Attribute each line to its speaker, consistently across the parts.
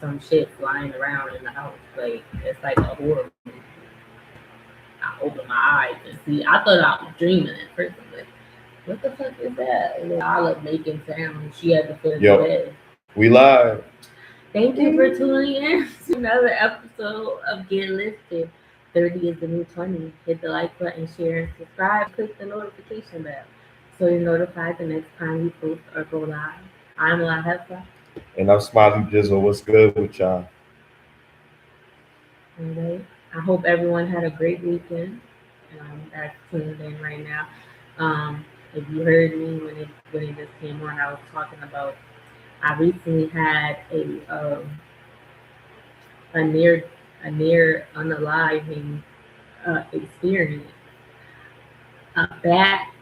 Speaker 1: some shit flying around in the house. Like it's like a horror movie. I opened my eyes and see. I thought I was dreaming at first. I'm like, what the fuck is that? And then Olive making sounds. She had to foot of the
Speaker 2: Yo,
Speaker 1: bed.
Speaker 2: we live.
Speaker 1: Thank you for tuning in to another episode of Get Lifted. 30 is the new 20. Hit the like button, share, and subscribe. Click the notification bell so you're notified the next time we post or go live. I'm La Hefa.
Speaker 2: And I'm Smiley Jizzle. What's good with y'all?
Speaker 1: Okay. I hope everyone had a great weekend. That's tuned in right now. If you heard me when it just came on, I was talking about I recently had a near unaliving experience. A bat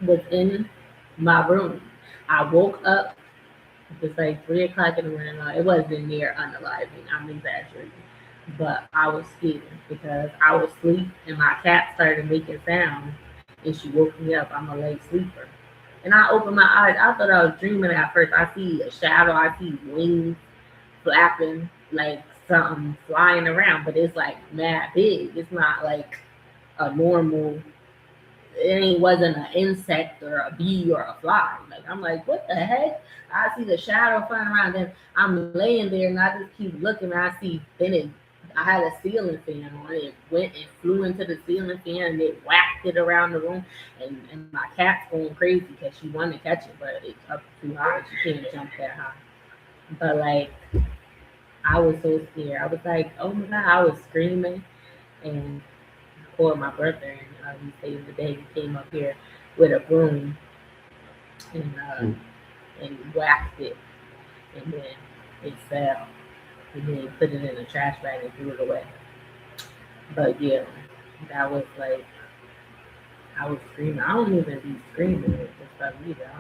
Speaker 1: was in my room. I woke up. It was like 3 o'clock in the morning. It wasn't near unaliving. I'm exaggerating, but I was scared because I was asleep and my cat started making sounds, and she woke me up. I'm a late sleeper, and I opened my eyes. I thought I was dreaming at first. I see a shadow. I see wings flapping, like something flying around, but it's like mad big. It's not like a normal. It wasn't an insect or a bee or a fly. Like I'm like, what the heck? I see the shadow flying around, and I'm laying there, and I just keep looking. And I see then it. I had a ceiling fan on. It went and flew into the ceiling fan, and it whacked it around the room. And my cat's going crazy because she wanted to catch it, but it's up too high. She can't jump that high. But like I was so scared. I was like, oh my god! I was screaming, and I called my brother, and he saved the day. He came up here with a broom and
Speaker 2: Mm.
Speaker 1: whacked it, and then it fell. And then he put it in a trash bag and threw it away. But yeah, that was like I was screaming. I don't even be screaming with this stuff either.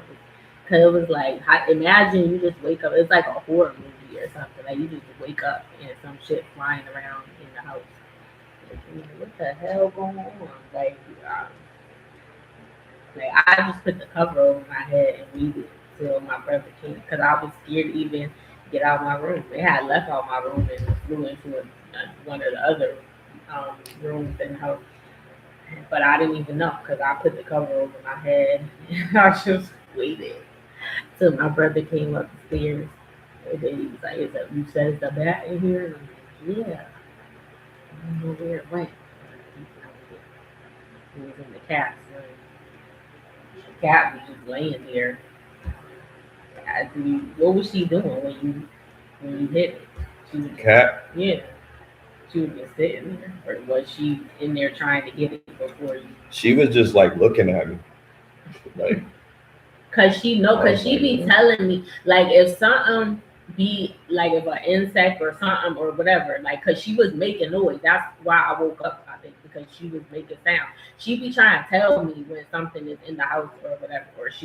Speaker 1: Cause it was like, imagine you just wake up. It's like a horror movie or something. Like you just wake up and some shit flying around in the house. Like, what the hell going on? Like I just put the cover over my head and waited till my brother came because I was scared to even get out of my room. They had left out my room and flew into one of the other rooms in the house, but I didn't even know because I put the cover over my head and I just waited till my brother came up the stairs. And then he was like, you said it's a bat in here?" And I'm like, "Yeah, I don't know where it went." He was in the cat's room. The cat was just laying there. What was she doing when you hit it? She was,
Speaker 2: Cat.
Speaker 1: yeah, she was just sitting there, or was she in there trying to get it before you?
Speaker 2: She was just like looking at me. Like,
Speaker 1: Cause she be telling me like if something be like if an insect or something or whatever, like cause she was making noise. That's why I woke up. I think because she was making sound. She be trying to tell me when something is in the house or whatever, or if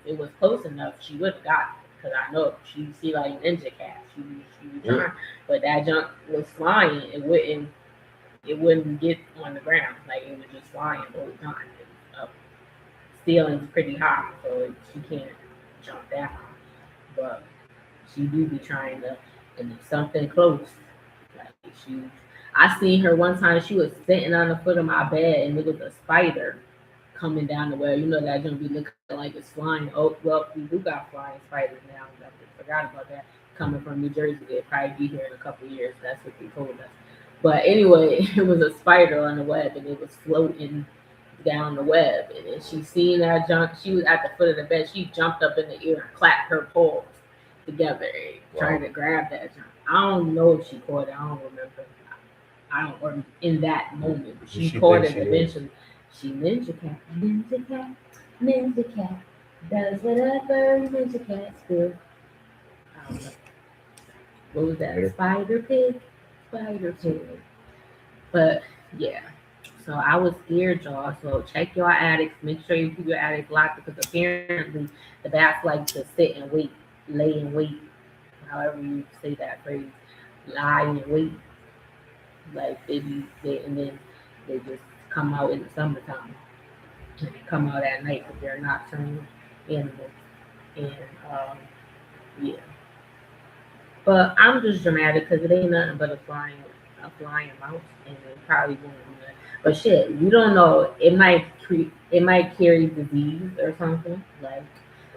Speaker 1: it was close enough, she would have got it. Cause I know she see like ninja cat. She was trying, but that junk was flying. It wouldn't get on the ground. Like it was just flying the whole time. It was up ceiling's pretty high, so she can't jump that high. But she do be trying to, and if something close, like I seen her one time. She was sitting on the foot of my bed, and there was a spider coming down the well. You know that gonna be looking like it's flying. Oh well, we do got flying spiders now. I forgot about that. Coming from New Jersey, they'll probably be here in a couple of years. That's what they told us. But anyway, it was a spider on the web, and it was floating down the web. And then she seen that jump. She was at the foot of the bed. She jumped up in the air and clapped her paws together, trying to grab that jump. I don't know if she caught it. I don't remember. I don't, or in that moment, she caught it eventually. She ninja cat, ninja cat, ninja cat, does whatever ninja cats do. I don't know. What was that? Spider pig? Spider pig. But yeah. So I was scared, y'all. So check your attics. Make sure you keep your attic locked because apparently the bats like to sit and wait, lay and wait, however you say that phrase, lie and wait. Like and then they just come out in the summertime. And they come out at night because they're nocturnal animals. And yeah. But I'm just dramatic because it ain't nothing but a flying mouse, and it probably won't do that. But shit, you don't know. It might carry disease or something. Like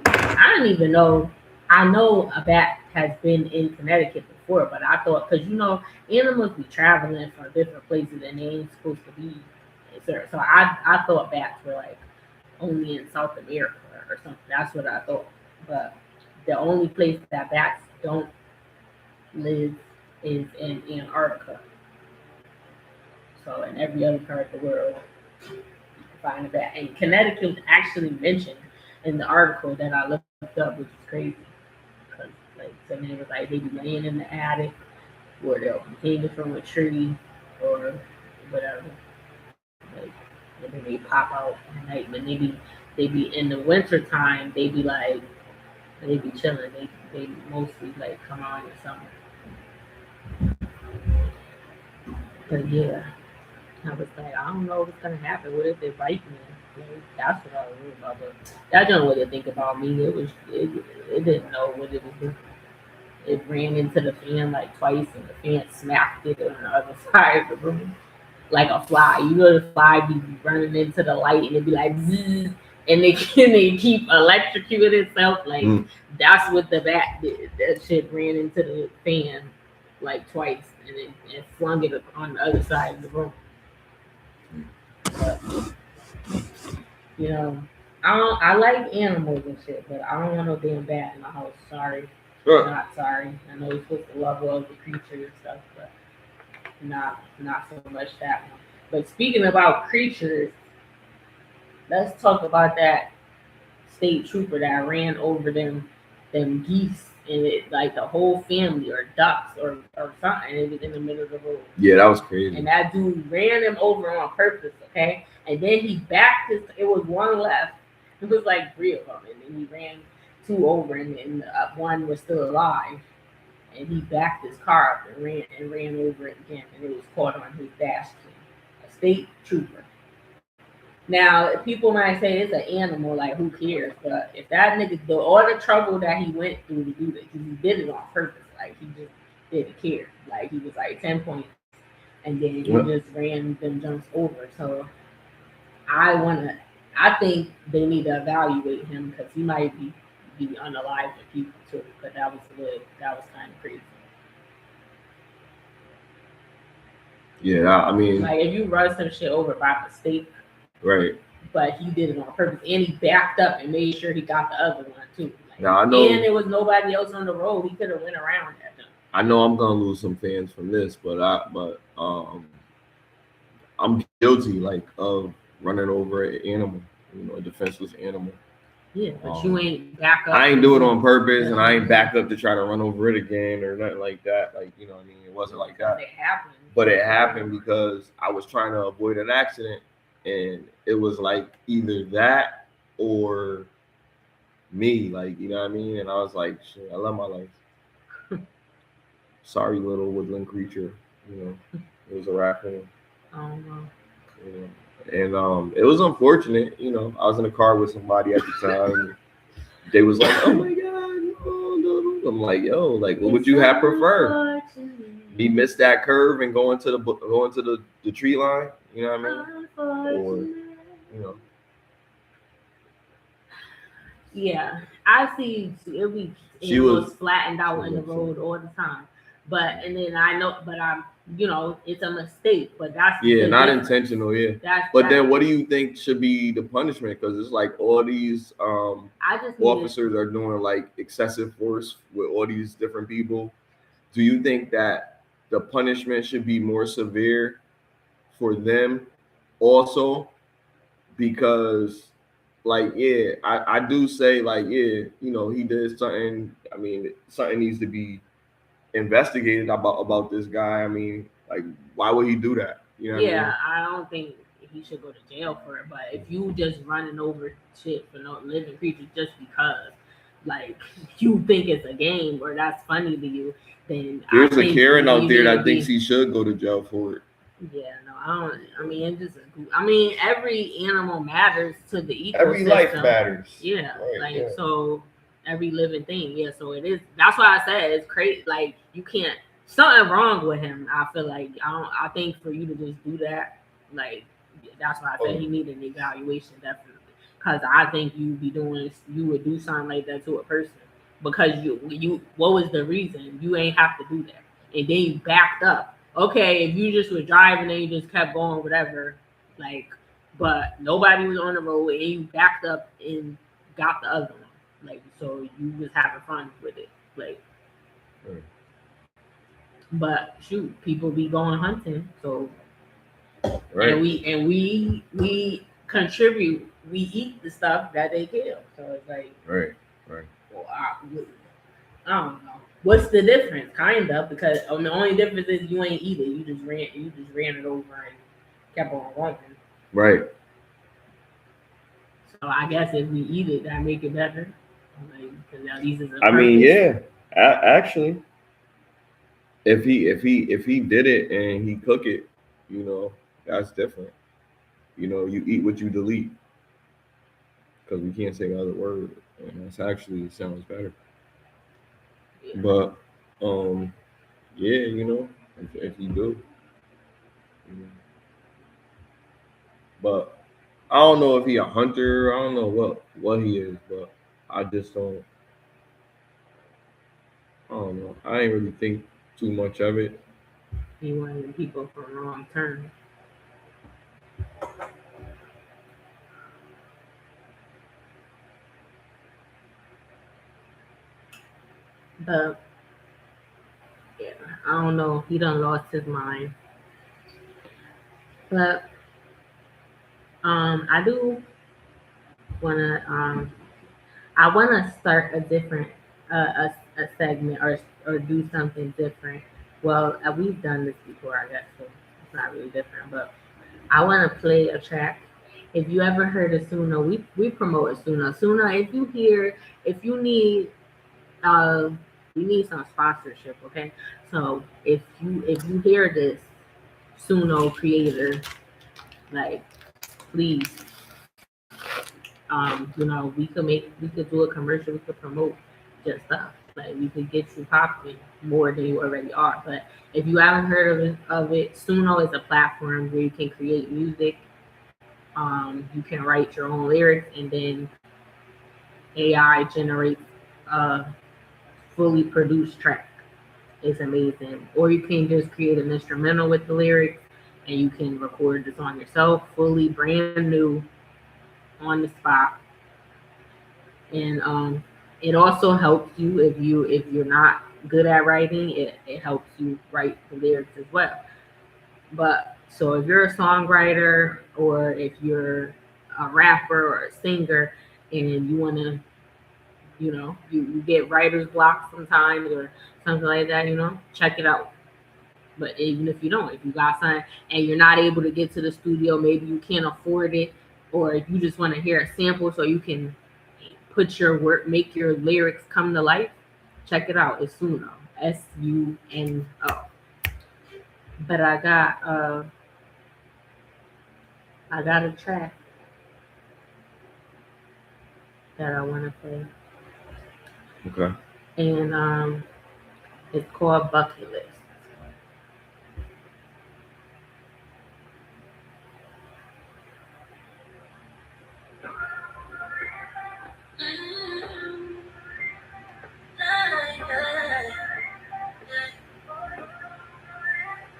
Speaker 1: I don't even know. I know a bat has been in Connecticut before, but I thought because animals be traveling from different places and they ain't supposed to be. So I thought bats were like only in South America or something. That's what I thought. But the only place that bats don't live is in Antarctica. So in every other part of the world, you can find a bat. And Connecticut was actually mentioned in the article that I looked up, which is crazy. Because like some neighbors like they be laying in the attic, or they'll be hanging from a tree, or whatever. Like, and then they pop out at night. But they be in the winter time. They be chilling. They mostly like come on in the summer. But yeah, I was like, I don't know what's gonna happen. What if they bite me? Like, that's what I was worried about. But that don't really think about me. It didn't know what it was doing. It ran into the fan like twice, and the fan smacked it on the other side of the room, like a fly. You know, the fly be running into the light, and it be like, zzz, and they keep electrocuting itself. Like that's what the bat did. That shit ran into the fan like twice, and it flung it on the other side of the room. But, I like animals and shit, but I don't want no damn bat in my house. Sorry. Not sorry. I know you're supposed to love all the creatures and stuff, but not so much that one. But speaking about creatures, let's talk about that state trooper that ran over them geese, and it like the whole family or ducks or something. It was in the middle of the road.
Speaker 2: Yeah, that was crazy.
Speaker 1: And that dude ran him over on purpose, okay? And then he backed it was one left. It was like three of them, and then he ran two over, and one was still alive. And he backed his car up and ran over it again, and it was caught on his dash cam. A state trooper. Now, people might say it's an animal, like who cares? But if that nigga, all the trouble that he went through to do this, because he did it on purpose, like he just didn't care. Like he was like 10 points, and then he just ran them jumps over. So I think they need to evaluate him because he might be unalive to people too. But that was kind of crazy.
Speaker 2: Yeah, I mean,
Speaker 1: like if you run some shit over by mistake.
Speaker 2: Right.
Speaker 1: But he did it on purpose, and he backed up and made sure he got the other one too.
Speaker 2: Now I know.
Speaker 1: And there was nobody else on the road. He could have went around that.
Speaker 2: I know I'm gonna lose some fans from this, but I'm guilty like of running over an animal, a defenseless animal.
Speaker 1: Yeah, but you ain't back up.
Speaker 2: I ain't do it on purpose, and I ain't backed up to try to run over it again or nothing like that. Like what I mean, it wasn't like that.
Speaker 1: It happened.
Speaker 2: But it happened because I was trying to avoid an accident. And it was like either that or me, like, you know what I mean? And I was like, shit, I love my life. Sorry, little woodland creature. It was a raccoon.
Speaker 1: Oh, no.
Speaker 2: And it was unfortunate. I was in a car with somebody at the time. They was like, oh my God. No. I'm like, yo, like, what would you have preferred? Me miss that curve and go into the tree line? You know what I mean? Or,
Speaker 1: Yeah, I see. It was flattened out in the road all the time. And then I know, but it's a mistake. But that's
Speaker 2: not intentional. Yeah. Then, what do you think should be the punishment? Because it's like all these officers are doing like excessive force with all these different people. Do you think that the punishment should be more severe for them? Also, because I do say he did something. I mean, something needs to be investigated about this guy. I mean, like, why would he do that? You know what I mean?
Speaker 1: I don't think he should go to jail for it. But if you just running over shit for no living creatures just because, like, you think it's a game or that's funny to you, then
Speaker 2: there's a Karen out there that thinks he should go to jail for it.
Speaker 1: Yeah, no, I don't. I mean, every animal matters to the ecosystem.
Speaker 2: Every life matters.
Speaker 1: Yeah, So every living thing. Yeah, so it is. That's why I said it's crazy. Like you can't. Something wrong with him. I feel like I think for you to just do that, like that's why I said he needed an evaluation definitely. Because I think you would do something like that to a person because you what was the reason? You ain't have to do that, and then you backed up. Okay, if you just were driving and you just kept going, whatever, like, but nobody was on the road and you backed up and got the other one, like, so you was having fun with it, like. Right. But shoot, people be going hunting, so right. And we contribute. We eat the stuff that they kill, so it's like
Speaker 2: right.
Speaker 1: Well, I don't know what's the difference, kind of, because the only difference is you ain't eat it. You just ran it over and kept on walking.
Speaker 2: Right.
Speaker 1: So I guess if we eat it, that make it better. Like, at least it's
Speaker 2: I mean, yeah, actually. If he did it and he cook it, that's different. You eat what you delete, because we can't say the other word, and that's actually sounds better. Yeah. But yeah, if you do, but I don't know if he a hunter. I don't know what he is, but I just don't. I don't know. I ain't really think too much of it.
Speaker 1: He wanted people for wrong turn. But yeah, I don't know. He done lost his mind. But I do wanna I wanna start a different a segment or do something different. Well, we've done this before, I guess, so it's not really different. But I want to play a track. If you ever heard of Suno, we promote Suno. Suno, if you need we need some sponsorship, okay? So if you hear this Suno creator, like, please, we could do a commercial, we could promote just stuff. Like, we could get you popping more than you already are. But if you haven't heard of it, Suno is a platform where you can create music. You can write your own lyrics, and then AI generates a fully produced track. It's amazing. Or you can just create an instrumental with the lyrics, and you can record the song yourself, fully brand new, on the spot. And it also helps you if you're not good at writing. It helps you write the lyrics as well. But so if you're a songwriter, or if you're a rapper or a singer, and you want to, you get writer's block sometimes or something like that, check it out. But even if you don't, if you got something and you're not able to get to the studio, maybe you can't afford it, or if you just want to hear a sample so you can put your work, make your lyrics come to life, check it out. It's Suno, Suno. But I got a track that I want to play.
Speaker 2: Okay.
Speaker 1: And it's called Bucket List.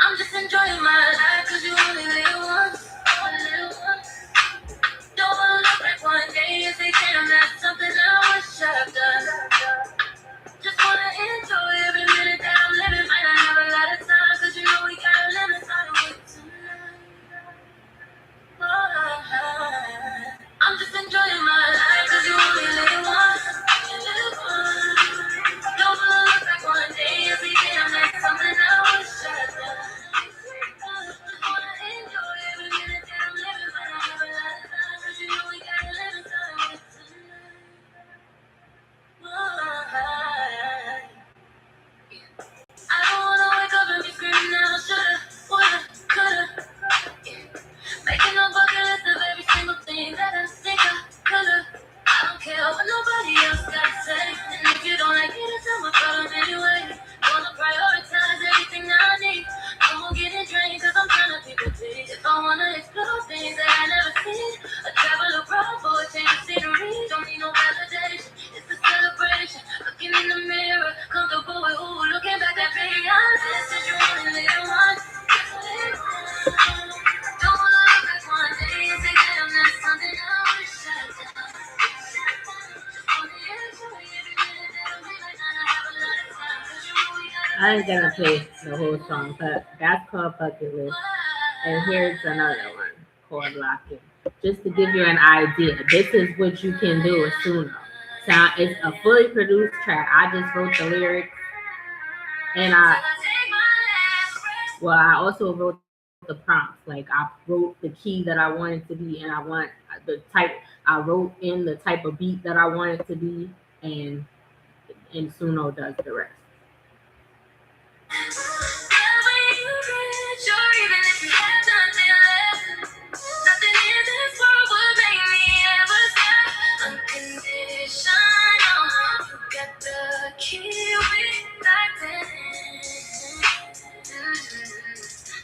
Speaker 1: I'm just enjoying my life, 'cause you only live once. Don't wanna look back one day and say, damn, that's something I wish I've done. Just wanna enjoy every minute that I'm living, might not I ain't gonna play the whole song, but that's called Bucket List. And here's another one called Lock In. Just to give you an idea, this is what you can do with Suno. Sound, it's a fully produced track. I just wrote the lyrics, and I also wrote the prompts. Like I wrote the key that I wanted to be, and I want the type. I wrote in the type of beat that I want it to be, and Suno does the rest.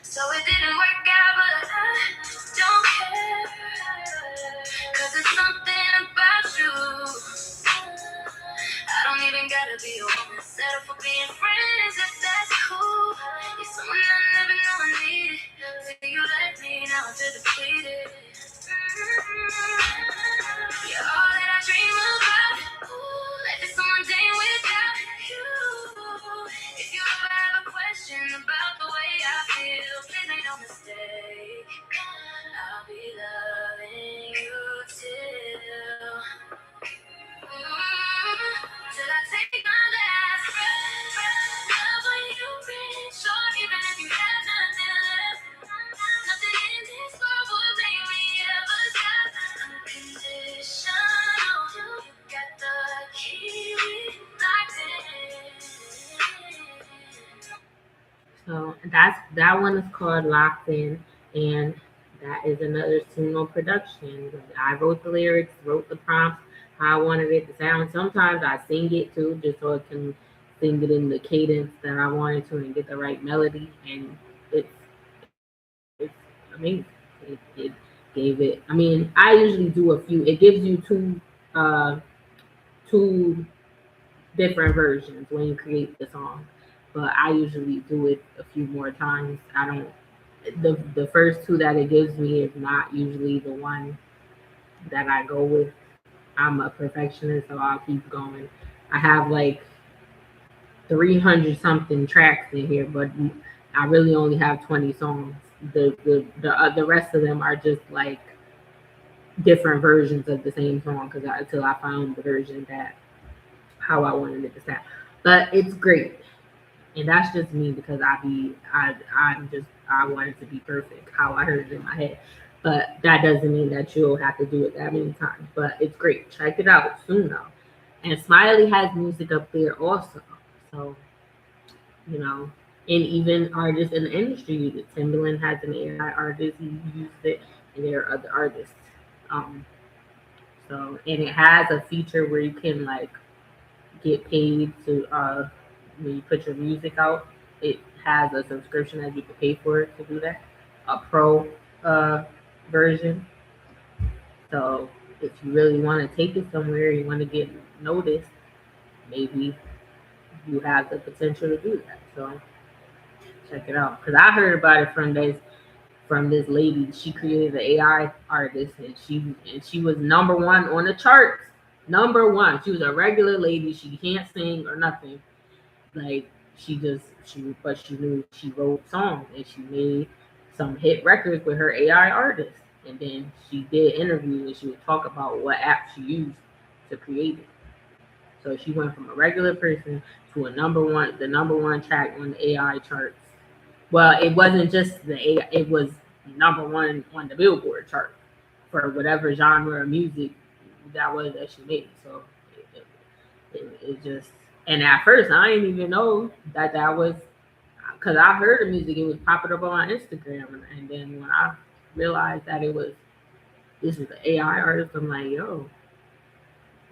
Speaker 3: So it didn't work out, but I don't care, 'cause it's something about you. I don't even gotta be a woman, settle for being friends if that's cool. You're someone I never knew I needed, till you left me, now I feel depleted. You're all that I dream about. Ooh, life is so mundane without you. If you ever have a question about the way I feel, please make no mistake, I'll be loving you till I take my last breath. Love when you reach, or even if you have nothing left. Nothing in this world would make me ever stop. Unconditional, you got the key locked in.
Speaker 1: So that one is called Locked In, and that is another Suno production. I wrote the lyrics, wrote the prompts, how I wanted it to sound. Sometimes I sing it too, just so it can sing it in the cadence that I wanted to and get the right melody. And it's amazing. It gave it. I mean, I usually do a few. It gives you two different versions when you create the song, but I usually do it a few more times. I don't. The first two that it gives me is not usually the one that I go with. I'm a perfectionist, so I'll keep going. I have like 300 something tracks in here, but I really only have 20 songs. The rest of them are just like different versions of the same song until I found the version that how I wanted it to sound. But it's great, and that's just me because I want it to be perfect how I heard it in my head. But that doesn't mean that you'll have to do it that many times. But it's great. Check it out soon though. And Smiley has music up there also. So, you know, and even artists in the industry use it. Timbaland has an AI artist, he used it, and there are other artists. So, and it has a feature where you can like get paid to when you put your music out. It has a subscription that you can pay for it to do that. A pro version. So if you really want to take it somewhere, you want to get noticed, maybe you have the potential to do that. So check it out. Because I heard about it from this lady. She created an AI artist, and she was number one on the charts. Number one. She was a regular lady. She can't sing or nothing. Like but she knew she wrote songs, and she made some hit records with her AI artist. And then she did interviews, and she would talk about what app she used to create it. So she went from a regular person to the number one track on the AI charts. Well, it wasn't just the AI; it was number one on the Billboard chart for whatever genre of music that she made. So it just. And at first, I didn't even know that was because I heard the music. It was popping up on my Instagram, and then when I realized that this is an AI artist, I'm like, yo,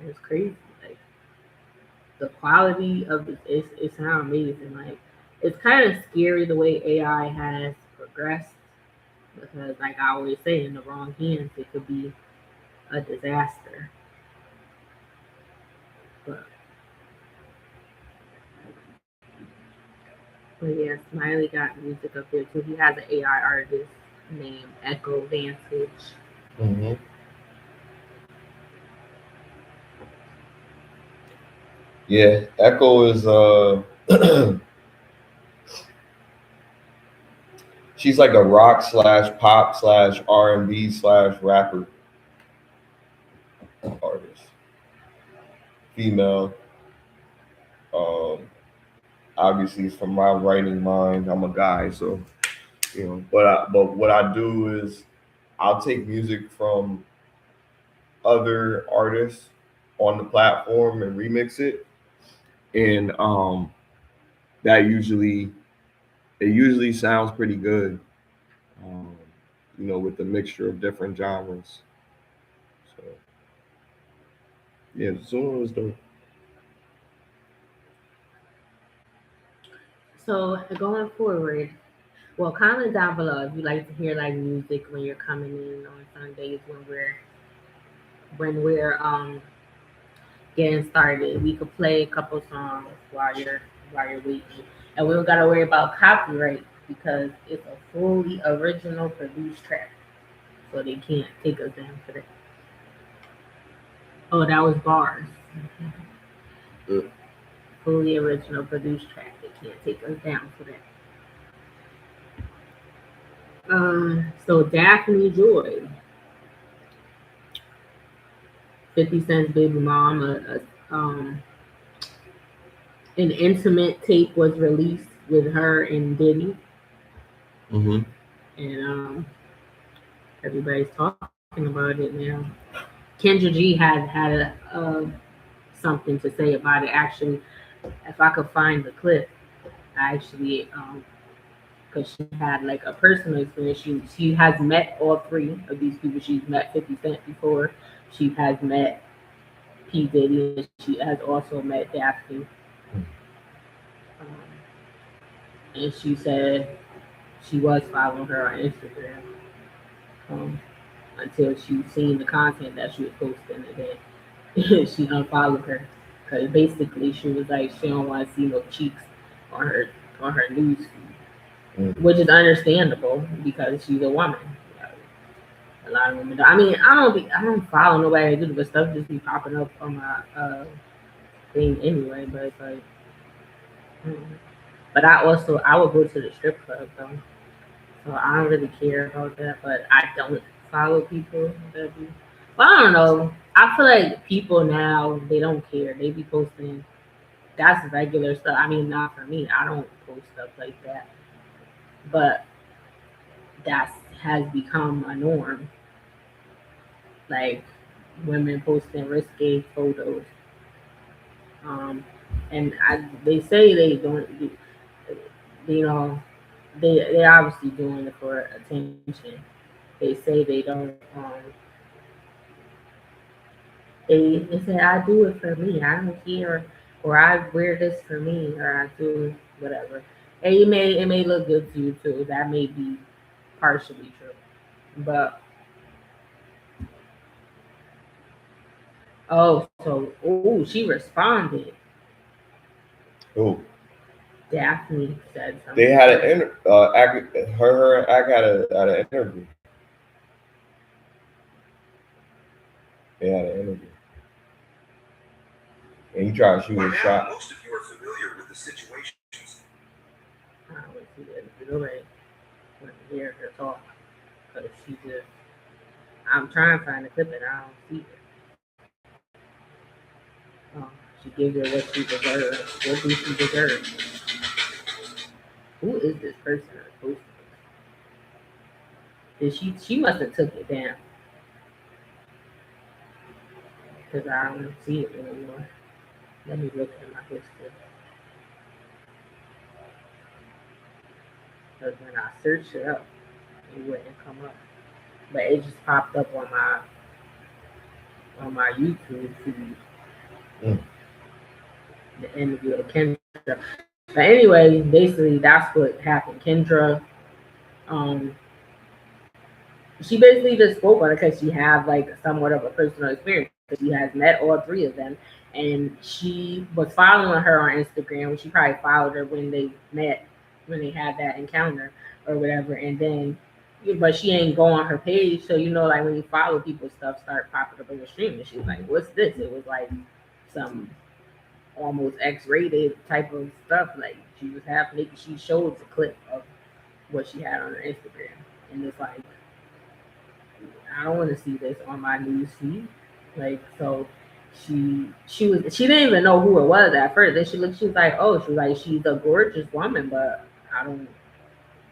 Speaker 1: it's crazy. Like the quality of it sounds amazing. Like it's kind of scary the way AI has progressed because, like I always say, in the wrong hands, it could be a disaster. But yeah, Smiley got music up there too. He has an AI artist named Echo Vantage.
Speaker 2: Mm-hmm. Yeah, Echo is She's like a rock / pop / R&B / rapper artist. Female. Obviously from my writing mind, I'm a guy, so but what I do is I'll take music from other artists on the platform and remix it, and that usually sounds pretty good, with the mixture of different genres. So yeah, the song was dope.
Speaker 1: So going forward, well, comment down below if you like to hear like music when you're coming in on Sundays when we're getting started. We could play a couple songs while you're waiting, and we don't gotta worry about copyright because it's a fully original produced track, so they can't take us down for that. Oh, that was bars. Fully original produced track. They can't take us down for that. So Daphne Joy, 50 Cent's baby mom, an intimate tape was released with her and Diddy. And everybody's talking about it now. Kendra G had something to say about it. Actually, if I could find the clip, I actually because she had like a personal experience. She has met all three of these people. She's met 50 Cent before. She has met P. Diddy, and she has also met Daphne. And she said she was following her on Instagram until she seen the content that she was posting, and then she unfollowed her because basically she was like she don't want to see no cheeks on her news feed, which is understandable because she's a woman. A lot of women. I mean, I don't follow nobody to do, but stuff just be popping up on my thing anyway. But it's like, but I would go to the strip club though, so I don't really care about that. But I don't follow people that do. Well, I don't know. I feel like people now they don't care. They be posting. That's regular stuff. I mean, not for me. I don't post stuff like that. But that has become a norm. Like women posting risque photos. And they say they don't do, they obviously doing it for attention. They say they don't. They say I do it for me. I don't care, or I wear this for me, or I do whatever. And it may look good to you too. That may be partially true, but she responded.
Speaker 2: Oh.
Speaker 1: Daphne said something.
Speaker 2: They had an her and Ak had an interview. They had an interview. And he tried to shoot a shot.
Speaker 3: Most of you are familiar with the situations.
Speaker 1: I don't see that. Nobody want to hear her talk because she just. I'm trying to find the clip and I don't see it. She gives her what she deserves. What do she deserve? Who is this person that's posting this? She must have took it down because I don't see it anymore. Let me look at my history. Because when I searched it up, it wouldn't come up. But it just popped up on my YouTube feed. The interview of Kendra. But anyway, basically that's what happened. Kendra, she basically just spoke on it because she had like somewhat of a personal experience. She has met all three of them, and she was following her on Instagram. She probably followed her when they met, when they had that encounter or whatever. And then, but she ain't go on her page, so like when you follow people, stuff start popping up in the stream, and she was like, "What's this?" It was like some almost X-rated type of stuff. Like she was half naked. She showed the clip of what she had on her Instagram. And it's like, I don't want to see this on my news feed. Like, so she didn't even know who it was at first. Then she was like, she's a gorgeous woman, but I don't,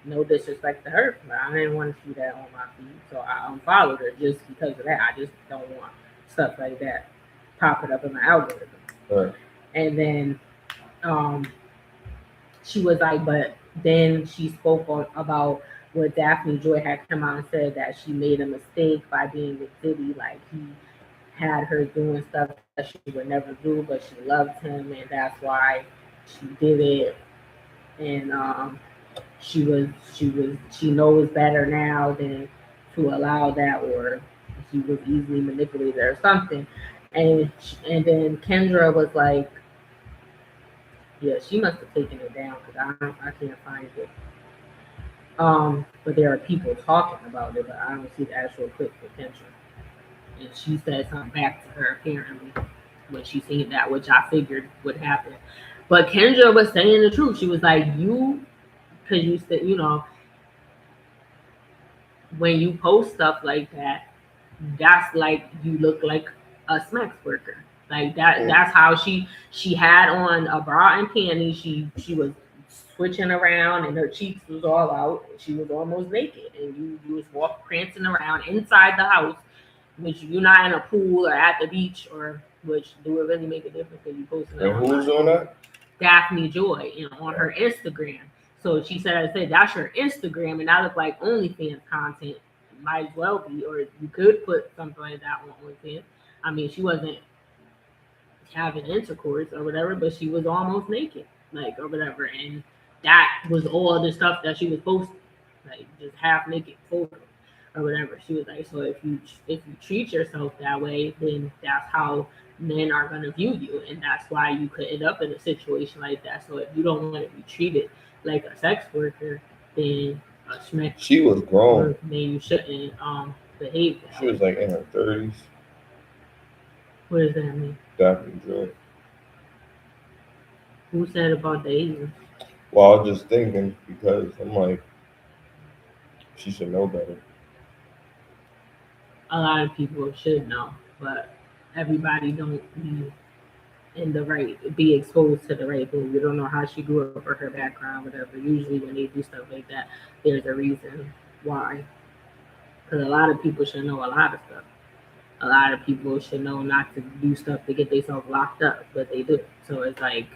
Speaker 1: no disrespect to her, but I didn't want to see that on my feed. So I unfollowed her just because of that. I just don't want stuff like that popping up in my algorithm.
Speaker 2: Right.
Speaker 1: And then she was like, but then she spoke about what Daphne Joy had come out and said, that she made a mistake by being with Diddy. Like, he had her doing stuff that she would never do, but she loved him, and that's why she did it. And she knows better now than to allow that, or she was easily manipulated or something. And then Kendra was like, yeah, she must have taken it down because I can't find it. But there are people talking about it, but I don't see the actual clip for Kendra. And she said something back to her apparently when she seen that, which I figured would happen. But Kendra was saying the truth. She was like, because you said, when you post stuff like that, that's like you look like a sex worker. Like that. Yeah. That's how she had on a bra and panties. She was switching around and her cheeks was all out. She was almost naked, and you was prancing around inside the house, which you're not in a pool or at the beach, or which do it really make a difference if you posting that.
Speaker 2: And who's on that?
Speaker 1: Daphne Joy, on her Instagram. So she said, that's your Instagram, and that looked like OnlyFans content. Might as well be, or you could put something like that on OnlyFans. I mean, she wasn't having intercourse or whatever, but she was almost naked, like, or whatever. And that was all the stuff that she was posting, like just half naked photos or whatever. She was like, so if you treat yourself that way, then that's how men are going to view you, and that's why you could end up in a situation like that. So if you don't want to be treated like a sex worker, then
Speaker 2: she was grown.
Speaker 1: Then you shouldn't behave.
Speaker 2: She was like in her 30s.
Speaker 1: What does that mean?
Speaker 2: Daphne Joy.
Speaker 1: Who said about the age?
Speaker 2: Well, I was just thinking, because I'm like, she should know better.
Speaker 1: A lot of people should know, but everybody don't be exposed to the right thing. You don't know how she grew up or her background, whatever. Usually when they do stuff like that, there's a reason why. Because a lot of people should know a lot of stuff. A lot of people should know not to do stuff to get themselves locked up, but they do. So it's like,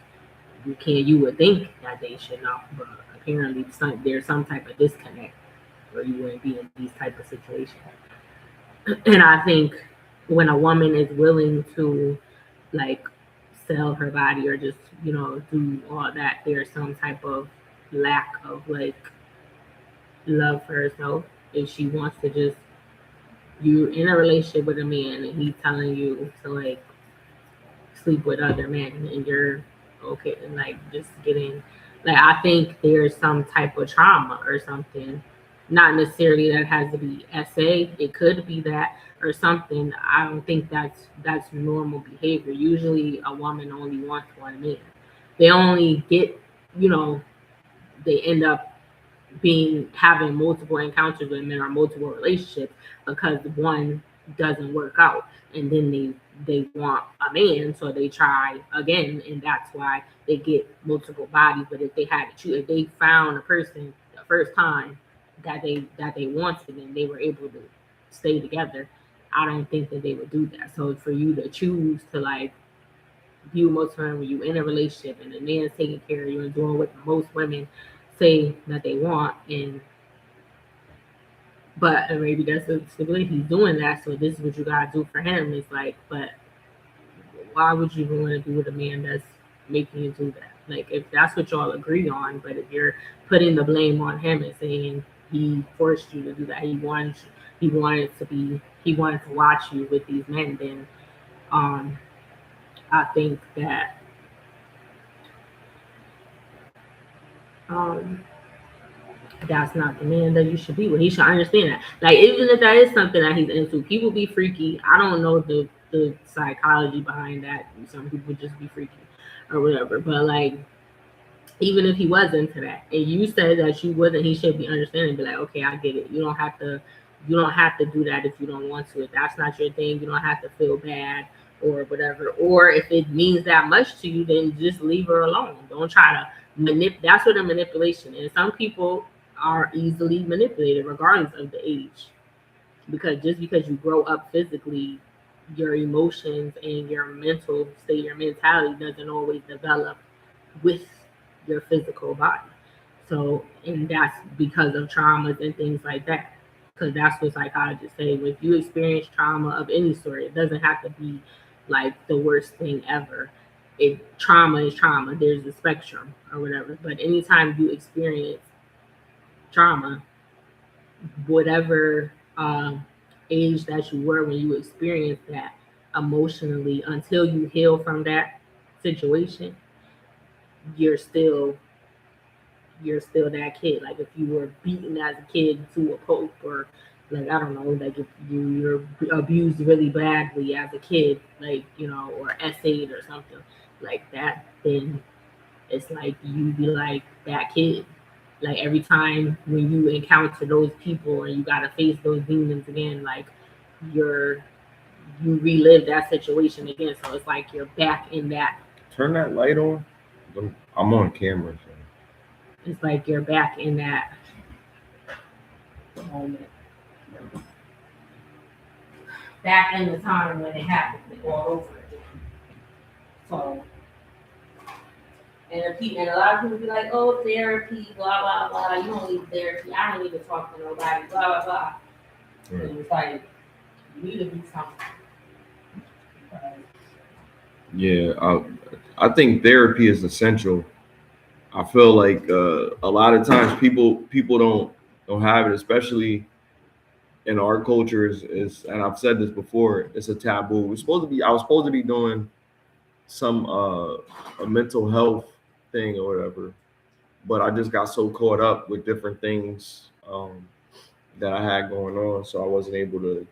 Speaker 1: you would think that they should know, but apparently there's some type of disconnect where you wouldn't be in these type of situations. And I think when a woman is willing to like sell her body or just, do all that, there's some type of lack of like love for herself. If she wants to just, you're in a relationship with a man and he's telling you to like sleep with other men and you're okay and like just getting, like, I think there's some type of trauma or something. Not necessarily that it has to be SA. It could be that or something. I don't think that's normal behavior. Usually a woman only wants one man. They only get, they end up having multiple encounters with men or multiple relationships because one doesn't work out. And then they want a man, so they try again, and that's why they get multiple bodies. But if they found a person the first time that they wanted and they were able to stay together, I don't think that they would do that. So for you to choose to like view most women when you're in a relationship and the man's taking care of you and doing what most women say that they want, and maybe that's a stability, he's doing that, so this is what you gotta do for him. It's like, but why would you even want to do with a man that's making you do that? Like, if that's what y'all agree on, but if you're putting the blame on him and saying he forced you to do that, he wanted to watch you with these men, then I think that that's not the man that you should be with. He should understand that. Like, even if that is something that he's into, people be freaky. I don't know the psychology behind that. Some people just be freaky or whatever. But like, even if he was into that, and you said that you wasn't, he should be understanding, be like, okay, I get it. You don't have to do that if you don't want to. If that's not your thing, you don't have to feel bad or whatever. Or if it means that much to you, then just leave her alone. Don't try to that's what a manipulation is. Some people are easily manipulated regardless of the age. Because just because you grow up physically, your emotions and your mental state, your mentality doesn't always develop with your physical body. So, and that's because of traumas and things like that. Because that's what psychologists say. If you experience trauma of any sort, it doesn't have to be like the worst thing ever. Trauma is trauma. There's a spectrum or whatever. But anytime you experience trauma, whatever age that you were when you experienced that emotionally, until you heal from that situation, you're still that kid. Like if you were beaten as a kid to a pulp, or like I don't know, like if you're abused really badly as a kid, like or essayed or something like that, then it's like you be like that kid. Like every time when you encounter those people and you gotta face those demons again, like you relive that situation again. So it's like you're back in that.
Speaker 2: Turn that light on. I'm on camera. So.
Speaker 1: It's like you're back in that moment. Back in the time when it happened all over again. So, and a lot of people be like, oh, therapy, blah, blah, blah. You don't need therapy. I don't need to talk to nobody, blah, blah, blah. Right. And it's like, you need to do something.
Speaker 2: Yeah, I think therapy is essential. I feel like a lot of times people don't have it, especially in our culture. Is and I've said this before, it's a taboo. I was supposed to be doing some a mental health thing or whatever, but I just got so caught up with different things that I had going on, so I wasn't able to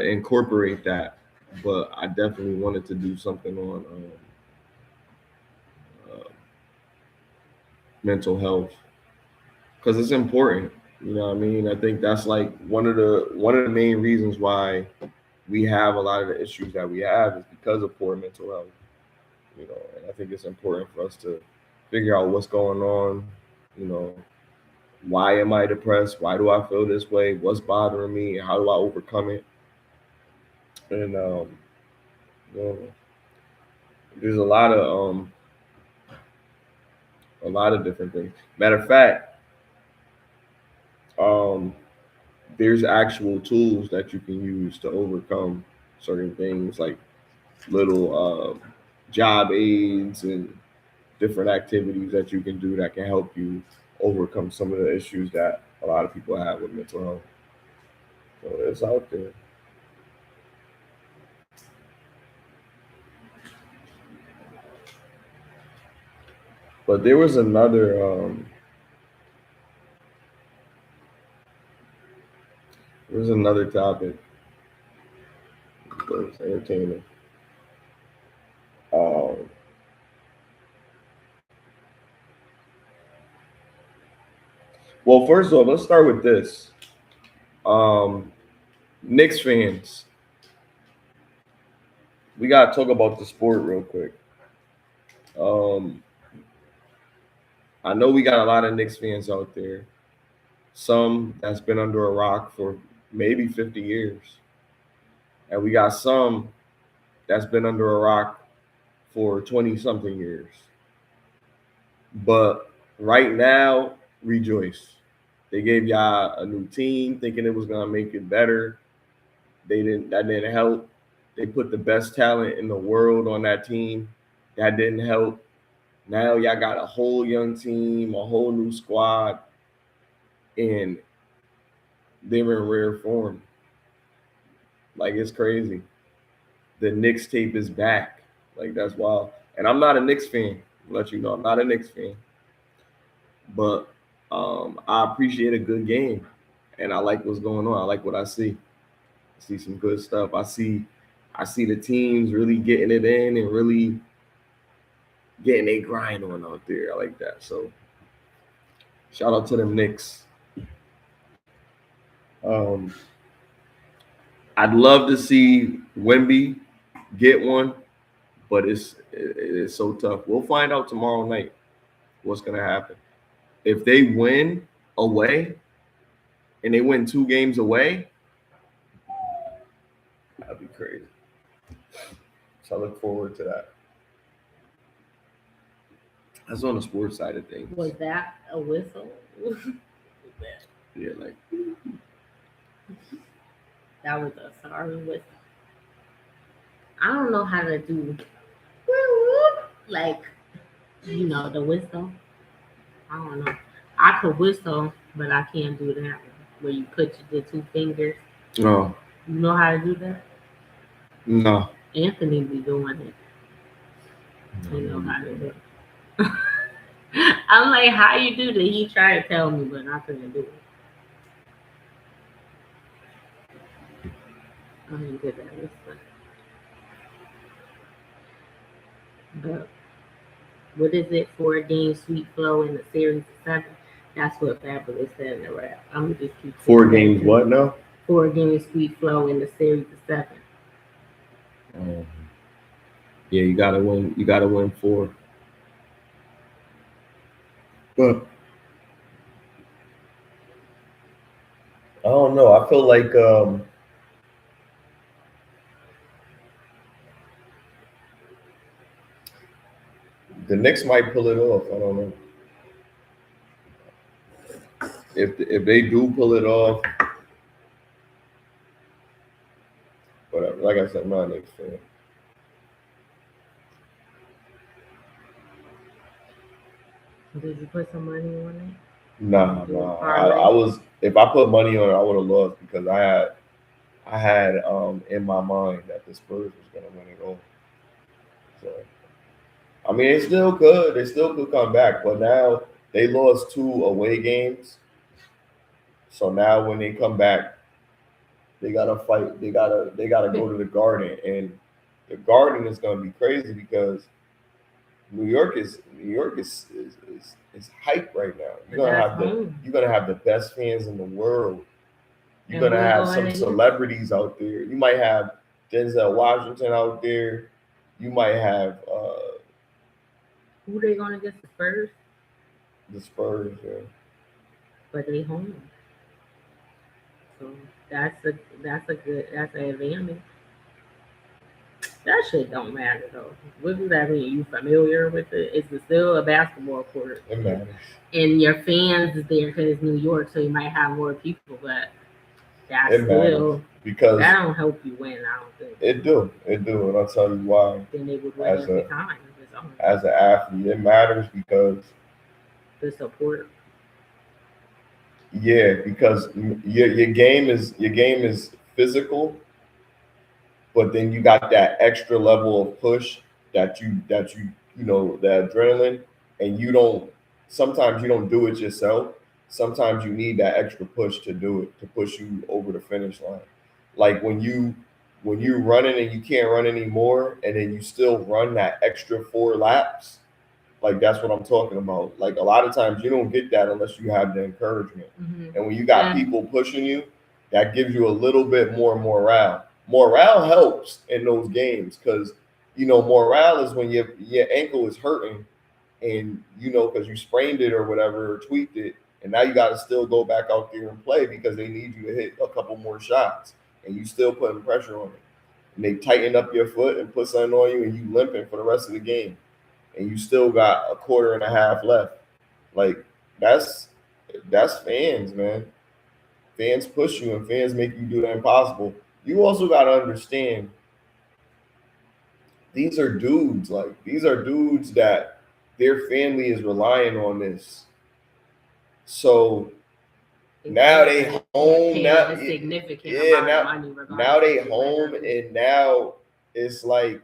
Speaker 2: incorporate that. But I definitely wanted to do something on mental health because it's important. You know what I mean? I think that's like one of the main reasons why we have a lot of the issues that we have is because of poor mental health. And I think it's important for us to figure out what's going on. Why am I depressed? Why do I feel this way? What's bothering me? How do I overcome it? And there's a lot of different things. Matter of fact, there's actual tools that you can use to overcome certain things, like little job aids and different activities that you can do that can help you overcome some of the issues that a lot of people have with mental health. So it's out there. But there was another topic that was entertaining. Well, first off, let's start with this. Knicks fans, we gotta talk about the sport real quick. I know we got a lot of Knicks fans out there. Some that's been under a rock for maybe 50 years. And we got some that's been under a rock for 20-something years. But right now, rejoice. They gave y'all a new team thinking it was going to make it better. That didn't help. They put the best talent in the world on that team. That didn't help. Now y'all got a whole young team, a whole new squad, and they're in rare form. Like, it's crazy. The Knicks tape is back. Like, that's wild. And I'm not a Knicks fan. I'll let you know, I'm not a Knicks fan. But I appreciate a good game. And I like what's going on. I like what I see. I see some good stuff. I see the teams really getting it in and really getting a grind on out there. I like that. So shout out to them Knicks. I'd love to see Wemby get one, but it's so tough. We'll find out tomorrow night what's gonna happen. If they win away and they win 2 games away, that'd be crazy. So I look forward to that. That's on the sports side of things.
Speaker 1: Was that a whistle?
Speaker 2: Yeah, like
Speaker 1: that was a sorry whistle. I don't know how to do like the whistle. I don't know. I could whistle, but I can't do that where you put the 2 fingers.
Speaker 2: No.
Speaker 1: You know how to do that?
Speaker 2: No.
Speaker 1: Anthony be doing it. You know how to do it. I'm like, how you do that? He tried to tell me, but I couldn't do it. I didn't get that whistle. But what is it? 4-game sweep flow in the series of 7. That's what Fabulous said in the rap. I'm gonna just keep
Speaker 2: 4 games. What now?
Speaker 1: 4-game sweep flow in the series of 7.
Speaker 2: Yeah, you gotta win. You gotta win 4. But I don't know. I feel like the Knicks might pull it off. I don't know. If they do pull it off, whatever. Like I said, I'm not a Knicks fan.
Speaker 1: Did you put some money on it?
Speaker 2: Nah. I was. If I put money on it, I would have lost because I had in my mind that the Spurs was gonna win it all. So I mean, they still could. They still could come back, but now they lost 2 away games. So now when they come back, they gotta fight. They gotta go to the Garden, and the Garden is gonna be crazy because New York is hype right now. You're gonna have the best fans in the world. You're gonna have some celebrities out there. You might have Denzel Washington out there. You might have
Speaker 1: who they going against? The Spurs?
Speaker 2: The Spurs, yeah.
Speaker 1: But they home. So that's an advantage. That shit don't matter though. What does that mean? You familiar with it? It's still a basketball court.
Speaker 2: It matters.
Speaker 1: And your fans is there because it's New York, so you might have more people, but that's
Speaker 2: it
Speaker 1: still
Speaker 2: because
Speaker 1: that don't help you win. I don't think
Speaker 2: it do, and I'll tell you why.
Speaker 1: Then they would win every time.
Speaker 2: As an athlete, it matters because
Speaker 1: the support.
Speaker 2: Yeah, because your game is physical, but then you got that extra level of push that you the adrenaline, and sometimes you don't do it yourself. Sometimes you need that extra push to do it, to push you over the finish line. Like when you're running and you can't run anymore, and then you still run that extra 4 laps, like that's what I'm talking about. Like a lot of times you don't get that unless you have the encouragement. Mm-hmm. And when you got people pushing you, that gives you a little bit more morale. Morale helps in those games because morale is when your ankle is hurting, and because you sprained it or whatever or tweaked it, and now you got to still go back out there and play because they need you to hit a couple more shots, and you still putting pressure on it. And they tighten up your foot and put something on you, and you limping for the rest of the game, and you still got a quarter and a half left. Like that's fans, man. Fans push you and fans make you do the impossible. You also got to understand these are dudes that their family is relying on this. So now they home. Now they home, and now it's like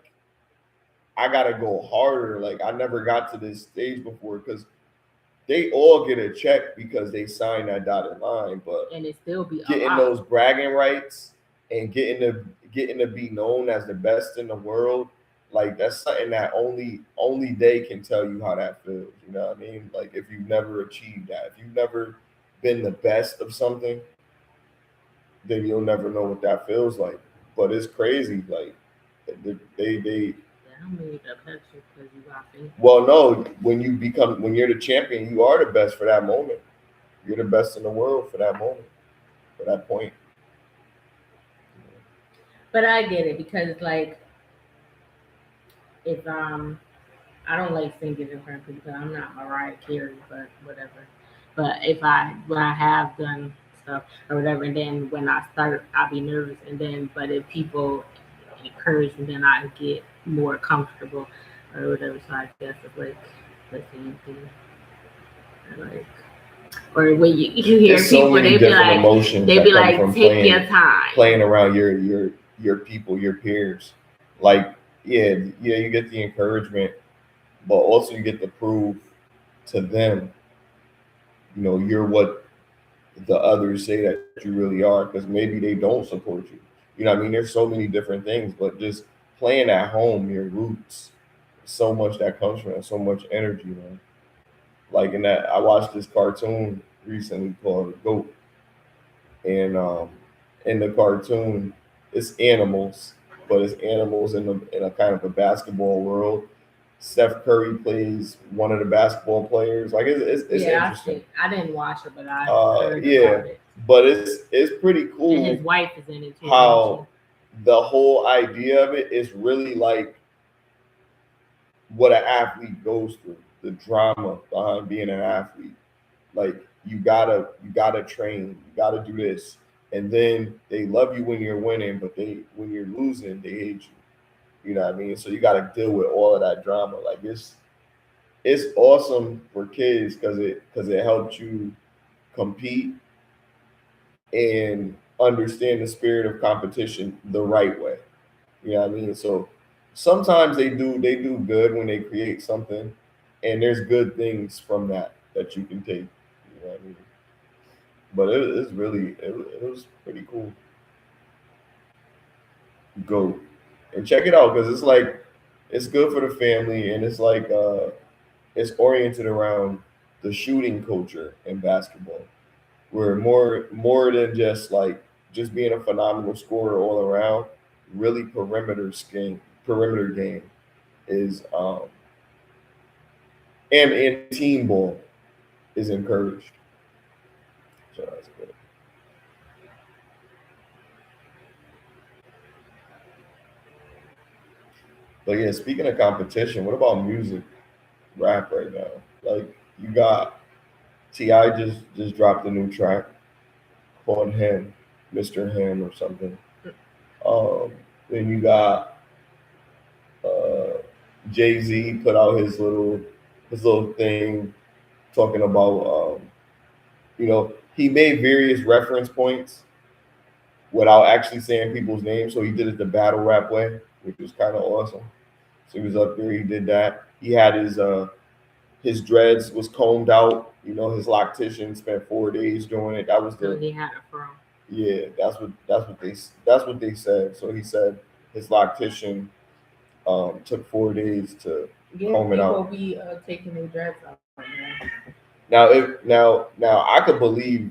Speaker 2: I gotta go harder. Like I never got to this stage before because they all get a check because they signed that dotted line, but
Speaker 1: and it still be
Speaker 2: getting those bragging rights and getting to be known as the best in the world. like that's something that only they can tell you how that feels. You know what I mean? Like if you've never achieved that, if you've never been the best of something, then you'll never know what that feels like. But it's crazy. Like they well, no, when you're the champion, you are the best for that moment. You're the best in the world for that moment, for that point.
Speaker 1: But I get it because like if I don't like singing in front of people. I'm not Mariah Carey, but whatever. But when I have done stuff or whatever, and then when I start, I'll be nervous, and then but if people encourage me, then I get more comfortable or whatever. So I guess it's like the same thing. Like, or when you hear
Speaker 2: There's
Speaker 1: people,
Speaker 2: so many different emotions.
Speaker 1: They be like, take your time,
Speaker 2: playing around your people, your peers. Like, yeah, you get the encouragement, but also you get to prove to them, you're what the others say that you really are, because maybe they don't support you. You know what I mean? There's so many different things, but just playing at home, your roots, so much that comes from that, so much energy, man. Like in that, I watched this cartoon recently called Goat, and in the cartoon, it's animals, but it's animals in a kind of a basketball world. Steph Curry plays one of the basketball players. Like it's interesting.
Speaker 1: I didn't watch it, but I heard about it.
Speaker 2: But it's pretty cool.
Speaker 1: And his wife is in it too.
Speaker 2: How the whole idea of it is really like what an athlete goes through, the drama behind being an athlete. Like you gotta train, you gotta do this, and then they love you when you're winning, but when you're losing, they hate you. You know what I mean? So you gotta deal with all of that drama. Like it's awesome for kids because it helps you compete and understand the spirit of competition the right way. You know what I mean? So sometimes they do good when they create something, and there's good things from that you can take. You know what I mean? But it was pretty cool. Go and check it out because it's like it's good for the family, and it's like it's oriented around the shooting culture in basketball. Where more than just being a phenomenal scorer all around, really perimeter game is and team ball is encouraged. So that's good. But yeah, speaking of competition, what about music, rap right now? Like you got Ti just dropped a new track called Him, Mr. Him or something. Then you got Jay-Z put out his little thing talking about he made various reference points without actually saying people's names. So he did it the battle rap way, which was kind of awesome. So he was up there, he did that. He had his dreads was combed out. His loctician spent 4 days doing it. That was
Speaker 1: he had it from.
Speaker 2: Yeah, that's what they said. So he said his loctician took 4 days to comb it out.
Speaker 1: People be taking their dreads out.
Speaker 2: Now I could believe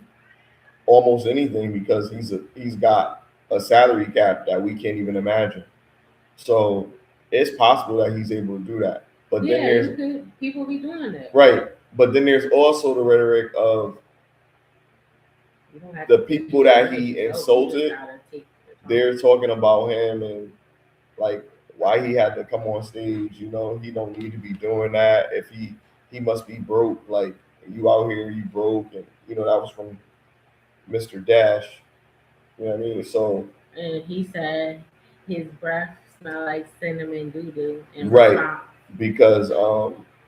Speaker 2: almost anything because he's got a salary cap that we can't even imagine. So it's possible that he's able to do that. But then there's
Speaker 1: people be doing it.
Speaker 2: Right. But then there's also the rhetoric of the people that he insulted. They're talking about him and like why he had to come on stage. He don't need to be doing that. If he must be broke. Like you out here, you broke, and that was from Mr. Dash. You know what I mean? So
Speaker 1: and he said his breath smelled like cinnamon doo-doo.
Speaker 2: Right. Because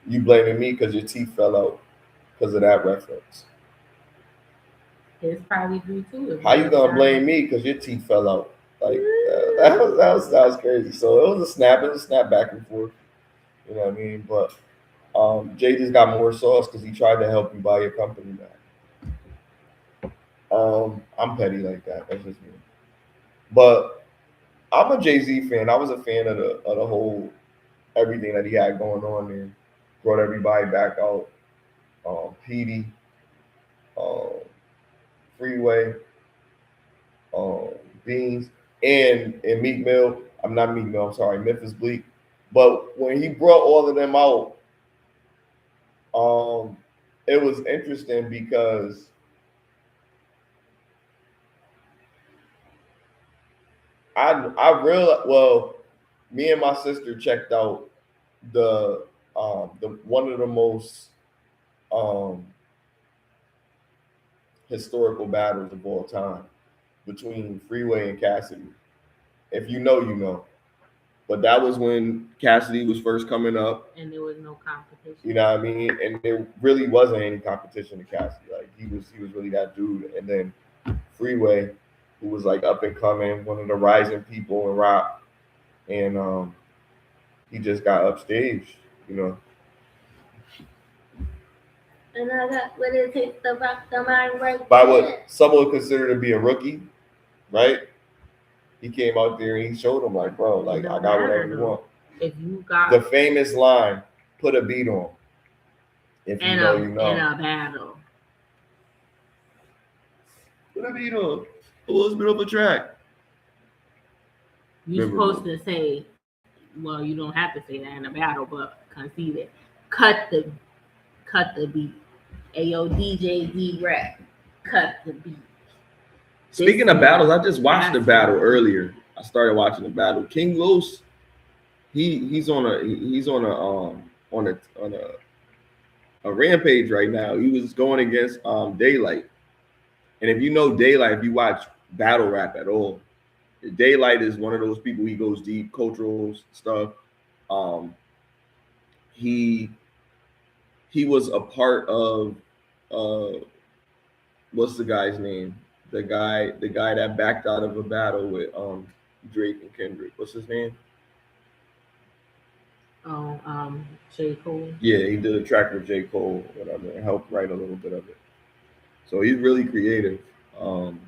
Speaker 2: you blaming me because your teeth fell out because of that reference.
Speaker 1: His probably do too.
Speaker 2: How you gonna blame me because your teeth fell out? Like that was crazy. So it was a snap back and forth. You know what I mean? But Jay just got more sauce because he tried to help you buy your company back. I'm petty like that. That's just me. But I'm a Jay-Z fan. I was a fan of the whole everything that he had going on there. Brought everybody back out. Petey, Freeway, Beans, and Meek Mill. I'm not Meek Mill. I'm sorry, Memphis Bleak. But when he brought all of them out, it was interesting because I realized, me and my sister checked out the one of the most historical battles of all time between Freeway and Cassidy. If you know, you know. But that was when Cassidy was first coming up.
Speaker 1: And there was no competition.
Speaker 2: You know what I mean? And there really wasn't any competition to Cassidy. Like he was really that dude. And then Freeway, who was like up and coming, one of the rising people in rap. And he just got upstaged, you know.
Speaker 1: And I got what it takes to rock the mind right
Speaker 2: by what some would consider to be a rookie, right? He came out there and he showed them like, bro, like I got whatever you want.
Speaker 1: If you got
Speaker 2: the famous line, put a beat on. If you know, you know.
Speaker 1: In a battle.
Speaker 2: Put a beat on. A little bit of a track.
Speaker 1: You're supposed to say, well, you don't have to say that in a battle, but concede it. Cut the beat. Ayo, DJ D-Rap, cut the beat.
Speaker 2: Speaking of battles, I just watched the battle earlier. I started watching the battle. King Los, he's on a rampage right now. He was going against Daylight. And if you know Daylight, if you watch battle rap at all, Daylight is one of those people. He goes deep, cultural stuff. He was a part of what's the guy's name? The guy that backed out of a battle with Drake and Kendrick. What's his name?
Speaker 1: J. Cole.
Speaker 2: Yeah, he did a track with J. Cole, whatever, and helped write a little bit of it. So he's really creative. And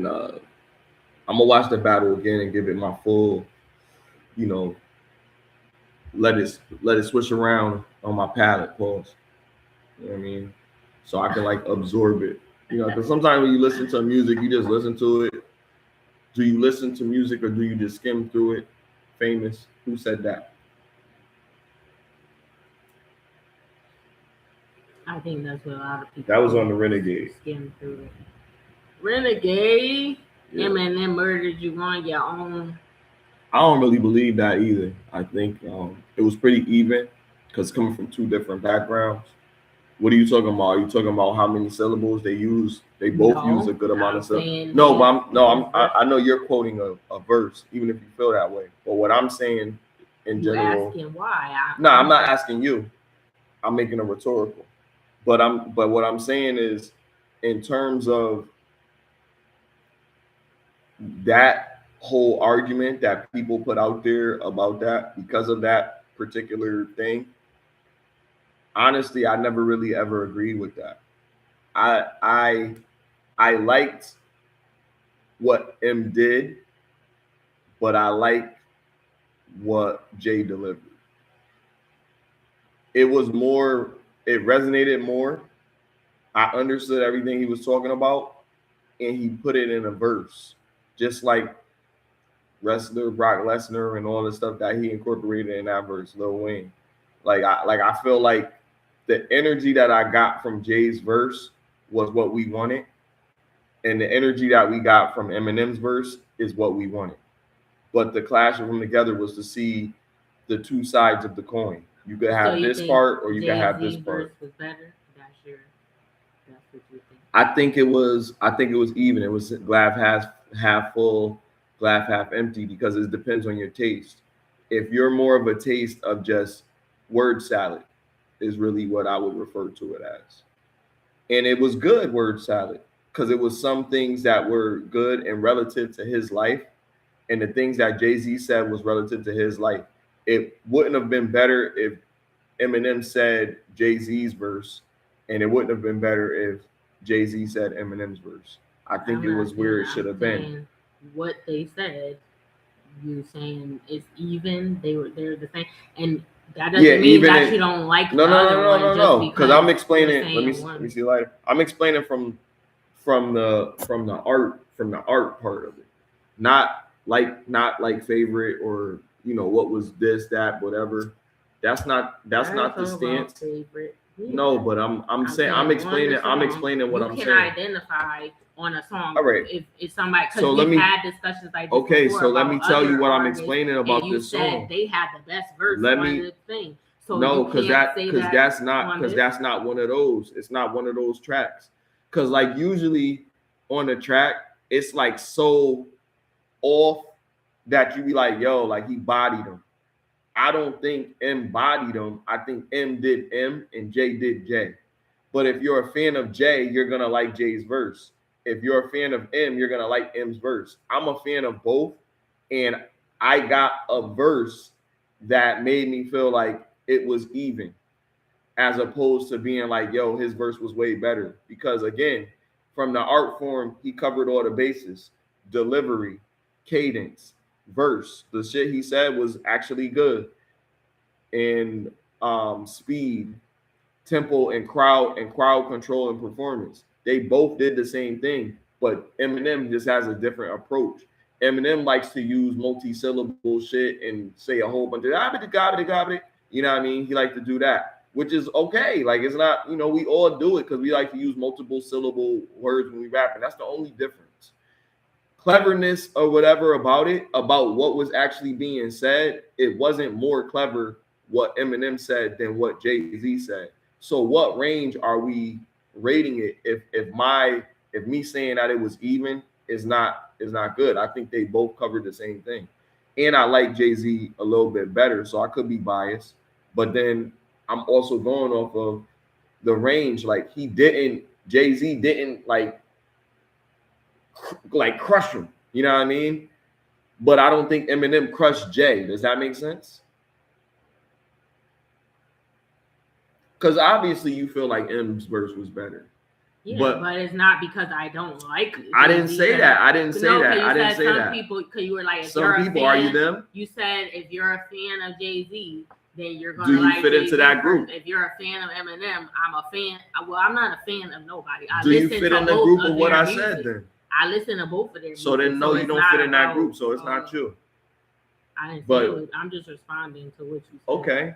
Speaker 2: I'm gonna watch the battle again and give it my full, you know, let it switch around on my palate, pause. You know what I mean? So I can like absorb it. You know, because sometimes when you listen to music, you just listen to it. Do you listen to music or do you just skim through it? Famous. Who said that?
Speaker 1: I think that's what a lot of people.
Speaker 2: That was on the Renegade.
Speaker 1: Skim through it. Renegade. Yeah. Eminem murdered you on your own.
Speaker 2: I don't really believe that either. I think it was pretty even because coming from two different backgrounds. What are you talking about? Are you talking about how many syllables they use? They both use a good amount of syllables. I know you're quoting a verse, even if you feel that way. But what I'm saying in general,
Speaker 1: asking why?
Speaker 2: I'm not asking you. I'm making a rhetorical. But what I'm saying is, in terms of that whole argument that people put out there about that because of that particular thing. Honestly, I never really ever agreed with that. I liked what M did, but I liked what Jay delivered. It resonated more. I understood everything he was talking about, and he put it in a verse, just like wrestler Brock Lesnar and all the stuff that he incorporated in that verse, Lil Wayne. I feel like the energy that I got from Jay's verse was what we wanted. And the energy that we got from Eminem's verse is what we wanted. But the clash of them together was to see the two sides of the coin. You could have this part or you could have this part.
Speaker 1: Was better? That's what you think.
Speaker 2: I think it was even. It was glass half full, glass half empty, because it depends on your taste. If you're more of a taste of just word salad, is really what I would refer to it as. And it was good word salad because it was some things that were good and relative to his life. And the things that Jay-Z said was relative to his life. It wouldn't have been better if Eminem said Jay-Z's verse, and it wouldn't have been better if Jay-Z said Eminem's verse. I think it was where it should have been.
Speaker 1: What they said, you saying it's even. They're the same, and that doesn't mean that you don't like
Speaker 2: no. Because I'm explaining. Let me see. Like I'm explaining from the art part of it, not like favorite or what was this, that, whatever. That's not the stance.
Speaker 1: Favorite.
Speaker 2: No, but I'm saying I'm explaining what I'm saying.
Speaker 1: You can identify on a song.
Speaker 2: All right.
Speaker 1: If somebody, because we've had discussions like this.
Speaker 2: Okay, so let me tell you what I'm explaining about this song.
Speaker 1: You said they had the best verse on the thing. So
Speaker 2: no, because that's not one of those. It's not one of those tracks. Because like usually on a track, it's like so off that you be like, yo, like he bodied him. I don't think M bodied him. I think M did M and J did J. But if you're a fan of J, you're gonna like J's verse. If you're a fan of M, you're gonna like M's verse. I'm a fan of both, and I got a verse that made me feel like it was even, as opposed to being like, yo, his verse was way better. Because again, from the art form, he covered all the bases: delivery, cadence, verse. The shit he said was actually good. And speed, tempo, and crowd control and performance. They both did the same thing, but Eminem just has a different approach. Eminem likes to use multi-syllable shit and say a whole bunch of gobby. You know what I mean? He likes to do that, which is okay. Like it's not, we all do it because we like to use multiple syllable words when we rap, and that's the only difference. Cleverness or whatever about what was actually being said, it wasn't more clever what Eminem said than what Jay-Z said. So what range are we rating it if me saying that it was even is not good? I think they both covered the same thing. And I like Jay-Z a little bit better, so I could be biased. But then I'm also going off of the range. Like Jay-Z didn't like crush him. You know what I mean? But I don't think Eminem crushed Jay. Does that make sense? Because obviously you feel like M's verse was better.
Speaker 1: Yeah, but it's not because I don't like it.
Speaker 2: I didn't say that. I didn't say that.
Speaker 1: I didn't say that. Some people, because you were like,
Speaker 2: some people, are you them?
Speaker 1: You said if you're a fan of Jay-Z, then you're going
Speaker 2: to like. Do you fit into that group?
Speaker 1: If you're a fan of Eminem, I'm a fan. Well, I'm not a fan of nobody.
Speaker 2: Do you fit in the group of what I said then?
Speaker 1: I listen to both of their music.
Speaker 2: So then, no, you don't fit in that group. So it's not you.
Speaker 1: I didn't say it. I'm just responding to what you said.
Speaker 2: Okay.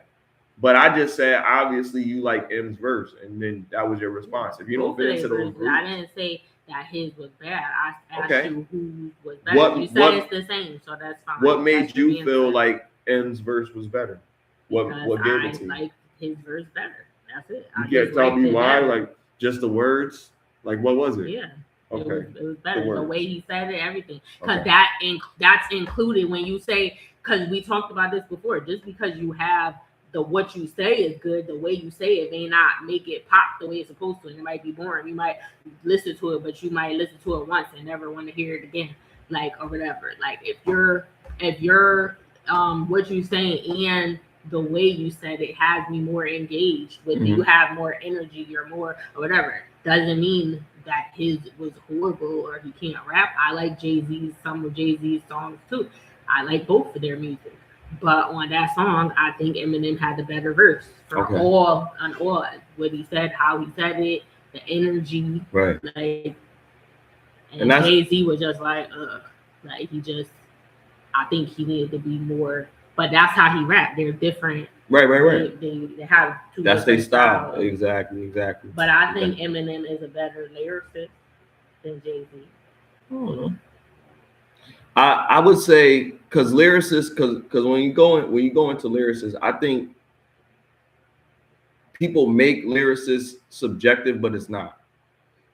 Speaker 2: But I just said, obviously, you like M's verse, and then that was your response. If you don't fit into those groups.
Speaker 1: I didn't say that his was bad. I asked you who was better. You said it's the same, so that's fine.
Speaker 2: What made you feel like M's verse was better? What gave it to you?
Speaker 1: I like his verse better. That's it.
Speaker 2: You can't tell me why? Like, just the words? Like, what was it?
Speaker 1: Yeah.
Speaker 2: Okay.
Speaker 1: It was better. The way he said it, everything. Because that's included when you say, because we talked about this before, just because you have what you say is good, the way you say it may not make it pop the way it's supposed to. It might be boring. You might listen to it, but you might listen to it once and never want to hear it again, like, or whatever. Like if you're what you saying and the way you said it has me more engaged with you, have more energy, you're more or whatever, doesn't mean that his was horrible or he can't rap. I like some of Jay-Z's songs too. I like both of their music. But on that song, I think Eminem had the better verse for all what he said, how he said it, the energy,
Speaker 2: right?
Speaker 1: Like, and Jay-Z was just like he just. I think he needed to be more, but that's how he rapped. They're different.
Speaker 2: Right.
Speaker 1: They have two.
Speaker 2: That's their style. Exactly.
Speaker 1: But I think Eminem is a better lyricist than Jay-Z.
Speaker 2: I would say because lyricists, because when you go into lyricists, I think people make lyricists subjective, but it's not.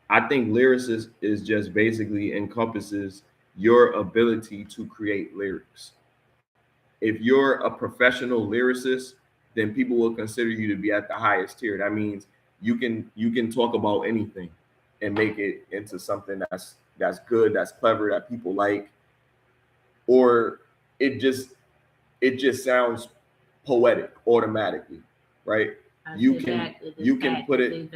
Speaker 2: I think lyricist is just basically encompasses your ability to create lyrics. If you're a professional lyricist, then people will consider you to be at the highest tier. That means you can talk about anything and make it into something that's good, that's clever, that people like. Or it just sounds poetic automatically, right? You can put it.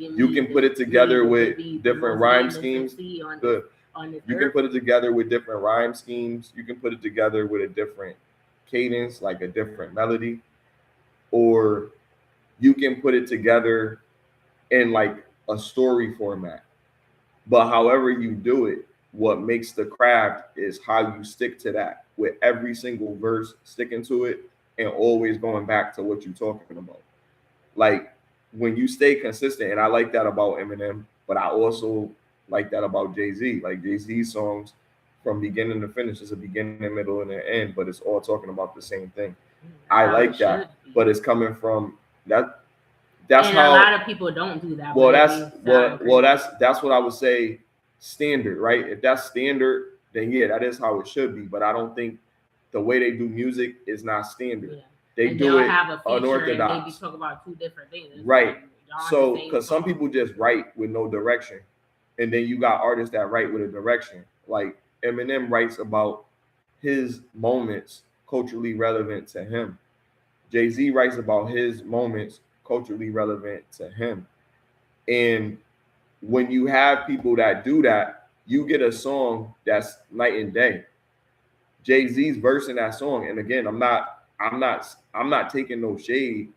Speaker 2: You can put it together with different rhyme schemes. Good. You can put it together with different rhyme schemes. You can put it together with a different cadence, like a different melody, or you can put it together in like a story format. But however you do it, what makes the craft is how you stick to that with every single verse, sticking to it and always going back to what you're talking about. Like when you stay consistent, and I like that about Eminem, but I also like that about Jay-Z. Like Jay-Z's songs from beginning to finish is a beginning, middle, and an end, but it's all talking about the same thing. I like that, but it's coming from that. That's
Speaker 1: and
Speaker 2: how
Speaker 1: a lot of people don't do that.
Speaker 2: Well, that's what I would say standard, right? If that's standard, then yeah, that is how it should be. But I don't think the way they do music is not standard. Yeah. They do it unorthodox.
Speaker 1: And maybe talk about two different things,
Speaker 2: right? So, because some people just write with no direction, and then you got artists that write with a direction. Like Eminem writes about his moments culturally relevant to him. Jay-Z writes about his moments culturally relevant to him. And when you have people that do that, you get a song that's night and day. Jay-Z's verse in that song, and again, I'm not taking no shade,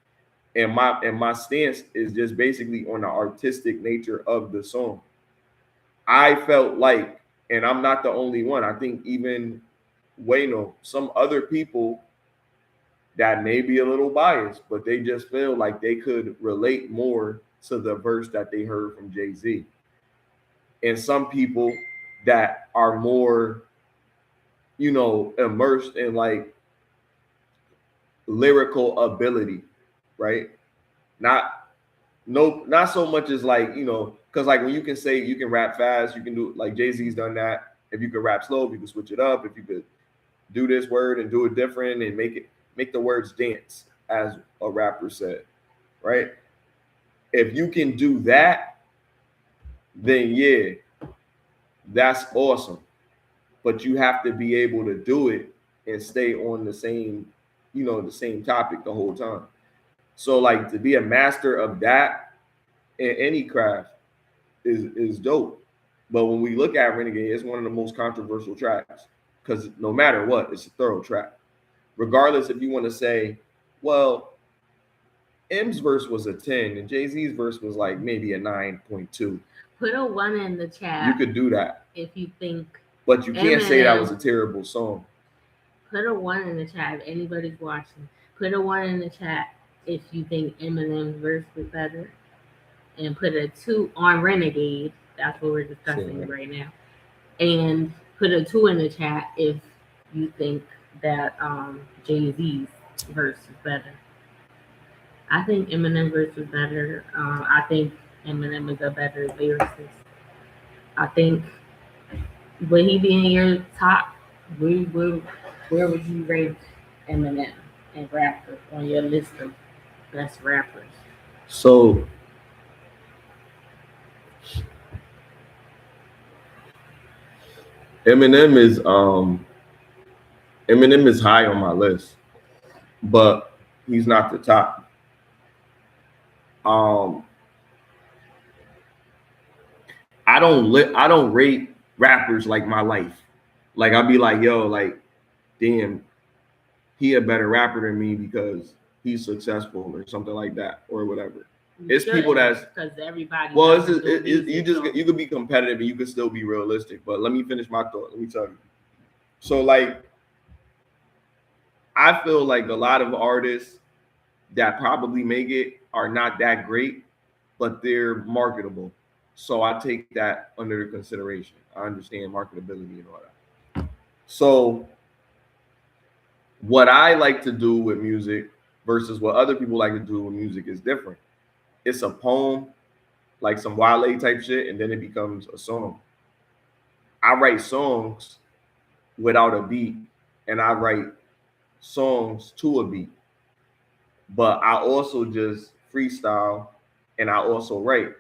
Speaker 2: and my stance is just basically on the artistic nature of the song. I felt like, and I'm not the only one, I think even Wayno, some other people that may be a little biased, but they just feel like they could relate more to the verse that they heard from Jay-Z. And some people that are more, immersed in like lyrical ability, right? Not so much as like, because like when you can say you can rap fast, you can do like Jay-Z's done that. If you could rap slow, you can switch it up. If you could do this word and do it different and make the words dance, as a rapper said, right? If you can do that, then yeah, that's awesome. But you have to be able to do it and stay on the same topic the whole time. So like to be a master of that in any craft is dope. But when we look at Renegade, it's one of the most controversial tracks because no matter what, it's a thorough track. Regardless if you want to say, well, M's verse was a 10 and Jay-Z's verse was like maybe a 9.2.
Speaker 1: Put a 1 in the chat.
Speaker 2: You could do that.
Speaker 1: If you think.
Speaker 2: But you can't say that was a terrible song.
Speaker 1: Put a 1 in the chat if anybody's watching. Put a 1 in the chat if you think Eminem's verse was better. And put a 2 on Renegade. That's what we're discussing right now. And put a 2 in the chat if you think that Jay-Z's verse is better. I think Eminem's verse is better. I think Eminem is a better lyricist. I think would he be in your top? Where would you rank Eminem and rapper on your list of best rappers?
Speaker 2: So Eminem is high on my list, but he's not the top. I don't rate rappers like my life. Like I'll be like, yo, like, damn, he a better rapper than me because he's successful or something like that or whatever. It's people that's
Speaker 1: because everybody.
Speaker 2: Well, you could be competitive and you could still be realistic. But let me finish my thought. Let me tell you. So like, I feel like a lot of artists that probably make it are not that great, but they're marketable. So I take that under consideration. I understand marketability and all that. So what I like to do with music versus what other people like to do with music is different. It's a poem, like some Wale type shit, and then it becomes a song. I write songs without a beat, and I write songs to a beat. But I also just freestyle, and I also write.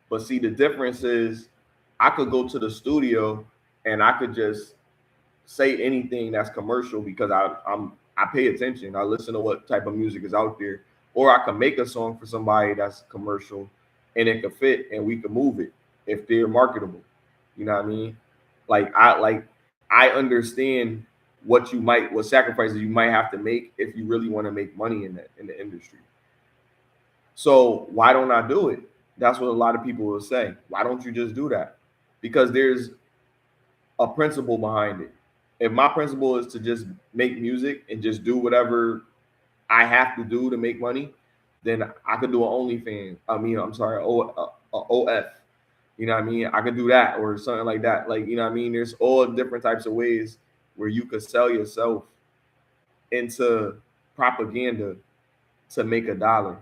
Speaker 2: But see, the difference is I could go to the studio and I could just say anything that's commercial because I pay attention. I listen to what type of music is out there. Or I can make a song for somebody that's commercial and it could fit and we can move it if they're marketable. You know what I mean? I understand what sacrifices you might have to make if you really want to make money in the industry. So why don't I do it? That's what a lot of people will say. Why don't you just do that? Because there's a principle behind it. If my principle is to just make music and just do whatever I have to do to make money, then I could do an OnlyFans. OF. You know what I mean? I could do that or something like that. Like, you know what I mean? There's all different types of ways where you could sell yourself into propaganda to make $1.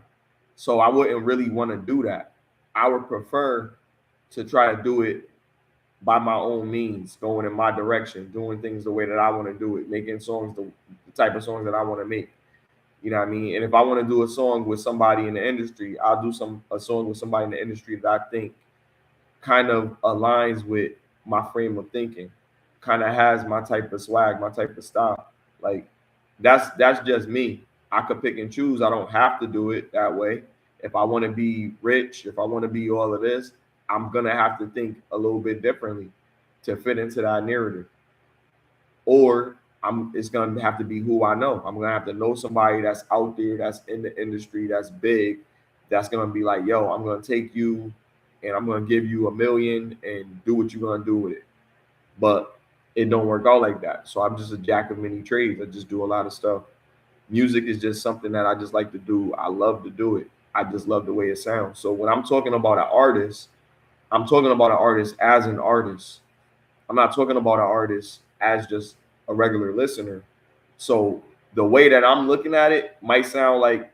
Speaker 2: So I wouldn't really want to do that. I would prefer to try to do it by my own means, going in my direction, doing things the way that I want to do it, making songs the type of songs that I want to make. You know what I mean? And if I want to do a song with somebody in the industry, I'll do a song with somebody in the industry that I think kind of aligns with my frame of thinking, kind of has my type of swag, my type of style. Like that's just me. I could pick and choose. I don't have to do it that way. If I want to be rich, if I want to be all of this, I'm gonna have to think a little bit differently to fit into that narrative. Or it's gonna have to be who I know. I'm gonna have to know somebody that's out there, that's in the industry, that's big, that's gonna be like, yo, I'm gonna take you and I'm gonna give you $1 million and do what you're gonna do with it. But it don't work out like that. So I'm just a jack of many trades. I just do a lot of stuff. Music is just something that I just like to do. I love to do it. I just love the way it sounds. So when I'm talking about an artist, I'm talking about an artist as an artist. I'm not talking about an artist as just a regular listener. So the way that I'm looking at it might sound like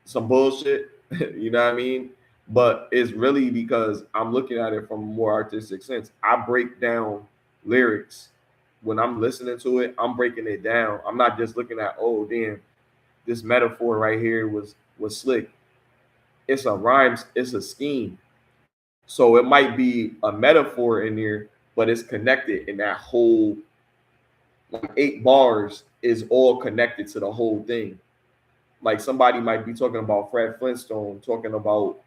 Speaker 2: some bullshit, you know what I mean? But it's really because I'm looking at it from a more artistic sense. I break down lyrics. When I'm listening to it, I'm breaking it down. I'm not just looking at, oh, damn, this metaphor right here was slick. It's a rhymes, it's a scheme. So it might be a metaphor in there, but it's connected in that whole, like 8 bars is all connected to the whole thing. Like somebody might be talking about Fred Flintstone, talking about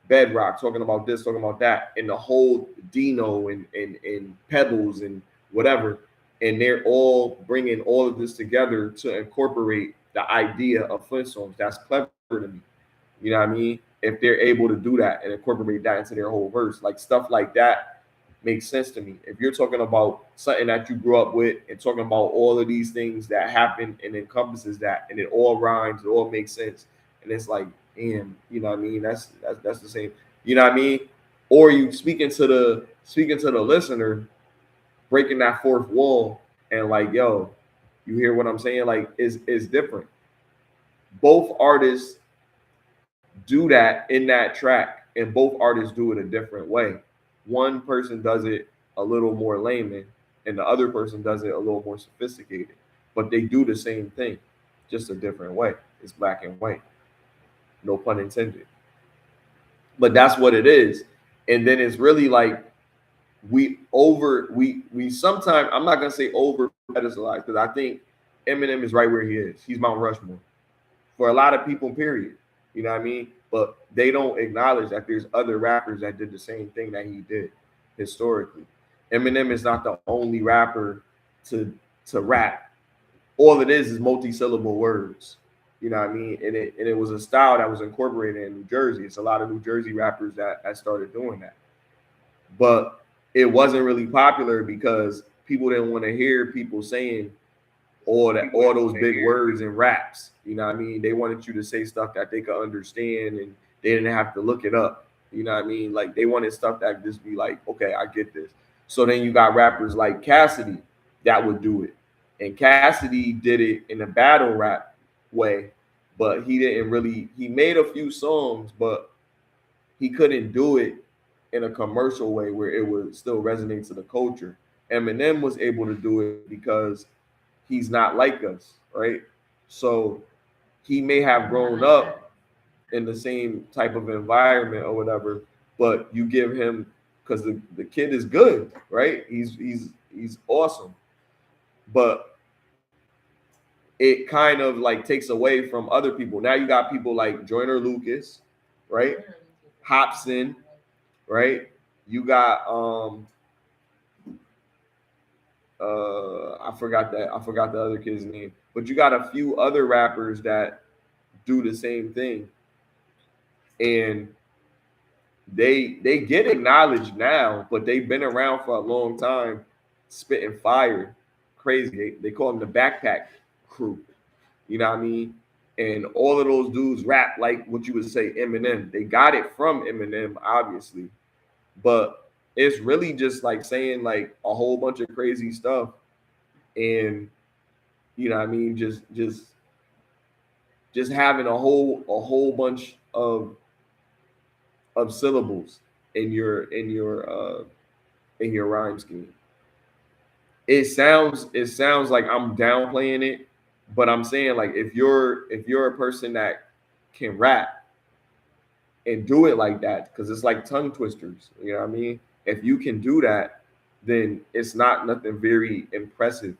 Speaker 2: Bedrock, talking about this, talking about that, and the whole Dino and Pebbles and whatever. And they're all bringing all of this together to incorporate the idea of Flintstones. That's clever to me. You know what I mean? If they're able to do that and incorporate that into their whole verse, like stuff like that makes sense to me. If you're talking about something that you grew up with and talking about all of these things that happen and encompasses that, and it all rhymes, it all makes sense, and it's like, damn, you know what I mean? That's the same. You know what I mean? Or you speaking to the listener, breaking that fourth wall, and like, yo, you hear what I'm saying? Like, is different. Both artists do that in that track, and both artists do it a different way. One person does it a little more layman, and the other person does it a little more sophisticated. But they do the same thing, just a different way. It's black and white. No pun intended. But that's what it is. And then it's really like we sometimes, I'm not gonna say over pedestalize, because I think Eminem is right where he is. He's Mount Rushmore for a lot of people, period. You know what I mean? But they don't acknowledge that there's other rappers that did the same thing that he did historically. Eminem is not the only rapper to rap. All it is multi-syllable words. You know what I mean? And it was a style that was incorporated in New Jersey. It's a lot of New Jersey rappers that started doing that. But it wasn't really popular because people didn't want to hear people saying all those big words and raps. You know what I mean? They wanted you to say stuff that they could understand and they didn't have to look it up. You know what I mean? Like they wanted stuff that just be like, okay, I get this. So then you got rappers like Cassidy that would do it. And Cassidy did it in a battle rap way, but he made a few songs, but he couldn't do it in a commercial way where it would still resonate to the culture. Eminem was able to do it because he's not like us, right? So he may have grown up in the same type of environment or whatever, but you give him, because the kid is good, right? He's awesome. But it kind of like takes away from other people. Now you got people like Joyner Lucas, right? Hobson, right? You got I forgot the other kid's name, but you got a few other rappers that do the same thing, and they get acknowledged now, but they've been around for a long time, spitting fire, crazy. They call them the Backpack Crew, you know what I mean? And all of those dudes rap like what you would say Eminem. They got it from Eminem, obviously, but it's really just like saying like a whole bunch of crazy stuff, and you know what I mean, just having a whole bunch of syllables in your rhyme scheme. It sounds like I'm downplaying it, but I'm saying like if you're a person that can rap and do it like that, because it's like tongue twisters, you know what I mean? If you can do that, then it's not nothing very impressive.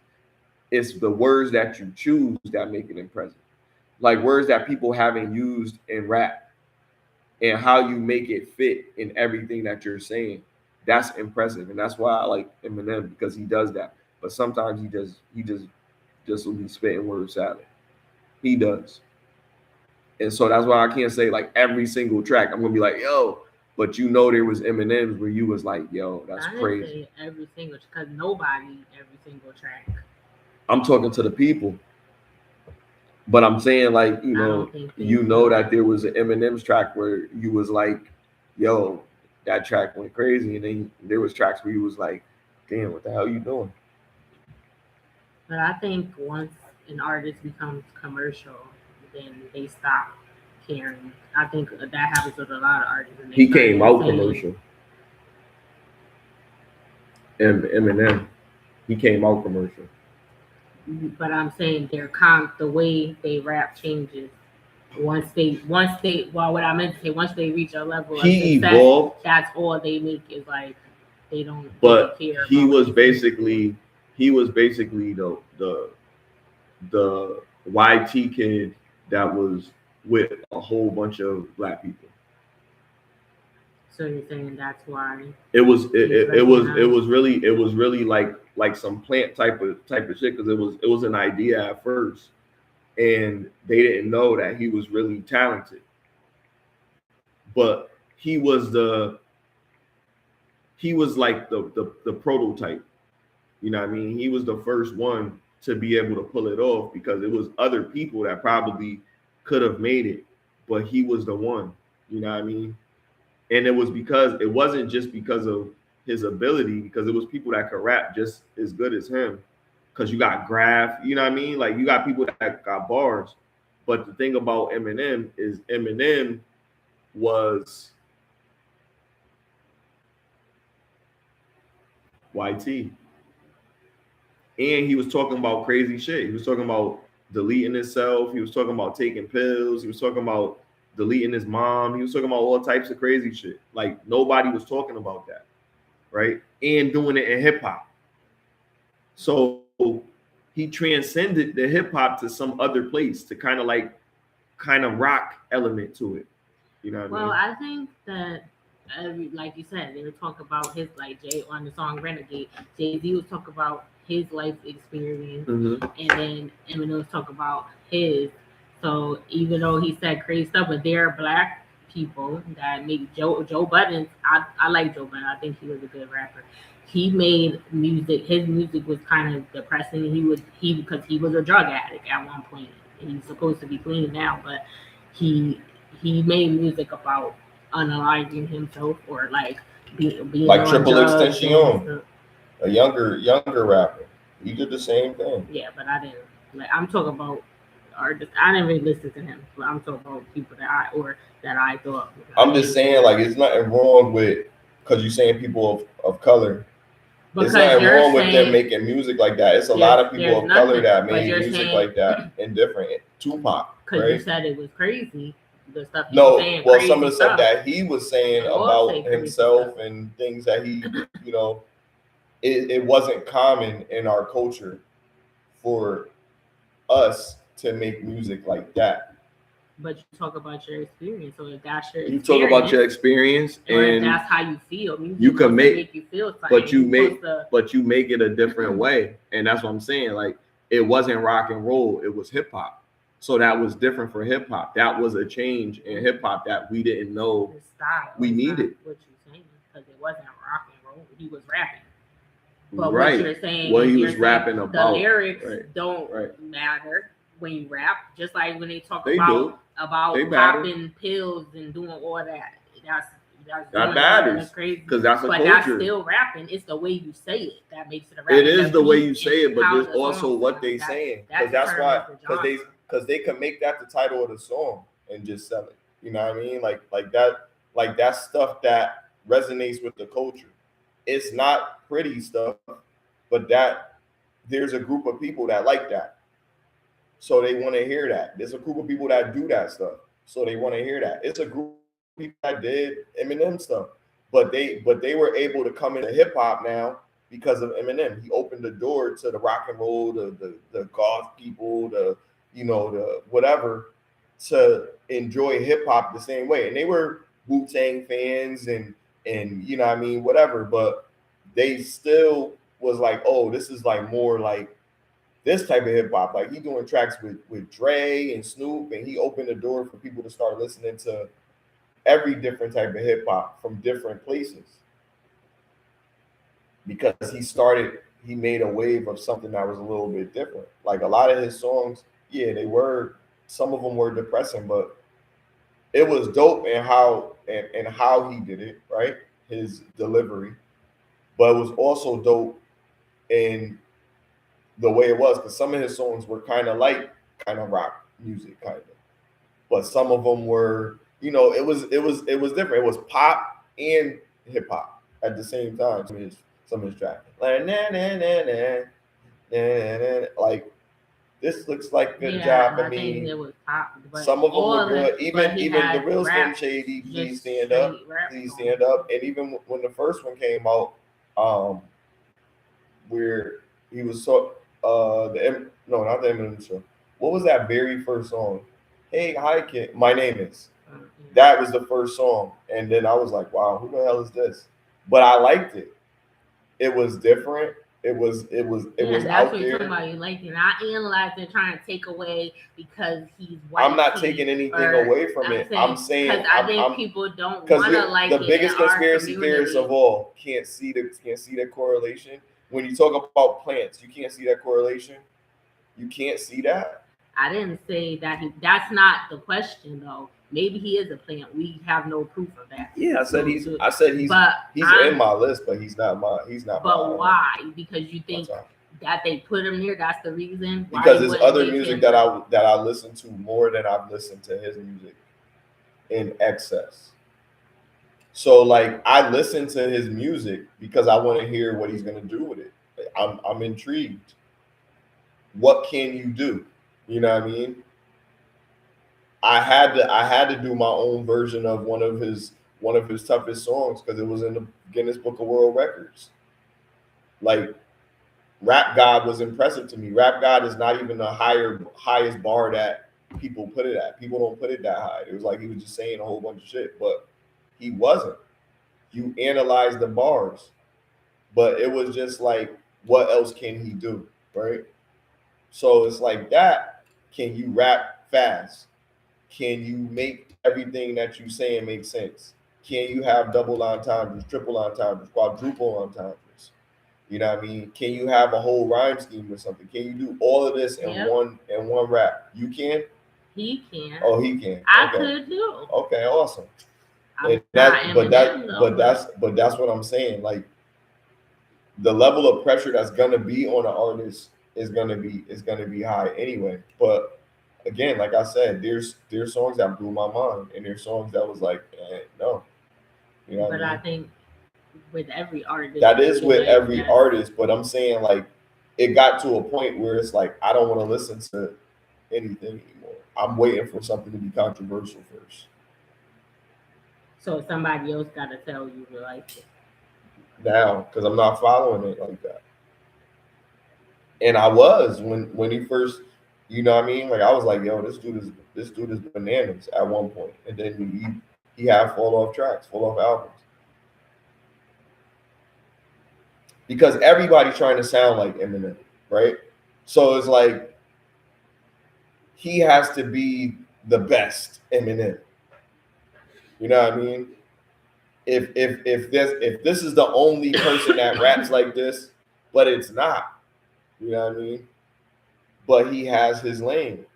Speaker 2: It's the words that you choose that make it impressive. Like words that people haven't used in rap and how you make it fit in everything that you're saying. That's impressive. And that's why I like Eminem, because he does that. But sometimes he just will be spitting word salad. He does. And so that's why I can't say like every single track I'm gonna be like, yo, but you know there was Eminem's where you was like, yo, that's crazy.
Speaker 1: Say every single, because nobody every single track.
Speaker 2: I'm talking to the people. But I'm saying like, you know that there was an Eminem's track where you was like, yo, that track went crazy. And then there was tracks where you was like, damn, what the hell are you doing?
Speaker 1: But I think once an artist becomes commercial, then they stop caring. I think that happens with a lot of artists.
Speaker 2: He came out commercial. Eminem, he came out commercial.
Speaker 1: But I'm saying the way they rap changes. Once they once they reach a level of success, evolved. That's all they make is like they don't care.
Speaker 2: He was basically the YT kid that was with a whole bunch of black people.
Speaker 1: So you're saying that's why
Speaker 2: it was really like some plant type of shit, because it was an idea at first, and they didn't know that he was really talented. But he was like the prototype. You know what I mean? He was the first one to be able to pull it off, because it was other people that probably could have made it, but he was the one. You know what I mean? And it wasn't just because of his ability, because it was people that could rap just as good as him. Because you got Graph, you know what I mean? Like you got people that got bars. But the thing about Eminem is Eminem was YT. And he was talking about crazy shit. He was talking about deleting himself. He was talking about taking pills. He was talking about deleting his mom. He was talking about all types of crazy shit. Like nobody was talking about that, right? And doing it in hip hop. So he transcended the hip hop to some other place to kind of rock element to it. You know what I mean?
Speaker 1: Well, I think that like you said, they would talk about his, like Jay on the song Renegade. Jay-Z would talk about his life experience, and then Eminem would talk about his. So even though he said crazy stuff, but there are black people that make Joe Budden. I like Joe Budden. I think he was a good rapper. He made music. His music was kind of depressing. Because he was a drug addict at one point. He's supposed to be clean now, but he made music about unaliving himself, or like being
Speaker 2: like Triple Extension, a younger rapper. He did the same thing.
Speaker 1: Yeah, but I didn't. Like I'm talking about artists. I didn't really listen to him. But I'm talking about people that I thought.
Speaker 2: I'm just saying, like, it's nothing wrong with, because you're saying people of color. Because there's nothing wrong with them making music like that. It's a lot of people of color that made music like that and different. Tupac,
Speaker 1: because
Speaker 2: right?
Speaker 1: You said it was crazy. The stuff he was saying,
Speaker 2: well, some of the stuff that he was saying about himself and things that he, you know, it wasn't common in our culture for us to make music like that.
Speaker 1: But you talk about your experience, so if that's your
Speaker 2: experience, you talk about your experience, and
Speaker 1: that's how you feel.
Speaker 2: You can make
Speaker 1: you feel something,
Speaker 2: but you make it a different way, and that's what I'm saying. Like, it wasn't rock and roll; it was hip hop. So that was different for hip hop. That was a change in hip hop that we didn't know we needed.
Speaker 1: What you're saying, because it wasn't rock and roll; he was rapping. But
Speaker 2: right.
Speaker 1: What you're saying,
Speaker 2: what he was rapping about,
Speaker 1: the lyrics don't matter when you rap. Just like when they talk about popping pills and doing all that. That
Speaker 2: matters, because that's a culture.
Speaker 1: That's still rapping. It's the way you say it that makes it a rap.
Speaker 2: It is the way you say it, but there's also what they saying, because that's why, because they can make that the title of the song and just sell it. You know what I mean? Like that's stuff that resonates with the culture. It's not pretty stuff, but that there's a group of people that like that, so they want to hear that. There's a group of people that do that stuff, so they want to hear that. It's a group of people that did Eminem stuff, but they were able to come into hip hop now because of Eminem. He opened the door to the rock and roll, the goth people, the whatever, to enjoy hip hop the same way. And they were Wu-Tang fans and you know what I mean, whatever, but they still was like, oh, this is like more like this type of hip hop. Like, he doing tracks with Dre and Snoop, and he opened the door for people to start listening to every different type of hip hop from different places, because he made a wave of something that was a little bit different. Like, a lot of his songs, some of them were depressing, but it was dope in how he did it, right? His delivery. But it was also dope in the way it was, because some of his songs were kind of rock music, kind of. But some of them were, it was different. It was pop and hip hop at the same time. Some of his tracks, like like, this looks like good job. I mean,
Speaker 1: it was pop,
Speaker 2: some of them were good. Even the real Slim Shady, please stand up, And even when the first one came out, where he was not the Eminem show. What was that very first song? Hey, hi kid, my name is. That was the first song, and then I was like, wow, who the hell is this? But I liked it. It was different. It was out there.
Speaker 1: That's what you're talking about. You like it. Not analyzing and trying to take away because he's white.
Speaker 2: I'm not taking anything away from it. I'm saying, because
Speaker 1: I think people don't want to like it.
Speaker 2: The biggest conspiracy theorists of all can't see that correlation. When you talk about plants, you can't see that correlation. You can't see that.
Speaker 1: I didn't say that. That's not the question, though. Maybe he is a plant. We have no proof of that.
Speaker 2: Yeah, I said he's in my list, but he's not.
Speaker 1: But why? Because you think that they put him there. That's the reason.
Speaker 2: Because there's other music that I listen to more than I've listened to his music in excess. So, like, I listen to his music because I want to hear what he's going to do with it. I'm intrigued. What can you do? You know what I mean? I had to do my own version of one of his toughest songs, because it was in the Guinness Book of World Records. Like, Rap God was impressive to me. Rap God is not even the highest bar that people put it at. People don't put it that high. It was like he was just saying a whole bunch of shit, but he wasn't. You analyze the bars, but it was just like, what else can he do, right? So it's like that. Can you rap fast? Can you make everything that you saying make sense? Can you have double entendres, triple entendres, quadruple entendres? You know what I mean? Can you have a whole rhyme scheme or something? Can you do all of this in one rap? You can?
Speaker 1: He can.
Speaker 2: Oh, he can.
Speaker 1: I could do.
Speaker 2: Okay, awesome. But that's what I'm saying. Like, the level of pressure that's gonna be on an artist is gonna be high anyway. But again, like I said, there's songs that blew my mind, and there's songs that was like, no. You know.
Speaker 1: But I think with every artist,
Speaker 2: that is with every artist. But I'm saying, like, it got to a point where it's like, I don't want to listen to anything anymore. I'm waiting for something to be controversial first.
Speaker 1: So somebody else got to tell you to like it.
Speaker 2: Now, because I'm not following it like that. And I was when he first, You know what I mean? Like I was like, yo, this dude is bananas at one point, and then he had fall off albums, because everybody's trying to sound like Eminem, right? So it's like he has to be the best Eminem. You know what I mean? If this is the only person that raps like this, but it's not. You know what I mean? But he has his lane.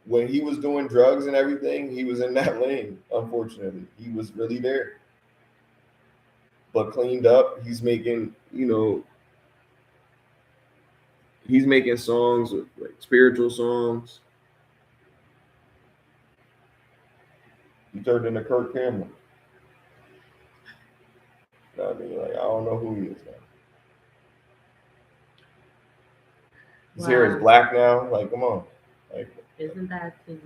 Speaker 2: When he was doing drugs and everything, he was in that lane. Unfortunately, he was really there. But cleaned up, he's making songs, like spiritual songs. He turned into Kirk Cameron. You know what I mean? Like I don't know who he is now. His hair is black now. Like, come on. Like,
Speaker 1: isn't that his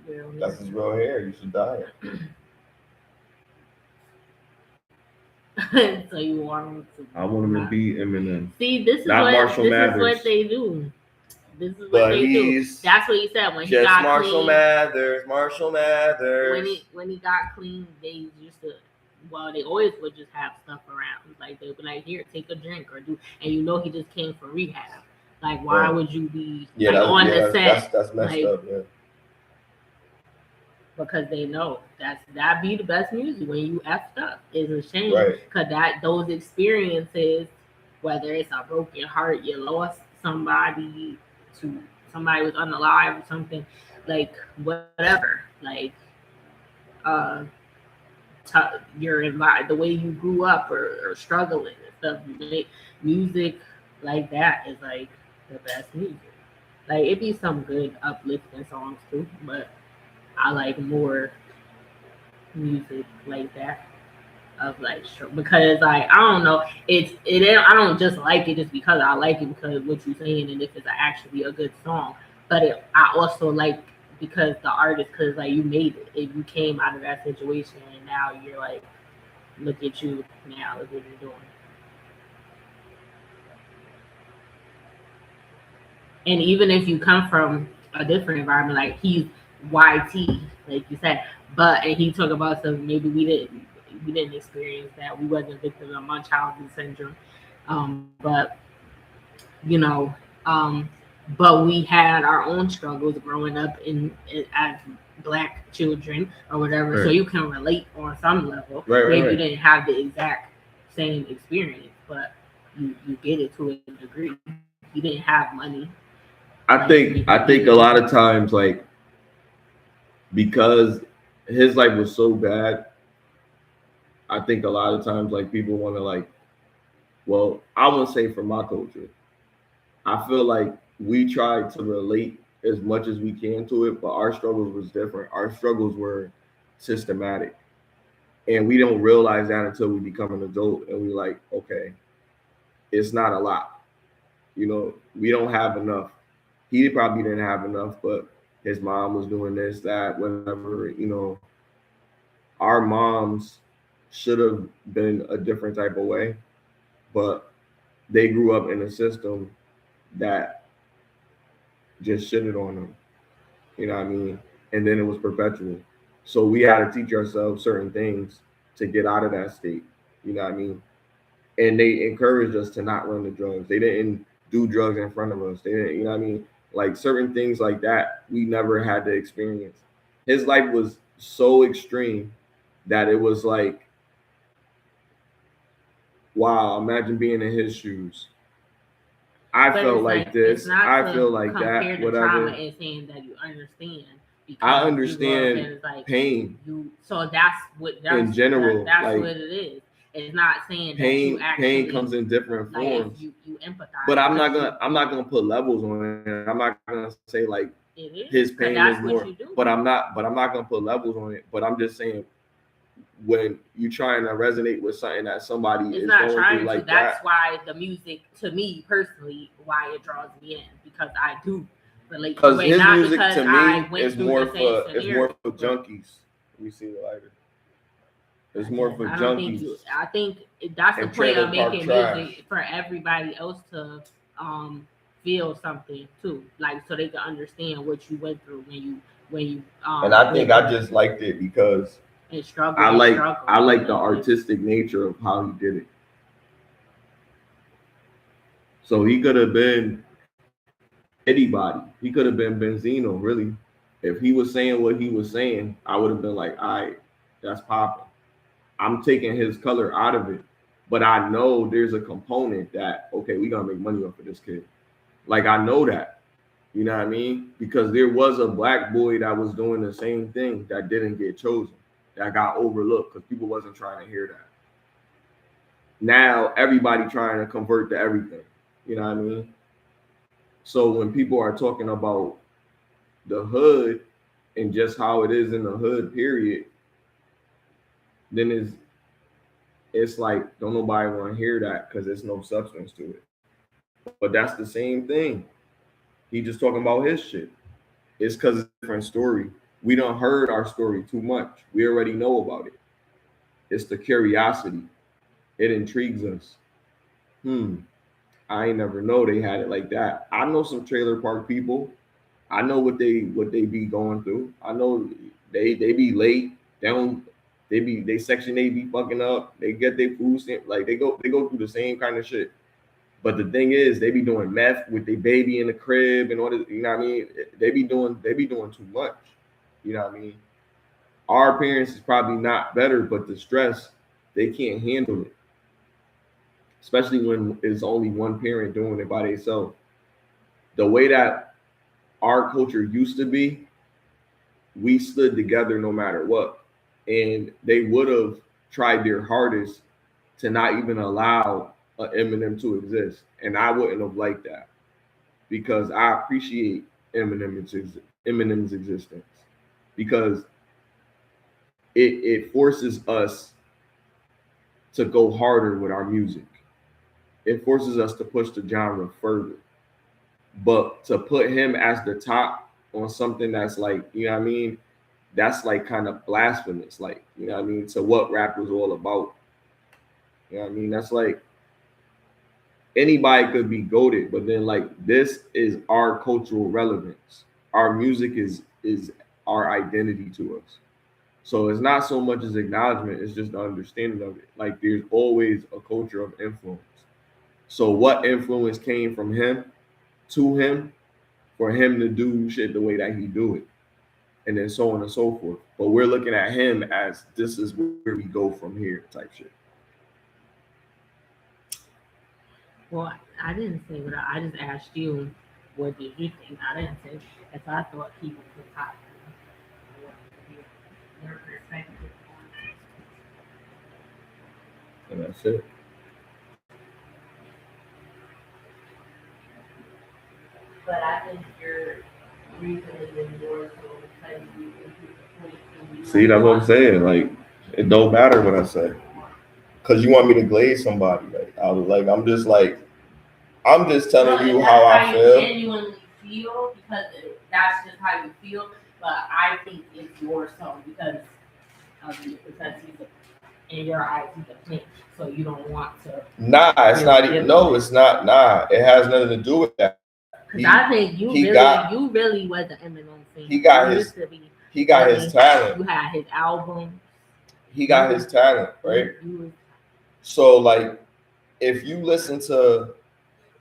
Speaker 1: real hair?
Speaker 2: That's his real hair. You should dye
Speaker 1: it. So you want him to?
Speaker 2: I want him to be Eminem.
Speaker 1: See, this is what they do. This is what they do. That's what he said when he got
Speaker 2: Marshall
Speaker 1: clean.
Speaker 2: Marshall Mathers.
Speaker 1: When he got clean, they used to. Well, they always would just have stuff around. Like they'd be like, "Here, take a drink or do." And he just came for rehab. Like, why would you be on the set?
Speaker 2: That's messed up. Yeah.
Speaker 1: Because they know that be the best music when you effed up. It's a shame because those experiences, whether it's a broken heart, you lost somebody was unalive or something, like whatever, like the way you grew up or struggling and stuff, you make music like that is like the best music. Like it be some good uplifting songs too, but I like more music like that of like because like I don't know, I don't just like it just because I like it because of what you're saying and if it's actually a good song, but I also like because the artist, because like you made it, if you came out of that situation and now you're like, look at you now, look what you're doing. And even if you come from a different environment, like he's YT, like you said, and he talked about stuff maybe we didn't experience that. We wasn't victims of Munchausen syndrome, but we had our own struggles growing up as Black children or whatever. Right. So you can relate on some level. Maybe you didn't have the exact same experience, but you get it to a degree. You didn't have money.
Speaker 2: I think a lot of times, like, because his life was so bad, I think a lot of times, like, people want to, like, well, I won't say for my culture. I feel like we tried to relate as much as we can to it, but our struggles was different. Our struggles were systematic. And we don't realize that until we become an adult and we like, okay, it's not a lot. We don't have enough. He probably didn't have enough, but his mom was doing this, that, whatever. Our moms should have been a different type of way, but they grew up in a system that just shitted on them. You know what I mean? And then it was perpetual. So we had to teach ourselves certain things to get out of that state. You know what I mean? And they encouraged us to not run the drugs. They didn't do drugs in front of us. They didn't, you know what I mean? Like certain things like that, we never had to experience. His life was so extreme that it was like, wow, imagine being in his shoes. I felt like this. I feel like that. Whatever.
Speaker 1: Trauma and saying that you understand.
Speaker 2: I understand like pain.
Speaker 1: So that's
Speaker 2: in general.
Speaker 1: That's like, what it is. It's not saying
Speaker 2: pain.
Speaker 1: That you actually,
Speaker 2: pain comes in different forms.
Speaker 1: You empathize.
Speaker 2: But I'm not gonna put levels on it. I'm not gonna say like his pain is more. But I'm not gonna put levels on it. But I'm just saying, when you're trying to resonate with something that somebody is going through like that.
Speaker 1: That's why the music, to me personally, why it draws me in, because I do relate.
Speaker 2: Because his music to me is more for junkies. Let me see the lighter. It's more for junkies.
Speaker 1: I think that's the point of making music for everybody else to feel something too, like so they can understand what you went through when you
Speaker 2: and I think I just liked it because I like the artistic nature of how he did it. So he could have been anybody. He could have been Benzino, really. If he was saying what he was saying, I would have been like, all right, that's popping. I'm taking his color out of it. But I know there's a component that, okay, we gotta make money off of this kid. Like, I know that. You know what I mean? Because there was a black boy that was doing the same thing that didn't get chosen, that got overlooked because people wasn't trying to hear that. Now everybody trying to convert to everything. You know what I mean? So when people are talking about the hood and just how it is in the hood, period, then it's like, don't nobody want to hear that because there's no substance to it. But that's the same thing. He just talking about his shit. It's because it's a different story. We done heard our story too much. We already know about it. It's the curiosity. It intrigues us. I ain't never know they had it like that. I know some trailer park people. I know what they be going through. I know they be late. They section 8 be fucking up. They get their food stamp, like they go through the same kind of shit. But the thing is, they be doing meth with their baby in the crib and all this, you know what I mean? They be doing too much. You know what I mean? Our parents is probably not better, but the stress, they can't handle it. Especially when it's only one parent doing it by themselves. The way that our culture used to be, we stood together no matter what. And they would have tried their hardest to not even allow Eminem to exist. And I wouldn't have liked that because I appreciate Eminem's existence because it forces us to go harder with our music. It forces us to push the genre further. But to put him as the top on something that's like, you know what I mean? That's like kind of blasphemous, like, you know what I mean? To what rap was all about. You know what I mean? That's like anybody could be goated, but then like this is our cultural relevance. Our music is our identity to us. So it's not so much as acknowledgement, it's just the understanding of it. Like there's always a culture of influence. So what influence came from him to him for him to do shit the way that he do it? And then so on and so forth. But we're looking at him as this is where we go from here type shit.
Speaker 1: Well, I didn't say what I just asked you. What did you think? I didn't say if I thought he was the top. Your perspective.
Speaker 2: And that's it.
Speaker 1: But I think you're reasoning more so because you
Speaker 2: see, that's what I'm saying. Like, it don't matter what I say. Because you want me to glaze somebody. I'm just telling you how I feel.
Speaker 1: You genuinely feel because that's just how you feel. But I think it's more so because he's in your eyes he's a pimp, so you don't want to.
Speaker 2: Nah, it's not even. No, it's not. Nah, it has nothing to do with that.
Speaker 1: Because I think you really was an Eminem fan.
Speaker 2: He got his talent.
Speaker 1: You had his album.
Speaker 2: He got his talent, right? So, like, if you listen to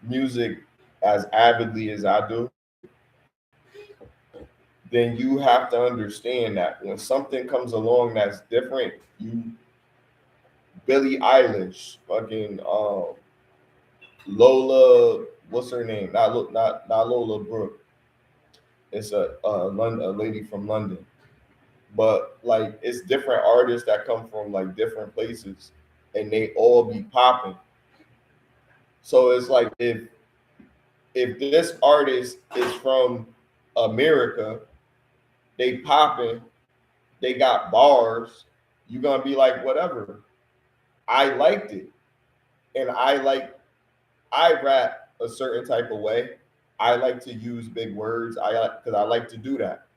Speaker 2: music as avidly as I do, then you have to understand that when something comes along that's different, Billie Eilish, fucking Lola, what's her name? Not Lola Brooke. It's a lady from London. But like it's different artists that come from like different places and they all be popping. So it's like if this artist is from America, they popping, they got bars, you're gonna be like, whatever. I liked it. And I rap a certain type of way. I like to use big words. Because I like to do that.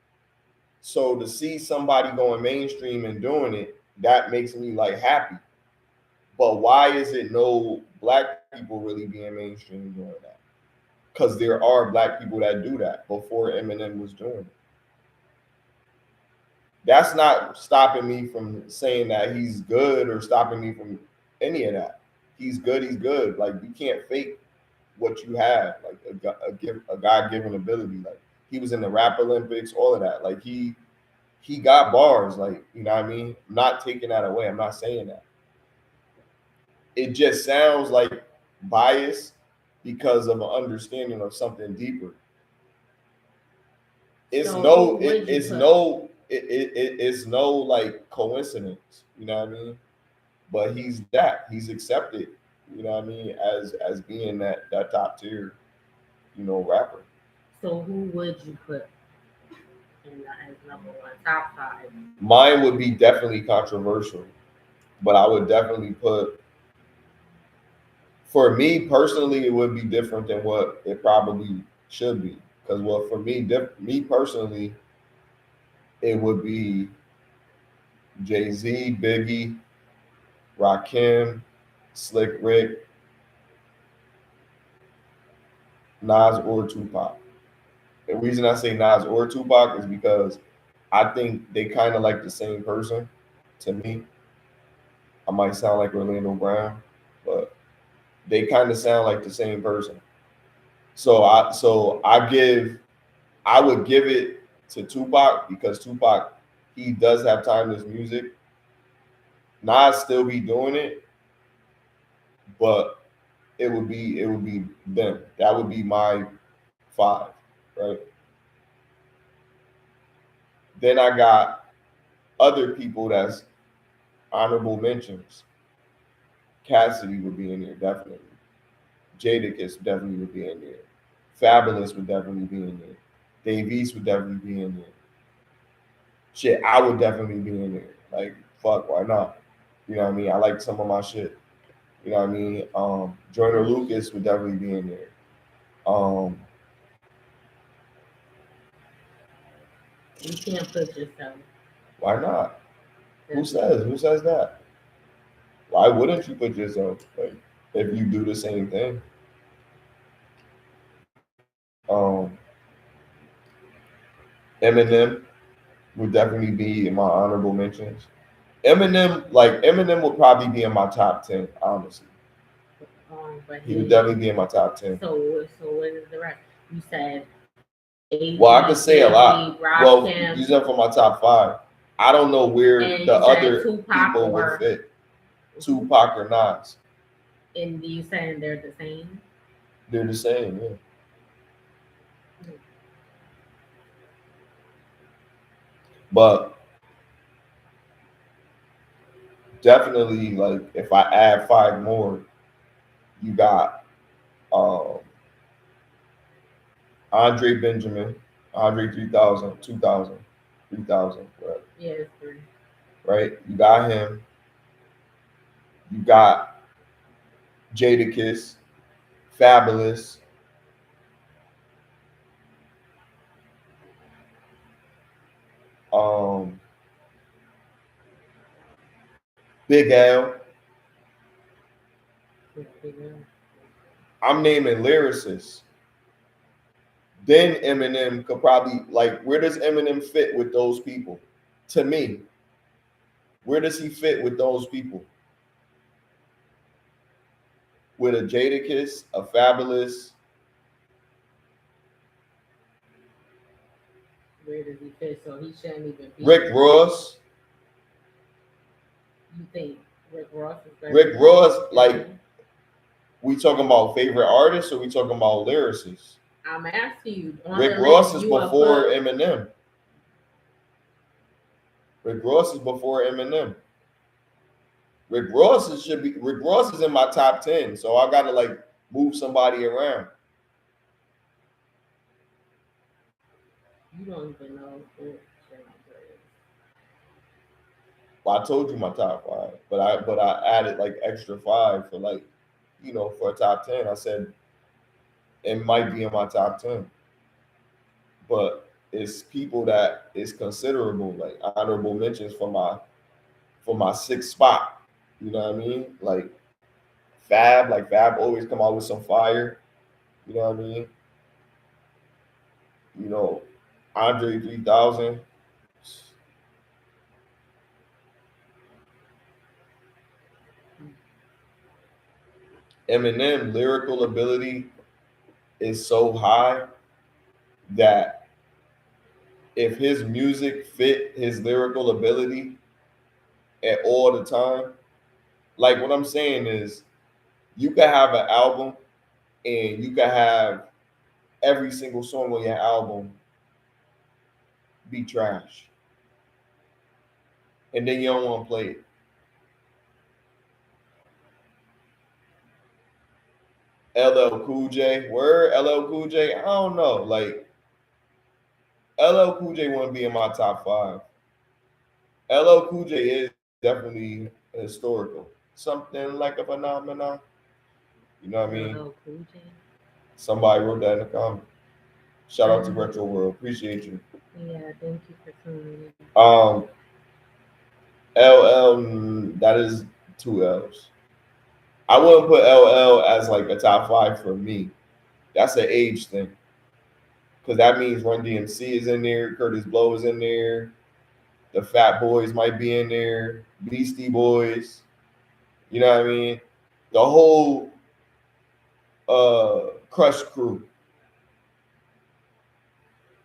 Speaker 2: So to see somebody going mainstream and doing it, that makes me like happy. But why is it no black people really being mainstream doing that? because there are black people that do that before Eminem was doing it. That's not stopping me from saying that he's good or stopping me from any of that. He's good. He's good. Like, you can't fake what you have, like a God-given ability. Like, he was in the Rap Olympics, all of that. Like, he got bars. Like, you know what I mean? I'm not taking that away. I'm not saying that. It just sounds like bias because of an understanding of something deeper. It's no like coincidence, you know what I mean? But he's accepted, you know what I mean, as being that top tier, you know, rapper.
Speaker 1: So who would you put in as number one, top 5?
Speaker 2: Mine would be definitely controversial, but I would definitely put, for me personally, it would be different than what it probably should be. Because, well, for me personally, it would be Jay-Z, Biggie, Rakim, Slick Rick, Nas, or Tupac. The reason I say Nas or Tupac is because I think they kind of like the same person to me. I might sound like Orlando Brown, but they kind of sound like the same person. So I would give it to Tupac because Tupac, he does have timeless music. Nas still be doing it, but it would be them. That would be my 5, right? Then I got other people that's honorable mentions. Cassidy would be in there, definitely. Jadakiss definitely would be in there. Fabulous would definitely be in there. Dave East would definitely be in there. Shit, I would definitely be in there. Like, fuck, why not? You know what I mean? I like some of my shit. You know what I mean? Joyner Lucas would definitely be in there.
Speaker 1: You can't put yourself.
Speaker 2: Why not? Who says that? Why wouldn't you put yourself, like, if you do the same thing? Eminem would definitely be in my honorable mentions. Eminem would probably be in my top 10, honestly. He would definitely be in my top 10.
Speaker 1: So what is the rest? You said
Speaker 2: well, I could say a lot. Well, these are for my top 5. I don't know where the other people would fit. Tupac or Nas.
Speaker 1: And you saying they're the same?
Speaker 2: They're the same, yeah. But definitely, like, if I add 5 more, you got Andre Benjamin, Andre 3000, 2000, 3000, whatever.
Speaker 1: Yeah, it's 3.
Speaker 2: Right? You got him. You got Jadakiss, Fabulous. Big L. I'm naming lyricists. Then Eminem could probably, like, where does Eminem fit with those people? To me, where does he fit with those people? With a Jadakiss, a Fabulous.
Speaker 1: Where does he fit? So he shouldn't even be.
Speaker 2: Rick Ross.
Speaker 1: You think Rick Ross is better?
Speaker 2: Rick Ross, like, we talking about favorite artists or we talking about lyricists?
Speaker 1: I'm asking you.
Speaker 2: Rick Ross is before Eminem. Rick Ross is before Eminem. Rick Ross is in my top 10, so I gotta, like, move somebody around.
Speaker 1: You don't even know who.
Speaker 2: Well, I told you my top 5, but I added, like, extra 5 for, like, you know, for a top 10. I said it might be in my top 10, but it's people that is considerable, like honorable mentions for my 6th spot. You know what I mean? Like Fab always come out with some fire. You know what I mean? You know, Andre 3000. Eminem lyrical ability is so high that if his music fit his lyrical ability at all the time, like what I'm saying is you can have an album and you can have every single song on your album be trash. And then you don't want to play it. LL Cool J, where LL Cool J? I don't know. Like LL Cool J wouldn't be in my top 5. LL Cool J is definitely historical. Something like a phenomenon. You know what I mean?
Speaker 1: LL Cool J.
Speaker 2: Somebody wrote that in the comment. Shout out to Retro World. Appreciate you.
Speaker 1: Yeah, thank you for tuning in.
Speaker 2: LL, that is 2 L's. I wouldn't put LL as like a top 5 for me. That's an age thing. Because that means Run DMC is in there, Curtis Blow is in there, the Fat Boys might be in there, Beastie Boys. You know what I mean? The whole Crush crew.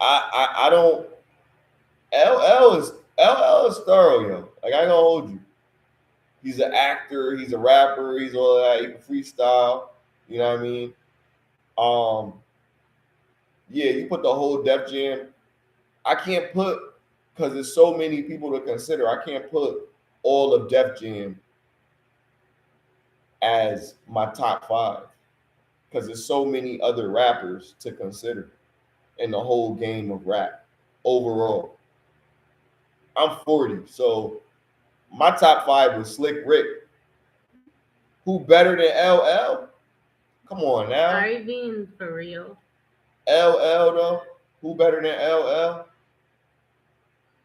Speaker 2: I don't. LL is thorough, yo. Like I ain't gonna hold you. He's an actor. He's a rapper. He's all that. He can freestyle. You know what I mean? Yeah, you put the whole Def Jam. I can't put, because there's so many people to consider. I can't put all of Def Jam as my top 5 because there's so many other rappers to consider in the whole game of rap overall. I'm 40, so my top 5 was Slick Rick. Who better than LL? Come on now.
Speaker 1: Are you being for real?
Speaker 2: LL though? Who better than LL?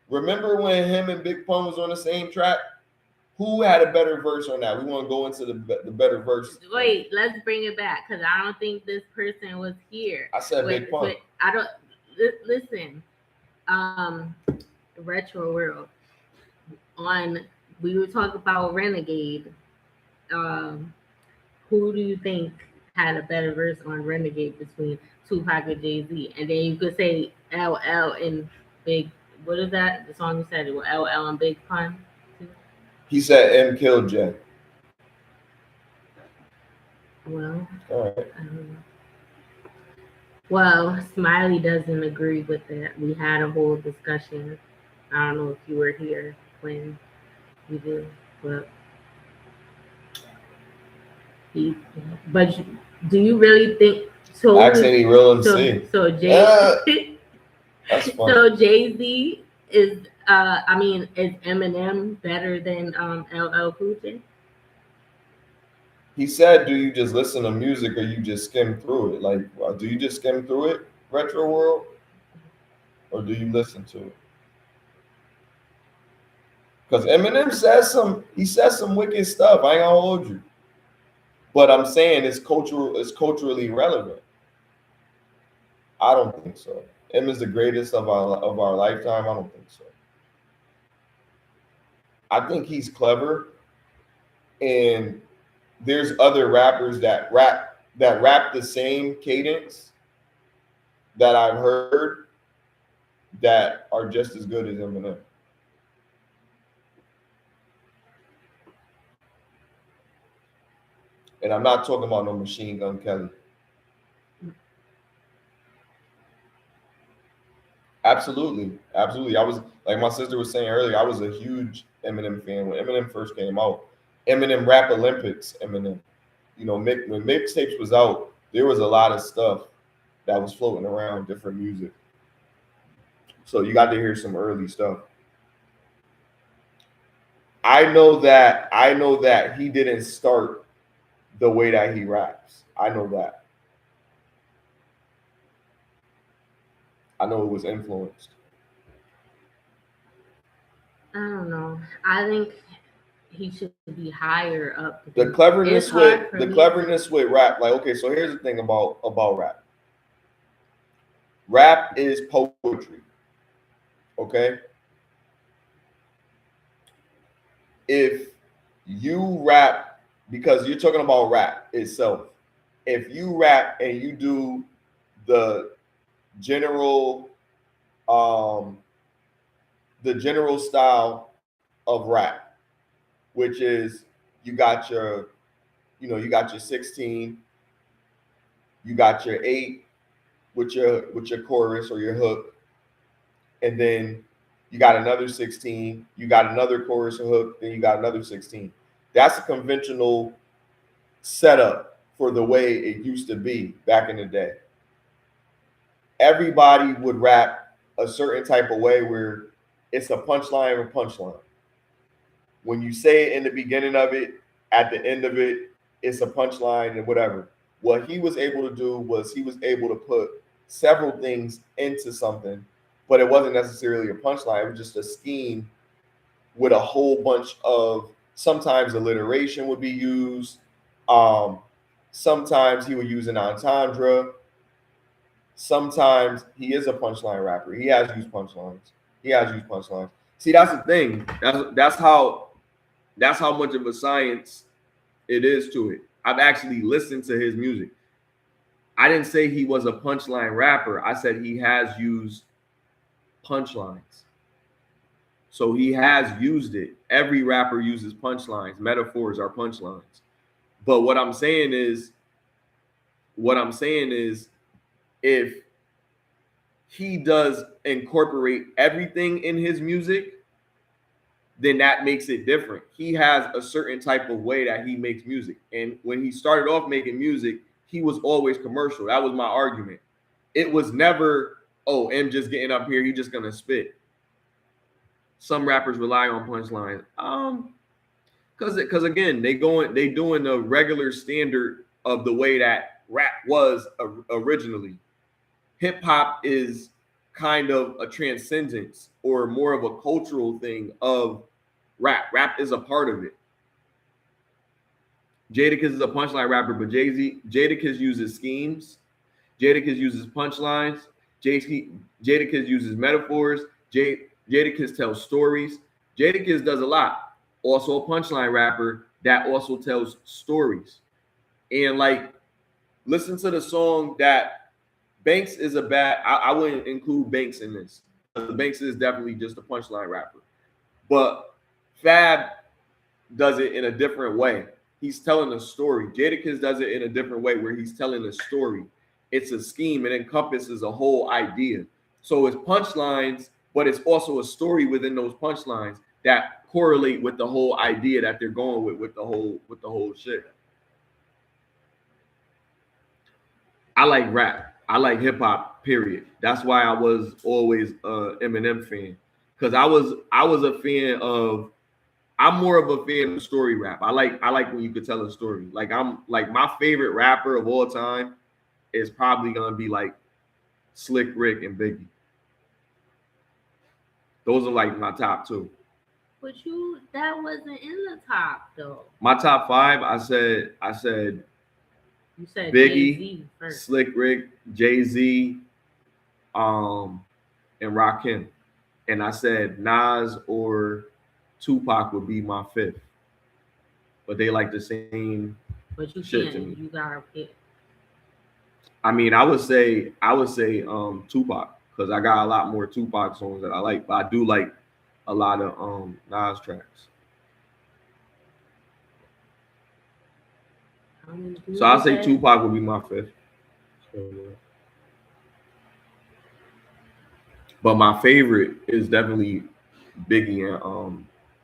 Speaker 2: Remember when him and Big Pun was on the same track? Who had a better verse on that? We want to go into the better verse.
Speaker 1: Wait, let's bring it back because I don't think this person was here.
Speaker 2: I said Big Pun.
Speaker 1: I don't listen. Retro World. We were talking about Renegade. Who do you think had a better verse on Renegade between Tupac and Jay-Z? And then you could say LL and Big. What is that? The song you said it was LL and Big Pun.
Speaker 2: He said M killed J.
Speaker 1: Well,
Speaker 2: all right.
Speaker 1: I don't know. Well, Smiley doesn't agree with that. We had a whole discussion. I don't know if you were here when we did, but do you really think so?
Speaker 2: Ask any real MC.
Speaker 1: So
Speaker 2: That's funny.
Speaker 1: So Jay-Z is is Eminem better than LL Cool J?
Speaker 2: He said, do you just listen to music or you just skim through it? Like, do you just skim through it, Retro World? Or do you listen to it? Because Eminem says some wicked stuff. I ain't gonna hold you. But I'm saying it's culturally relevant. I don't think so. M is the greatest of our lifetime. I don't think so. I think he's clever, and there's other rappers that rap the same cadence that I've heard that are just as good as Eminem. And I'm not talking about no Machine Gun Kelly. Absolutely. I was, like my sister was saying earlier, I was a huge Eminem fan when Eminem first came out. Eminem Rap Olympics, Eminem. You know, when mixtapes was out, there was a lot of stuff that was floating around, different music. So you got to hear some early stuff. I know that he didn't start the way that he raps. I know that. I know it was influenced.
Speaker 1: I don't know. I think he should be higher up.
Speaker 2: The cleverness with rap. Like, okay, so here's the thing about rap. Rap is poetry. Okay? If you rap, because you're talking about rap itself, if you rap and you do the general style of rap, which is you got your 16, you got your 8 with your chorus or your hook, and then you got another 16, you got another chorus or hook, then you got another 16. That's a conventional setup for the way it used to be back in the day. Everybody would rap a certain type of way where it's a punchline or punchline. When you say it in the beginning of it, at the end of it, it's a punchline and whatever. What he was able to do was he was able to put several things into something, but it wasn't necessarily a punchline. It was just a scheme with a whole bunch of, sometimes alliteration would be used. Sometimes he would use an entendre. Sometimes he is a punchline rapper. He has used punchlines. See, that's the thing. That's how much of a science it is to it. I've actually listened to his music. I didn't say he was a punchline rapper. I said he has used punchlines. So he has used it. Every rapper uses punchlines. Metaphors are punchlines. But what I'm saying is, if he does incorporate everything in his music, then that makes it different. He has a certain type of way that he makes music. And when he started off making music, he was always commercial. That was my argument. It was never, oh, M just getting up here, he's just gonna spit. Some rappers rely on punchlines. Because again, they doing the regular standard of the way that rap was originally. Hip hop is kind of a transcendence or more of a cultural thing of rap. Rap is a part of it. Jadakiss is a punchline rapper, but Jadakiss uses schemes. Jadakiss uses punchlines. Jadakiss uses metaphors. Jadakiss tells stories. Jadakiss does a lot. Also a punchline rapper that also tells stories. And like, listen to the song that Banks is a bad. I wouldn't include Banks in this. Banks is definitely just a punchline rapper. But Fab does it in a different way. He's telling a story. Jadakiss does it in a different way where he's telling a story. It's a scheme. It encompasses a whole idea. So it's punchlines, but it's also a story within those punchlines that correlate with the whole idea that they're going with the whole shit. I like rap. I like hip hop, period. That's why I was always a Eminem fan. Because I was a fan of, I'm more of a fan of story rap. I like when you could tell a story. Like my favorite rapper of all time is probably gonna be like Slick Rick and Biggie. Those are like my top two.
Speaker 1: But that wasn't in the top though.
Speaker 2: My top 5, I said
Speaker 1: you said
Speaker 2: Biggie, Slick Rick, Jay-Z, and Rakim. And I said Nas or Tupac would be my 5th. But they like the same shit to me.
Speaker 1: You gotta pick.
Speaker 2: I mean, I would say Tupac, because I got a lot more Tupac songs that I like, but I do like a lot of Nas tracks. So I'll say Tupac would be my 5th. But my favorite is definitely Biggie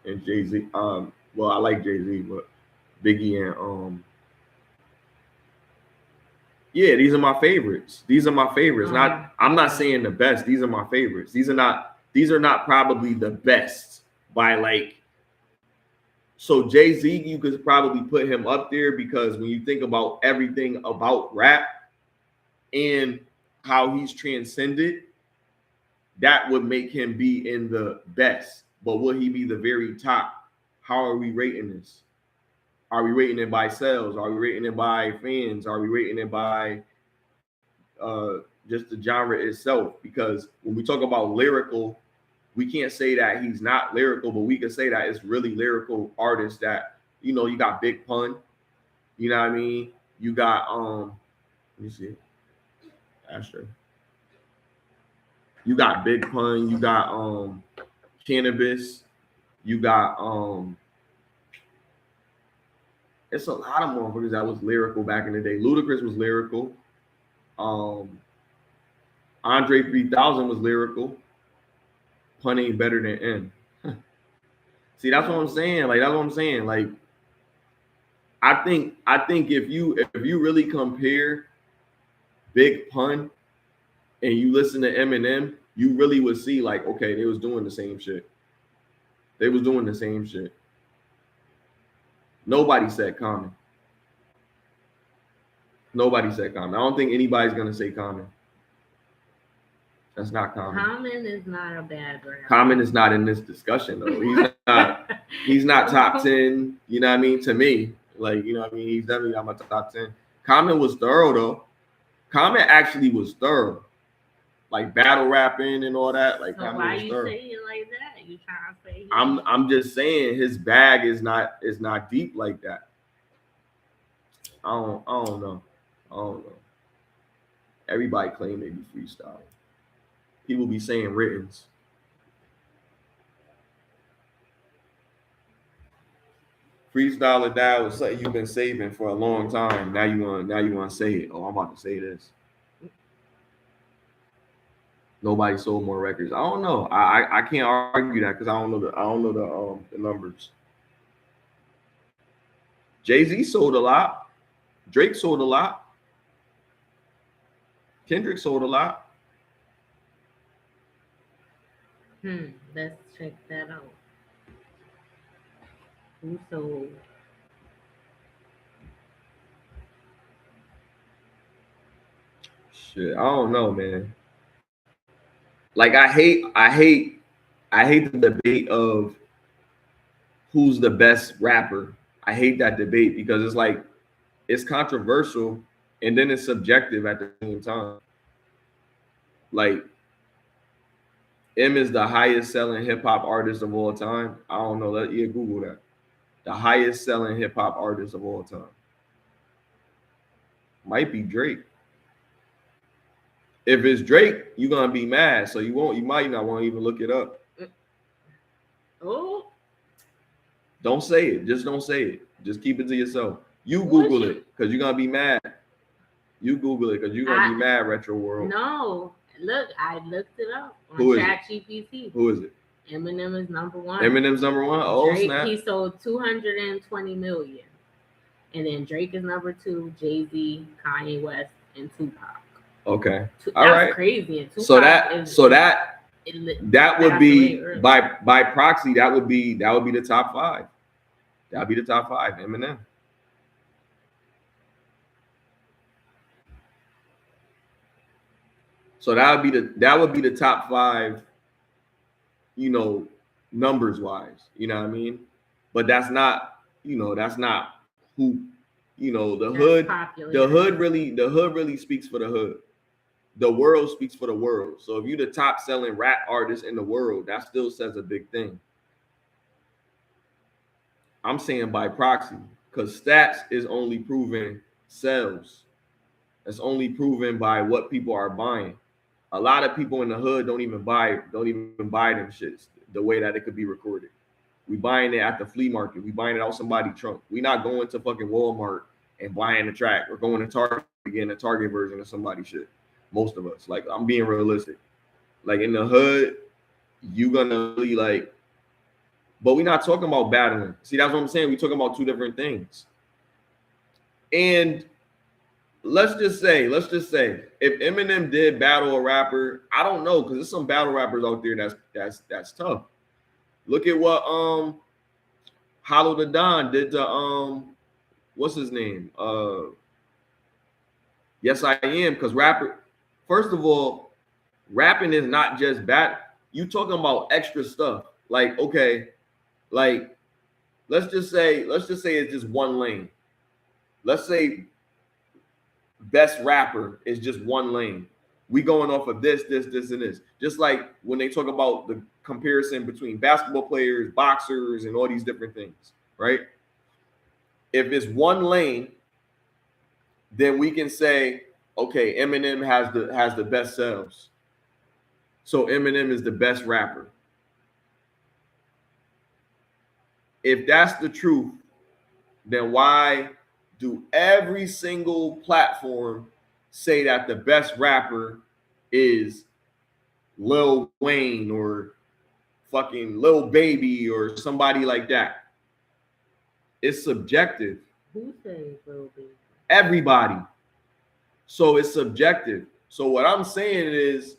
Speaker 2: and Jay-Z. Well, I like Jay-Z, but Biggie and yeah, these are my favorites. I'm not saying the best. These are my favorites. These are not probably the best by like. So Jay-Z, you could probably put him up there because when you think about everything about rap and how he's transcended, that would make him be in the best. But will he be the very top? How are we rating this? Are we rating it by sales? Are we rating it by fans? Are we rating it by just the genre itself. Because when we talk about lyrical, we can't say that he's not lyrical, but we can say that it's really lyrical artists that, you know, you got Big Pun, you know what I mean? You got let me see. Astro. You got Big Pun, you got Cannabis, you got it's a lot of motherfuckers that was lyrical back in the day. Ludacris was lyrical. Andre 3000 was lyrical. Pun ain't better than N. See, that's what I'm saying. Like, that's what I'm saying. Like, I think if you really compare Big Pun and you listen to Eminem, you really would see, like, okay, they was doing the same shit. They was doing the same shit. Nobody said Common. Nobody said Common. I don't think anybody's gonna say Common. That's not Common.
Speaker 1: Common is not a bad rapper.
Speaker 2: Common is not in this discussion though. He's not. He's not top 10. You know what I mean? To me, like, you know what I mean. He's definitely not my top 10. Common was thorough though. Common actually was thorough, like battle rapping and all that. Like,
Speaker 1: so why you saying it like that? You trying to say?
Speaker 2: I'm just saying his bag is not deep like that. I don't know. Everybody claim they be freestyling. People be saying writtens. Freestyle or die was something you've been saving for a long time. Now you want to say it. Oh, I'm about to say this. Nobody sold more records. I don't know. I can't argue that because I don't know the numbers. Jay-Z sold a lot. Drake sold a lot. Kendrick sold a lot.
Speaker 1: Let's check that out. Who sold?
Speaker 2: Shit, I don't know, man. Like, I hate the debate of who's the best rapper. I hate that debate because it's like it's controversial and then it's subjective at the same time. Like, M is the highest selling hip hop artist of all time. I don't know that. Yeah, Google that. The highest selling hip hop artist of all time. Might be Drake. If it's Drake, you're gonna be mad. So you might not want to even look it up.
Speaker 1: Oh.
Speaker 2: Don't say it. Just don't say it. Just keep it to yourself. You Google it because you're gonna be mad. You Google it because you're gonna be mad, Retro World.
Speaker 1: No. Look, I looked it up on ChatGPT.
Speaker 2: Who is it?
Speaker 1: Eminem is number one.
Speaker 2: Eminem's number one? Oh,
Speaker 1: Drake,
Speaker 2: snap.
Speaker 1: He sold 220 million. And then Drake is number 2, Jay-Z, Kanye West, and Tupac.
Speaker 2: Okay.
Speaker 1: All right. Crazy. And
Speaker 2: Tupac that would be by proxy, that would be the top 5. That would be the top 5, Eminem. So that would be the top 5, you know, numbers wise, you know what I mean? But that's not who, you know, the hood really speaks for the hood. The world speaks for the world. So if you're the top selling rap artist in the world, that still says a big thing. I'm saying by proxy, because stats is only proven sales. It's only proven by what people are buying. A lot of people in the hood don't even buy them shits the way that it could be recorded. We buying it at the flea market. We buying it out somebody's trunk. We not going to fucking Walmart and buying the track. We're going to Target getting a Target version of somebody's shit. Most of us. Like, I'm being realistic. Like, in the hood, you gonna really like, but we're not talking about battling. See, that's what I'm saying. We're talking about two different things. And let's just say, if Eminem did battle a rapper, I don't know, because there's some battle rappers out there that's tough. Look at what Hollow the Don did to what's his name? Yes, I Am, because rapper. First of all, rapping is not just you talking about extra stuff. Like, okay, like let's just say it's just one lane. Let's say best rapper is just one lane. We going off of this, and this. Just like when they talk about the comparison between basketball players, boxers, and all these different things, right? If it's one lane, then we can say, okay, Eminem has the best sales. So Eminem is the best rapper. If that's the truth, then why do every single platform say that the best rapper is Lil Wayne or fucking Lil Baby or somebody like that? It's subjective.
Speaker 1: Who says Lil Baby?
Speaker 2: Everybody. So it's subjective. So what I'm saying is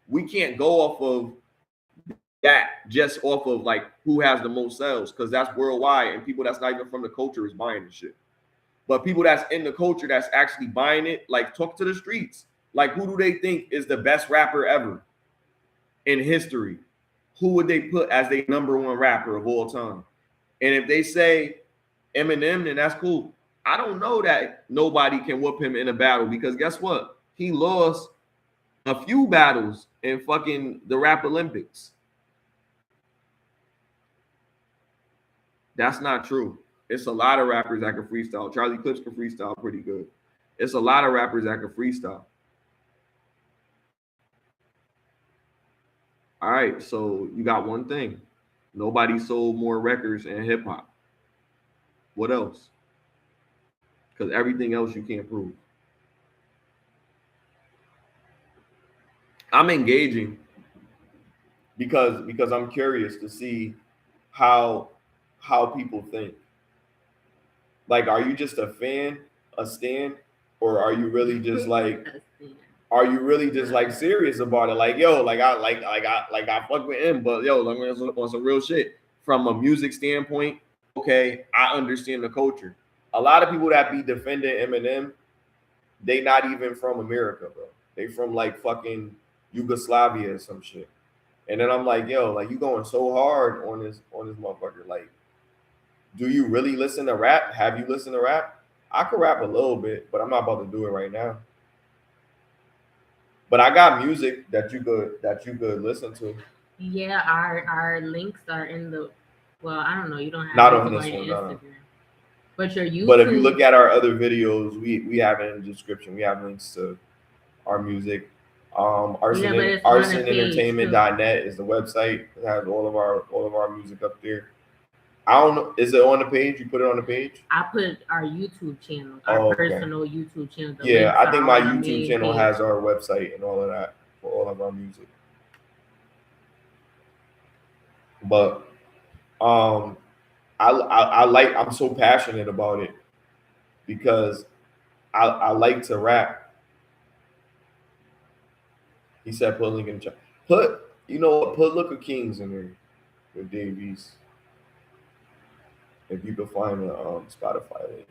Speaker 2: we can't go off of that just off of like who has the most sales, because that's worldwide, and people that's not even from the culture is buying the shit. But people that's in the culture that's actually buying it, like talk to the streets. Like, who do they think is the best rapper ever in history? Who would they put as their number one rapper of all time? And if they say Eminem, then that's cool. I don't know that nobody can whoop him in a battle, because guess what? He lost a few battles in fucking the Rap Olympics. That's not true. It's a lot of rappers that can freestyle. Charlie Clips can freestyle pretty good. It's a lot of rappers that can freestyle. All right, so you got one thing. Nobody sold more records in hip hop. What else? Because everything else you can't prove. I'm engaging because I'm curious to see how people think. Like, are you just a fan, a stan, or are you really just like, serious about it? Like, yo, I fuck with him, but yo, like, on some real shit. From a music standpoint, okay, I understand the culture. A lot of people that be defending Eminem, they not even from America, bro. They from like fucking Yugoslavia or some shit. And then I'm like, yo, like, you going so hard on this motherfucker. Like, do you really listen to rap? Have you listened to rap? I could rap a little bit, but I'm not about to do it right now. But I got music that you could listen to.
Speaker 1: Yeah, our links are in the. Well, I don't know. You don't have
Speaker 2: not on this
Speaker 1: one,
Speaker 2: Instagram. No.
Speaker 1: But your YouTube.
Speaker 2: But if you look at our other videos, we have it in the description. We have links to our music. Arsenentertainment.net is the website. It has all of our music up there. I don't know. Is it on the page? You put it on the page?
Speaker 1: I put our YouTube channel, our personal YouTube channel.
Speaker 2: Yeah, I think my YouTube channel has our website and all of that for all of our music. But I'm so passionate about it because I like to rap. He said put a link in the chat. Put Look of Kings in there with Davies. If you can find the Spotify link.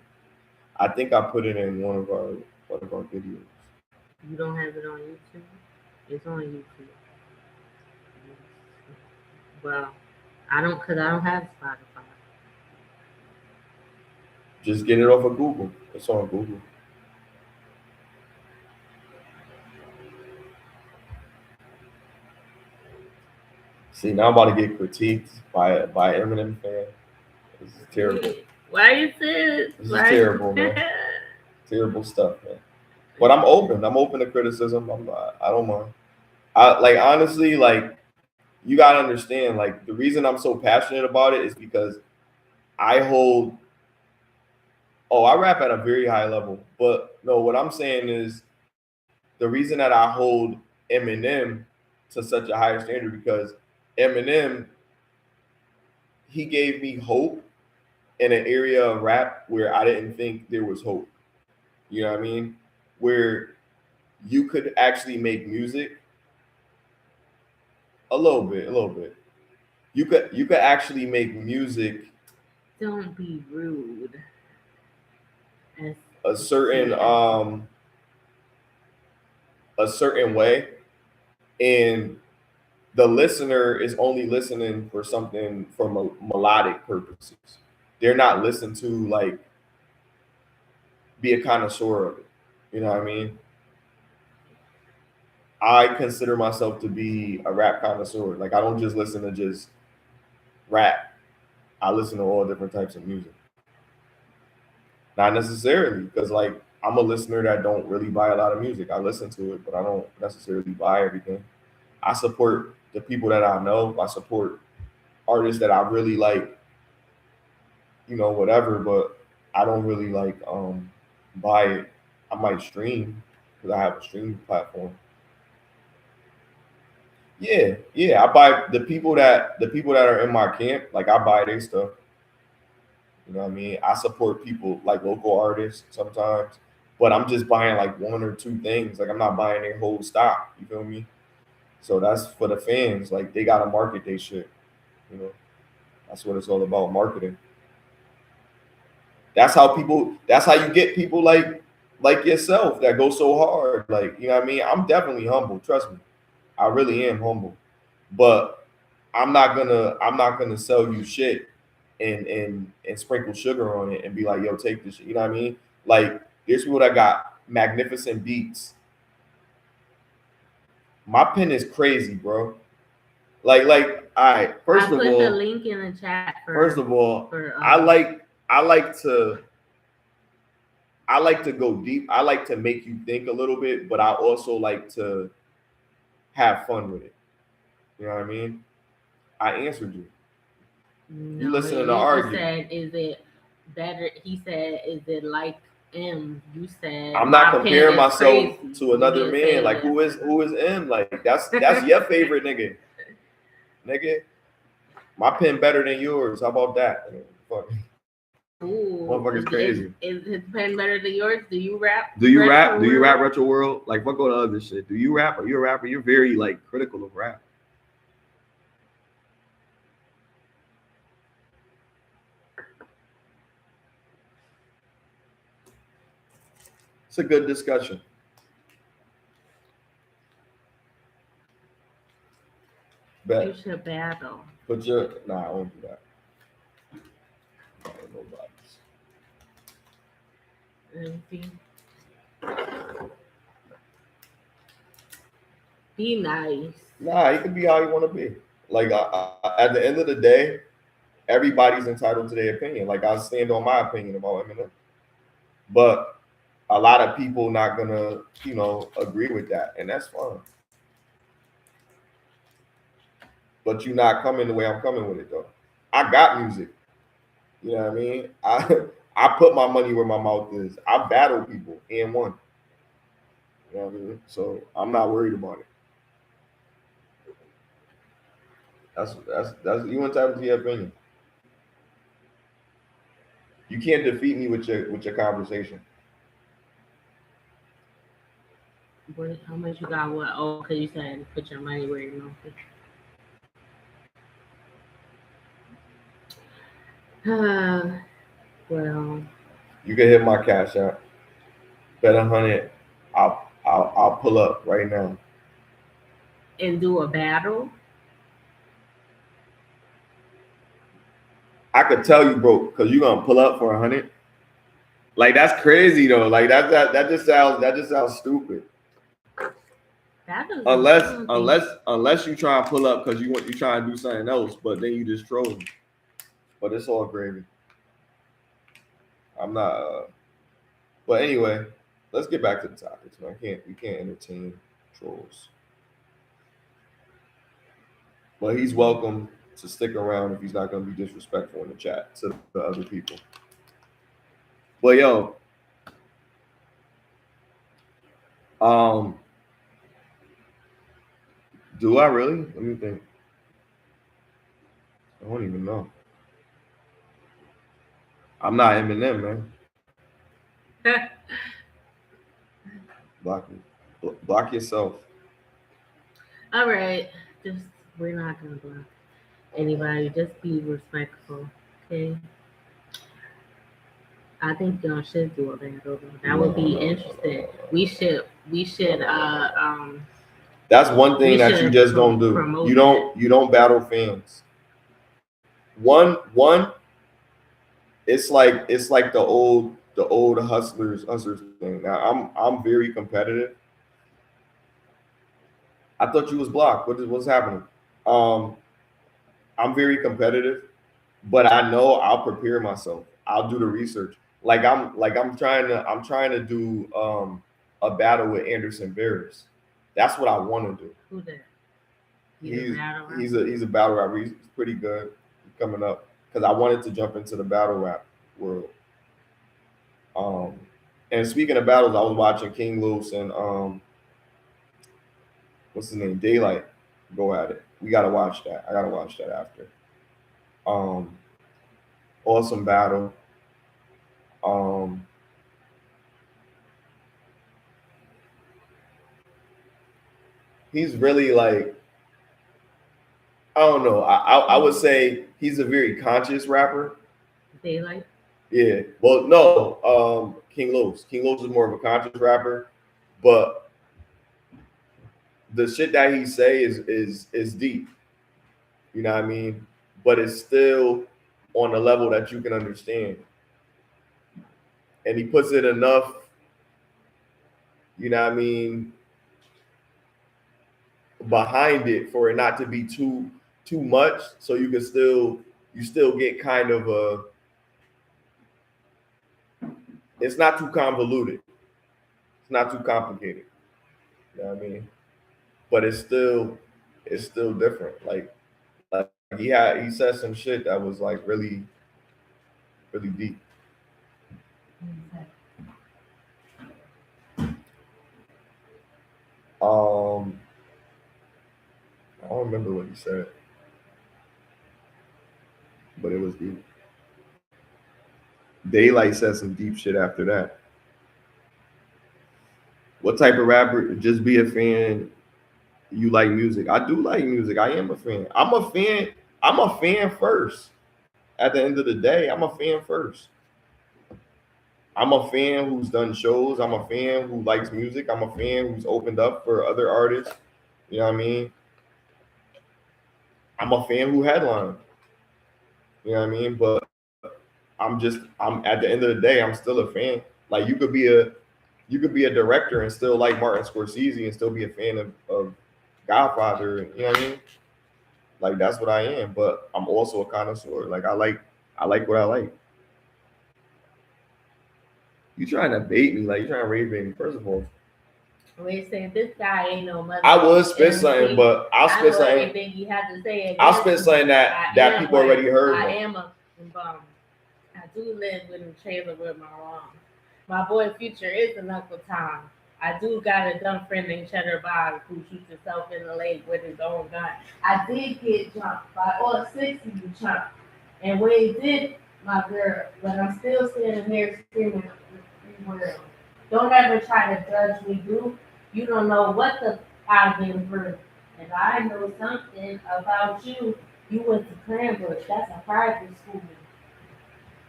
Speaker 2: I think I put it in one of our videos.
Speaker 1: You don't have it on YouTube? It's on YouTube. Well, I don't have Spotify.
Speaker 2: Just get it off of Google. It's on Google. See, now I'm about to get critiqued by Eminem fan. This is terrible.
Speaker 1: Why you say
Speaker 2: this? Is terrible, man. Terrible stuff, man. But I'm open. I'm open to criticism. I don't mind. Honestly, you gotta understand, like, the reason I'm so passionate about it is because I rap at a very high level. But no, what I'm saying is the reason that I hold Eminem to such a higher standard because Eminem, he gave me hope in an area of rap where I didn't think there was hope. You know what I mean? Where you could actually make music a little bit. You could actually make music.
Speaker 1: Don't be rude.
Speaker 2: A certain way, and the listener is only listening for something for melodic purposes. They're not listening to like be a connoisseur of it. You know what I mean? I consider myself to be a rap connoisseur. Like I don't just listen to just rap. I listen to all different types of music. Not necessarily, because like I'm a listener that don't really buy a lot of music. I listen to it, but I don't necessarily buy everything. I support the people that I know. I support artists that I really like, you know, whatever, but I don't really like buy it. I might stream because I have a streaming platform. Yeah. I buy the people that are in my camp, like I buy their stuff. You know what I mean? I support people like local artists sometimes, but I'm just buying like one or two things. Like I'm not buying their whole stock. You feel me? So that's for the fans. Like they gotta market their shit. You know, that's what it's all about, marketing. That's how you get people like yourself that go so hard. Like, you know what I mean? I'm definitely humble, trust me. I really am humble. But I'm not gonna sell you shit and sprinkle sugar on it and be like, yo, take this shit. You know what I mean? Like there's people that got magnificent beats. My pen is crazy, bro. Like, all right. First of all,
Speaker 1: the link in the chat.
Speaker 2: I like to go deep. I like to make you think a little bit, but I also like to have fun with it. You know what I mean? I answered you.
Speaker 1: No,
Speaker 2: you listening to argue.
Speaker 1: Said, is it better? He said, is it like M? You said
Speaker 2: I'm not comparing myself to another man. Like who is M? Like that's your favorite nigga. Nigga, my pen better than yours. How about that? Fuck. Motherfucker's crazy.
Speaker 1: Is his pen better than yours? Do you rap?
Speaker 2: Do you rap? Do you rap Retro World? Like what go to other shit? Do you rap? Are you a rapper? You're very like critical of rap. It's a good discussion. Bet.
Speaker 1: You should battle.
Speaker 2: I won't do that.
Speaker 1: Nobody's. Be nice.
Speaker 2: Nah, he can be how you want to be. Like at the end of the day, everybody's entitled to their opinion. Like I stand on my opinion about Eminem, but a lot of people not gonna, you know, agree with that, and that's fine. But you're not coming the way I'm coming with it though. I got music. You know what I mean? I put my money where my mouth is. I battle people and won. You know what I mean? So I'm not worried about it. That's you entitled to your opinion. You can't defeat me with your conversation.
Speaker 1: How much you got? What? Oh, because you said put your money where your mouth is. Well,
Speaker 2: you can hit my cash out. Bet 100. I'll pull up right now.
Speaker 1: And do a battle.
Speaker 2: I could tell you, bro, because you're gonna pull up for 100. Like that's crazy though. Like that just sounds stupid. Unless you try and pull up because you try and do something else, but then you just troll me. But it's all gravy. I'm not. But anyway, let's get back to the topics, man. We can't entertain trolls. But he's welcome to stick around if he's not going to be disrespectful in the chat to the other people. But yo, do I really? Let me think. I don't even know. I'm not Eminem, man. Block yourself.
Speaker 1: All right. We're not gonna block anybody. Just be respectful, okay? I think y'all should do a battle. That would be interesting. We should.
Speaker 2: That's one thing that you just don't do. You don't battle fans. One. It's like the old hustlers thing. Now I'm very competitive. I thought you was blocked. What's happening? I'm very competitive, but I know I'll prepare myself. I'll do the research. I'm trying to do a battle with Anderson Varys. That's what I want to do.
Speaker 1: Who's that?
Speaker 2: He's a battle rapper. He's pretty good. He's coming up because I wanted to jump into the battle rap world. And speaking of battles, I was watching King Los and what's his name, Daylight, go at it. We gotta watch that. I gotta watch that after. Awesome battle. He's really like, I don't know. I would say he's a very conscious rapper.
Speaker 1: Daylight.
Speaker 2: Yeah. Well, no. King Los. King Los is more of a conscious rapper, but the shit that he say is deep. You know what I mean? But it's still on a level that you can understand. And he puts it enough, you know what I mean, behind it for it not to be too much, so you still get kind of it's not too convoluted. It's not too complicated. You know what I mean? But it's still different. Like he said some shit that was like really, really deep. I don't remember what he said, but it was deep. Daylight said some deep shit after that. What type of rapper? Just be a fan. You like music? I do like music. I am a fan. I'm a fan first. At the end of the day, I'm a fan first. I'm a fan who's done shows. I'm a fan who likes music. I'm a fan who's opened up for other artists. You know what I mean? I'm a fan who headlined. You know what I mean? But I'm at the end of the day, I'm still a fan. Like you could be a director and still like Martin Scorsese and still be a fan of Godfather. You know what I mean? Like that's what I am. But I'm also a connoisseur. Like I like what I like. You trying to bait me? Like you trying to raise me? First of all,
Speaker 1: we're saying this guy ain't no mother.
Speaker 2: I would spit something, but I'll spit something.
Speaker 1: Everything you have to say.
Speaker 2: I'll spit something that people already heard.
Speaker 1: I do live in a trailer with my mom. My boy Future is an Uncle Tom. I do got a dumb friend named Cheddar Bob who shoots himself in the leg with his own gun. I did get jumped by all 6 of you chump. And when he did, my girl, but I'm still standing there screaming, don't ever try to judge me, dude. You don't know what I've been through. And I know something about you. You went to Cranbrook. That's a private school.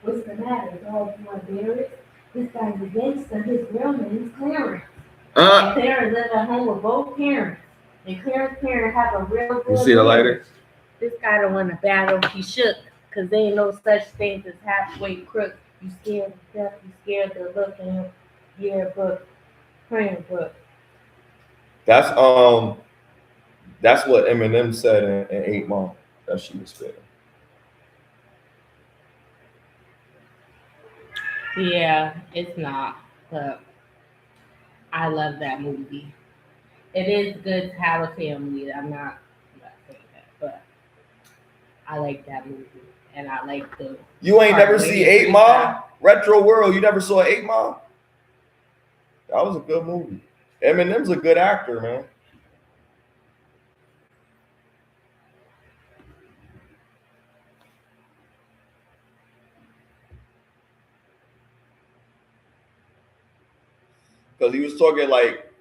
Speaker 1: What's the matter, dog? You embarrassed? This guy's a gangster. His real name is Clarence. And Clarence live at home with both parents. And Clarence's parents have a real good.
Speaker 2: You see the lighter?
Speaker 1: This guy don't want to battle. He shook. Because there ain't no such thing as halfway crook. You scared of death. You scared of looking in your book. Praying book.
Speaker 2: That's what Eminem said in 8 Mile that she was spitting.
Speaker 1: Yeah, it's not, but I love that movie. It is good to have a family. I'm not saying that, but I like that movie, and I like the.
Speaker 2: You ain't never see 8 Mile? Retro World. You never saw 8 Mile? That was a good movie. Eminem's a good actor, man. Because he was talking like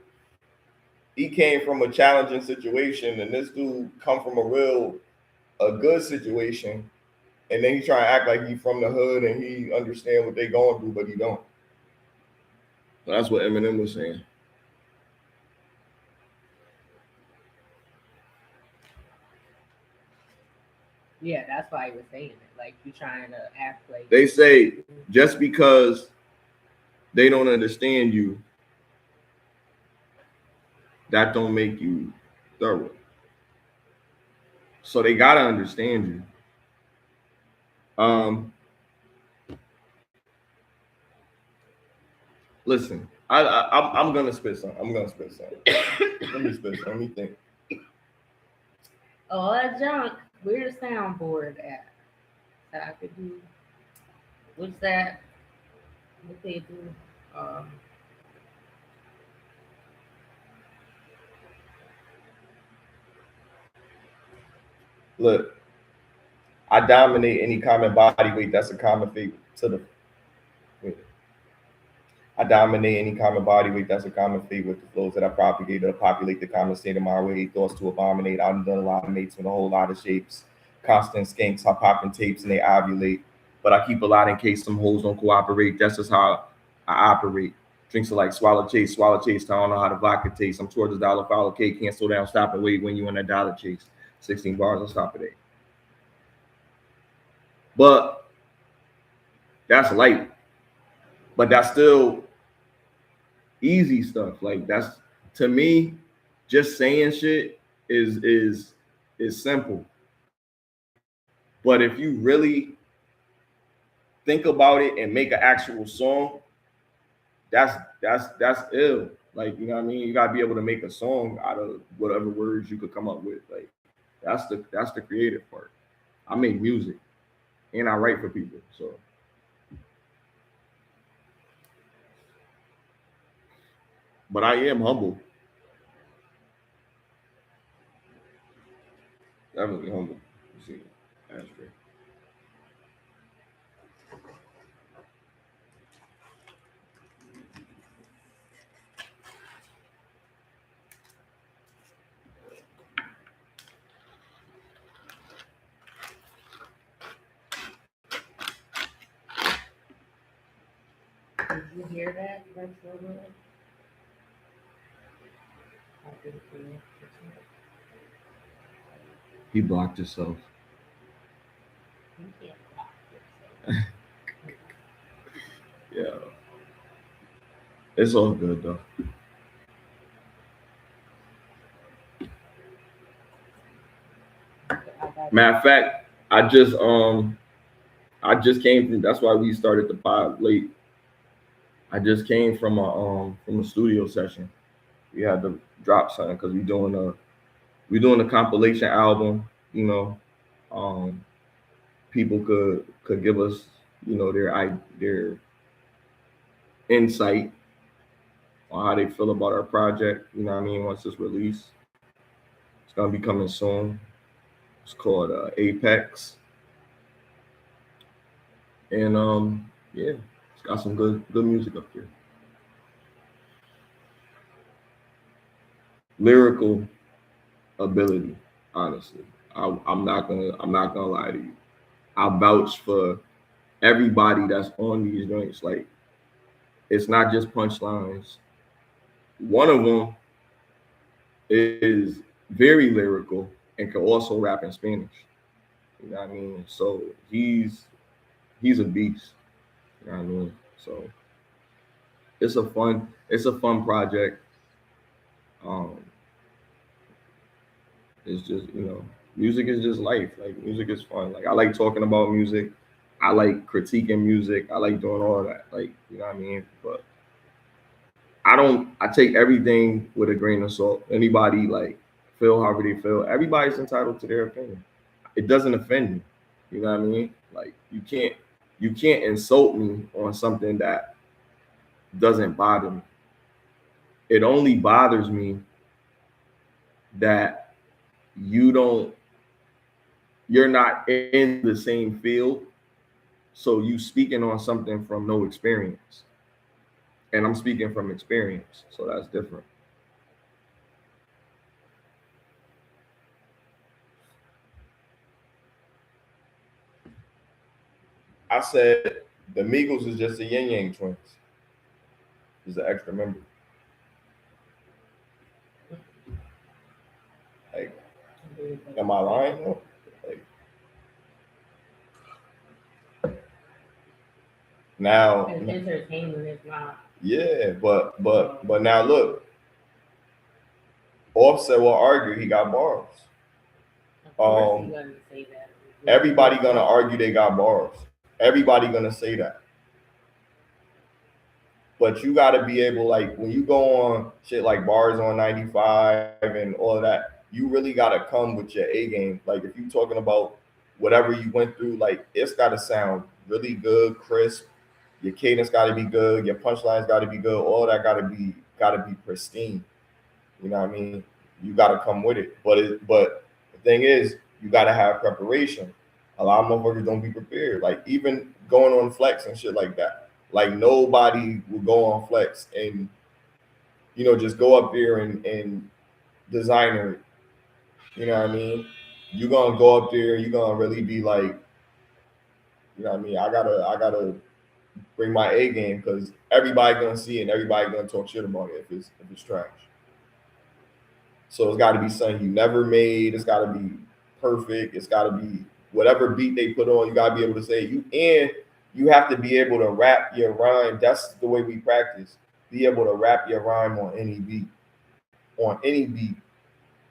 Speaker 2: he came from a challenging situation, and this dude come from a good situation, and then he trying to act like he from the hood and he understand what they going through, but he don't. So that's what Eminem was saying.
Speaker 1: Yeah, that's why he was saying it. Like you trying to act like
Speaker 2: they say just because they don't understand you, that don't make you thorough. So they gotta understand you. Listen, I'm gonna spit some. Let me spit some. Let me think.
Speaker 1: Oh, junk. Where's the soundboard at? So I could do. What's that? What they do?
Speaker 2: Look, I dominate any common body weight that's a common fate to the. Wait. I dominate any common body weight that's a common fate with the flows that I propagate to populate the common state of my way, thoughts to abominate. I've done a lot of mates with a whole lot of shapes. Constant skanks, I popping tapes and they ovulate. But I keep a lot in case some hoes don't cooperate. That's just how I operate. Drinks are like swallow chase, I don't know how the vodka tastes. I'm towards the dollar follow cake, can't slow down, stop and wait when you in that dollar chase. 16 bars, I'll stop at 8. But that's light. But that's still easy stuff. Like that's, to me, just saying shit is simple. But if you really think about it and make an actual song, that's ill. Like, you know what I mean? You gotta be able to make a song out of whatever words you could come up with. Like that's the creative part. I make music and I write for people. So but I am humble. Definitely humble. You see, that's great.
Speaker 1: Did you hear that? That's so good.
Speaker 2: He blocked himself.
Speaker 1: You can't block yourself.
Speaker 2: Yeah. It's all good though. Matter of fact, I just came from, that's why we started the pod late. I just came from a studio session. We had to drop something because we're doing a compilation album, you know. People could give us, you know, their insight on how they feel about our project, you know what I mean, once it's released. It's gonna be coming soon. It's called Apex. And yeah, it's got some good music up there. Lyrical ability, honestly. I'm not gonna lie to you. I vouch for everybody that's on these joints. Like, it's not just punchlines. One of them is very lyrical and can also rap in Spanish. You know what I mean? So he's a beast. You know what I mean? So it's a fun project. It's just, you know, music is just life. Like, music is fun. Like, I like talking about music. I like critiquing music. I like doing all that. Like, you know what I mean? But I take everything with a grain of salt. Anybody, like, feel however they feel. Everybody's entitled to their opinion. It doesn't offend me. You know what I mean? Like, you can't insult me on something that doesn't bother me. It only bothers me that you're not in the same field, so you speaking on something from no experience, and I'm speaking from experience, so that's different. I said the Migos is just the Yin Yang Twins. He's an extra member. Like, am I lying? No. Like, now,
Speaker 1: entertainment is not.
Speaker 2: Yeah, but now look. Offset will argue he got bars.
Speaker 1: Gonna say that.
Speaker 2: Everybody gonna argue they got bars. Everybody gonna say that. But you gotta be able, like, when you go on shit like Bars on 95 and all of that, you really gotta come with your A game. Like, if you talking about whatever you went through, like, it's gotta sound really good, crisp. Your cadence gotta be good. Your punchlines gotta be good. All that gotta be pristine. You know what I mean? You gotta come with it. But the thing is, you gotta have preparation. A lot of motherfuckers don't be prepared. Like, even going on flex and shit like that. Like, nobody will go on flex and, you know, just go up there and designer it. You know what I mean? You're gonna go up there, you're gonna really be like, you know what I mean? I gotta bring my A game, because everybody gonna see it and everybody gonna talk shit about it if it's trash. So it's gotta be something you never made, it's gotta be perfect, it's gotta be whatever beat they put on, you gotta be able to say you have to be able to rap your rhyme. That's the way we practice. Be able to rap your rhyme on any beat.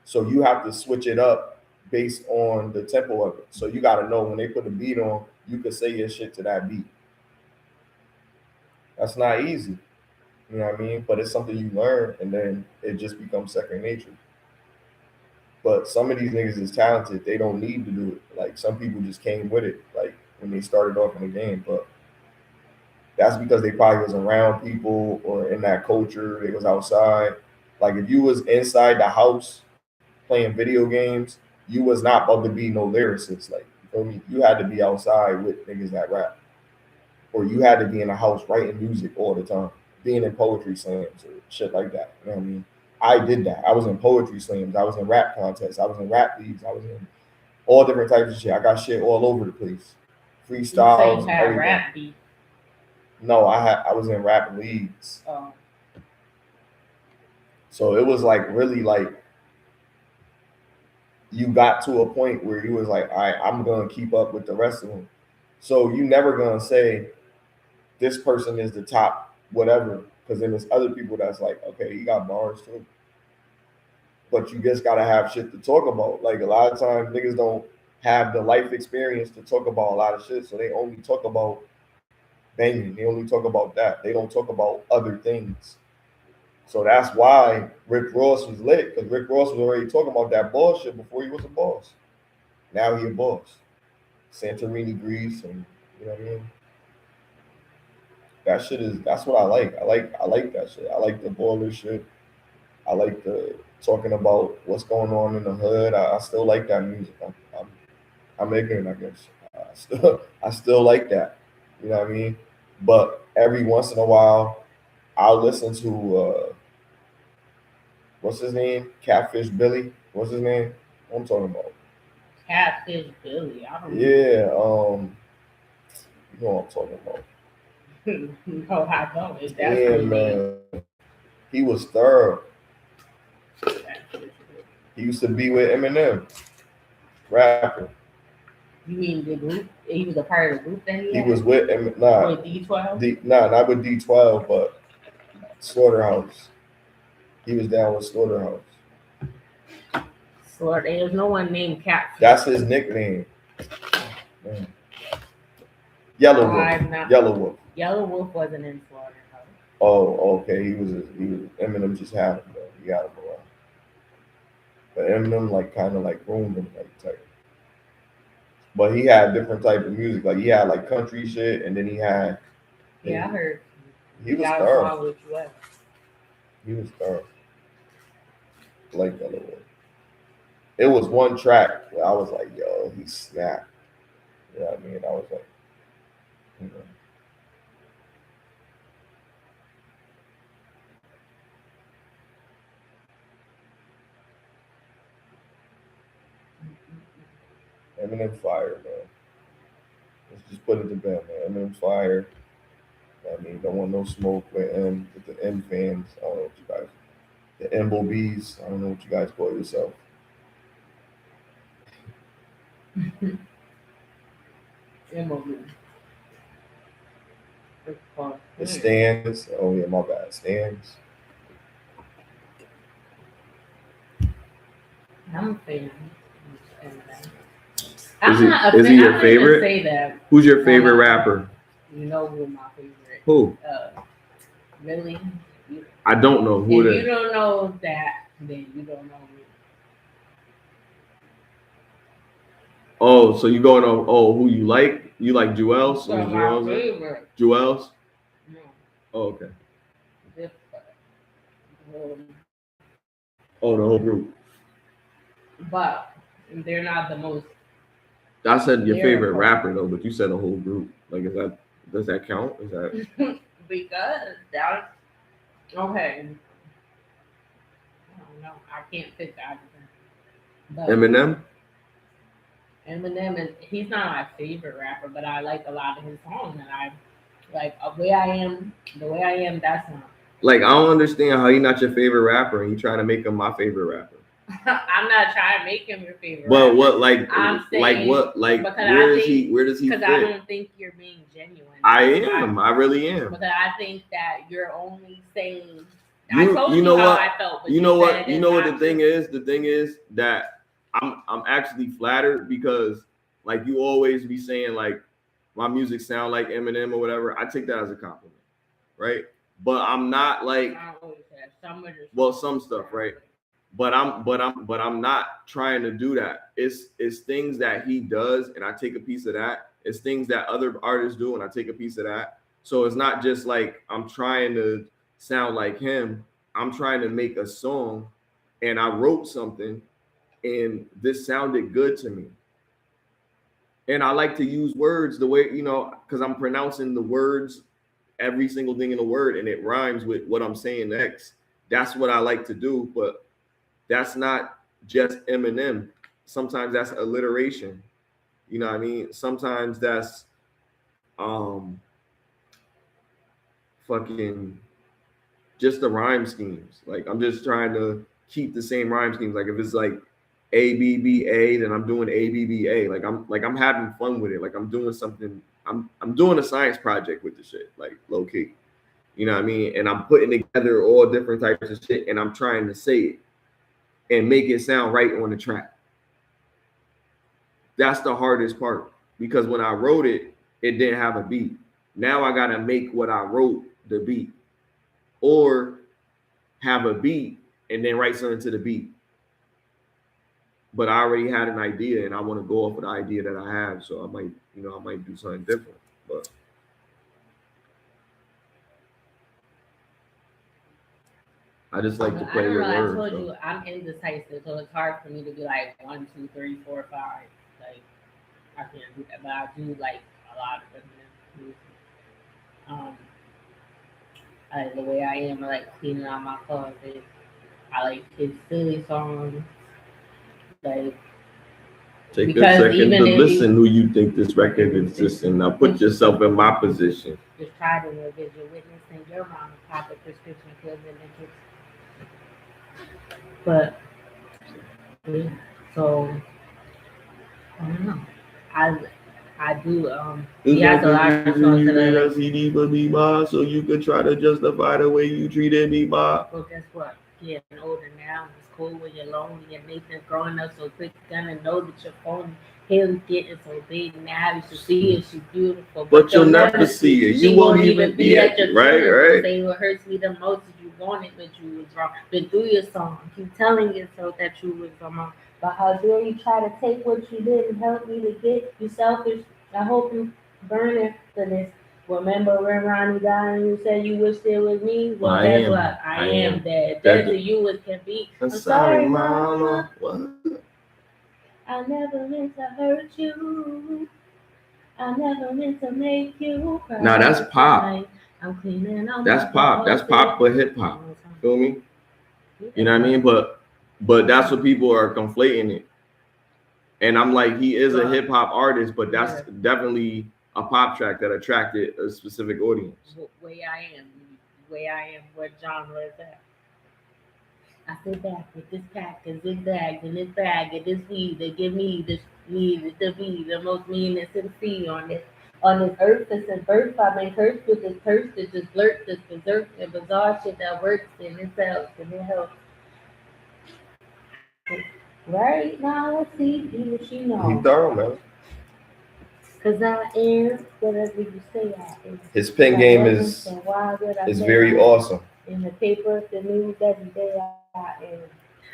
Speaker 2: So you have to switch it up based on the tempo of it. So you got to know when they put a beat on, you can say your shit to that beat. That's not easy. You know what I mean? But it's something you learn, and then it just becomes second nature. But some of these niggas is talented. They don't need to do it. Like, some people just came with it, like, when they started off in the game. But that's because they probably was around people or in that culture. They was outside. Like, if you was inside the house playing video games, you was not about to be no lyricist. Like, you feel me? You had to be outside with niggas that rap. Or you had to be in the house writing music all the time, being in poetry slams or shit like that. You know what I mean? I did that. I was in poetry slams. I was in rap contests. I was in rap leagues. I was in all different types of shit. I got shit all over the place. Freestyles.
Speaker 1: You had rap beat.
Speaker 2: No, I was in rap leagues.
Speaker 1: Oh.
Speaker 2: So it was like really like you got to a point where you was like, all right, I'm gonna keep up with the rest of them. So you never gonna say this person is the top whatever, because then there's other people that's like, okay, you got bars too. But you just gotta have shit to talk about. Like, a lot of times niggas don't have the life experience to talk about a lot of shit, so they only talk about banging. They only talk about that. They don't talk about other things. So that's why Rick Ross was lit, because Rick Ross was already talking about that bullshit before he was a boss. Now he a boss. Santorini, Greece, and you know what I mean? That's what I like. I like that shit. I like the baller shit. I like the talking about what's going on in the hood. I still like that music. I'm ignorant, I guess. I still like that. You know what I mean? But every once in a while, I'll listen to what's his name? Catfish Billy. What's his name? What I'm talking about?
Speaker 1: Catfish Billy. I don't know.
Speaker 2: Yeah, you know what I'm talking about.
Speaker 1: No, I don't.
Speaker 2: Yeah, man. He was thorough. He used to be with Eminem, rapper.
Speaker 1: You mean the group? He was a part of the group that he
Speaker 2: was with
Speaker 1: with D12?
Speaker 2: Not with D12, but Slaughterhouse. He was down with Slaughterhouse.
Speaker 1: There's no one named Catfish.
Speaker 2: That's his nickname. Man. Yellow Wolf.
Speaker 1: Yellow Wolf wasn't in Slaughterhouse.
Speaker 2: Oh, okay. He was Eminem just had him though. He got him around. But Eminem like kind of like groomed him like type. But he had different type of music. Like, he had like country shit, and then he had.
Speaker 1: Yeah, I heard.
Speaker 2: He was thorough. He was thorough. Like Yellow Wolf. It was one track where I was like, yo, he snapped. You know what I mean? I was like, you know. Eminem fire, man. Let's just put it to bed, man. Eminem fire. I mean, don't want no smoke with the M fans. I don't know what you guys, the Emblebees. I don't know what you guys call yourself. The stands. Oh yeah, my bad. Stands.
Speaker 1: I'm a fan.
Speaker 2: Is he your favorite?
Speaker 1: Say that.
Speaker 2: Who's your favorite rapper?
Speaker 1: You know who my favorite?
Speaker 2: Who?
Speaker 1: Really?
Speaker 2: I don't know who.
Speaker 1: If you don't know that, then you don't know me.
Speaker 2: Oh, so you going on? Oh, who you like? You like Jewels?
Speaker 1: So my favorite.
Speaker 2: Jewels?
Speaker 1: No.
Speaker 2: Oh, okay. Oh, the whole group.
Speaker 1: But they're not the most.
Speaker 2: I said your favorite rapper though, but you said the whole group. Like, does that count? Is that
Speaker 1: because that's okay? I don't know. I can't pick that. But
Speaker 2: Eminem
Speaker 1: is he's not my favorite rapper, but I like a lot of his songs, and I like the way I am. That's not.
Speaker 2: Like, I don't understand how he's not your favorite rapper and you trying to make him my favorite rapper.
Speaker 1: I'm not trying to make him your favorite.
Speaker 2: But
Speaker 1: rapper.
Speaker 2: what, like,
Speaker 1: I'm saying,
Speaker 2: like what, like, where does he fit?
Speaker 1: Because I don't think you're being genuine.
Speaker 2: I am. I really am.
Speaker 1: Because I think that you're only saying.
Speaker 2: You know what?
Speaker 1: I felt,
Speaker 2: you know what? You know what the thing is? The thing is that I'm actually flattered because, like, you always be saying like my music sound like Eminem or whatever. I take that as a compliment, right? But I'm not like, well, some stuff, right? But I'm not trying to do that. It's things that he does, and I take a piece of that. It's things that other artists do, and I take a piece of that. So it's not just like I'm trying to sound like him. I'm trying to make a song, and I wrote something, and this sounded good to me. And I like to use words the way, because I'm pronouncing the words, every single thing in the word, and it rhymes with what I'm saying next. That's what I like to do, but that's not just Eminem. Sometimes that's alliteration. You know what I mean? Sometimes that's fucking just the rhyme schemes. Like, I'm just trying to keep the same rhyme schemes. Like, if it's like ABBA, then I'm doing ABBA. Like I'm having fun with it. Like, I'm doing something. I'm doing a science project with the shit, like low key. You know what I mean? And I'm putting together all different types of shit, and I'm trying to say it and make it sound right on the track. That's the hardest part, because when I wrote it, it didn't have a beat. Now I gotta make what I wrote the beat, or have a beat and then write something to the beat. But I already had an idea, and I want to go off of the idea that I have. So I might do something different. But I just like to play with words.
Speaker 1: I told you I'm indecisive, so it's hard for me to be like 1, 2, 3, 4, 5. Like, I can't do that, but I do like a lot of music. I like the way I am. I like cleaning out my closet. I like his silly songs. Like,
Speaker 2: take a second to listen. Who you think this record exists in? Now put yourself in my position.
Speaker 1: Just try to live as your witness, and your mama pop a prescription pills in the kitchen. But yeah, so I don't know. I do. He has a lot of songs that I like.
Speaker 2: CD for me, ma, so you could try to justify the way you treated me, ma.
Speaker 1: Well, guess what? Getting older now. It's cool when you're lonely, and Nathan's growing up so quick. You're gonna know that you're phony. Haley's getting so big now. You should see her. She's beautiful,
Speaker 2: but you'll never see her. You won't even be at your right.
Speaker 1: Say what hurts me the most is you wanted, but you was wrong. Been through your song. Keep telling yourself that you was wrong. But how dare you try to take what you didn't help me to get? You selfish. I hope you burn it for this. Remember when Ronnie died and you said you wished it was me? Well, guess what? I am dead. Dead to you as can be. I'm sorry, mama.
Speaker 2: What?
Speaker 1: I never meant to hurt you. I never meant to make you cry.
Speaker 2: Now that's pop.
Speaker 1: I'm cleaning up.
Speaker 2: That's pop. That's pop for hip hop. Feel me? You know what I mean? But that's what people are conflating it. And I'm like, he is a hip hop artist, but that's definitely a pop track that attracted a specific audience.
Speaker 1: Way I am, what genre is that? I sit back with this pack and this bag and this bag and this weed. They give me this weed, the weed, the most meanness and fee on this earth. This is birth. I've been cursed with this curse, this flirt, this berserk and bizarre shit that works and it sells and it helps. Right now, let's see what she knows.
Speaker 2: He thorough, man.
Speaker 1: Cause I am whatever you say I am.
Speaker 2: His pen game is very awesome.
Speaker 1: In the paper, the news, every day I am.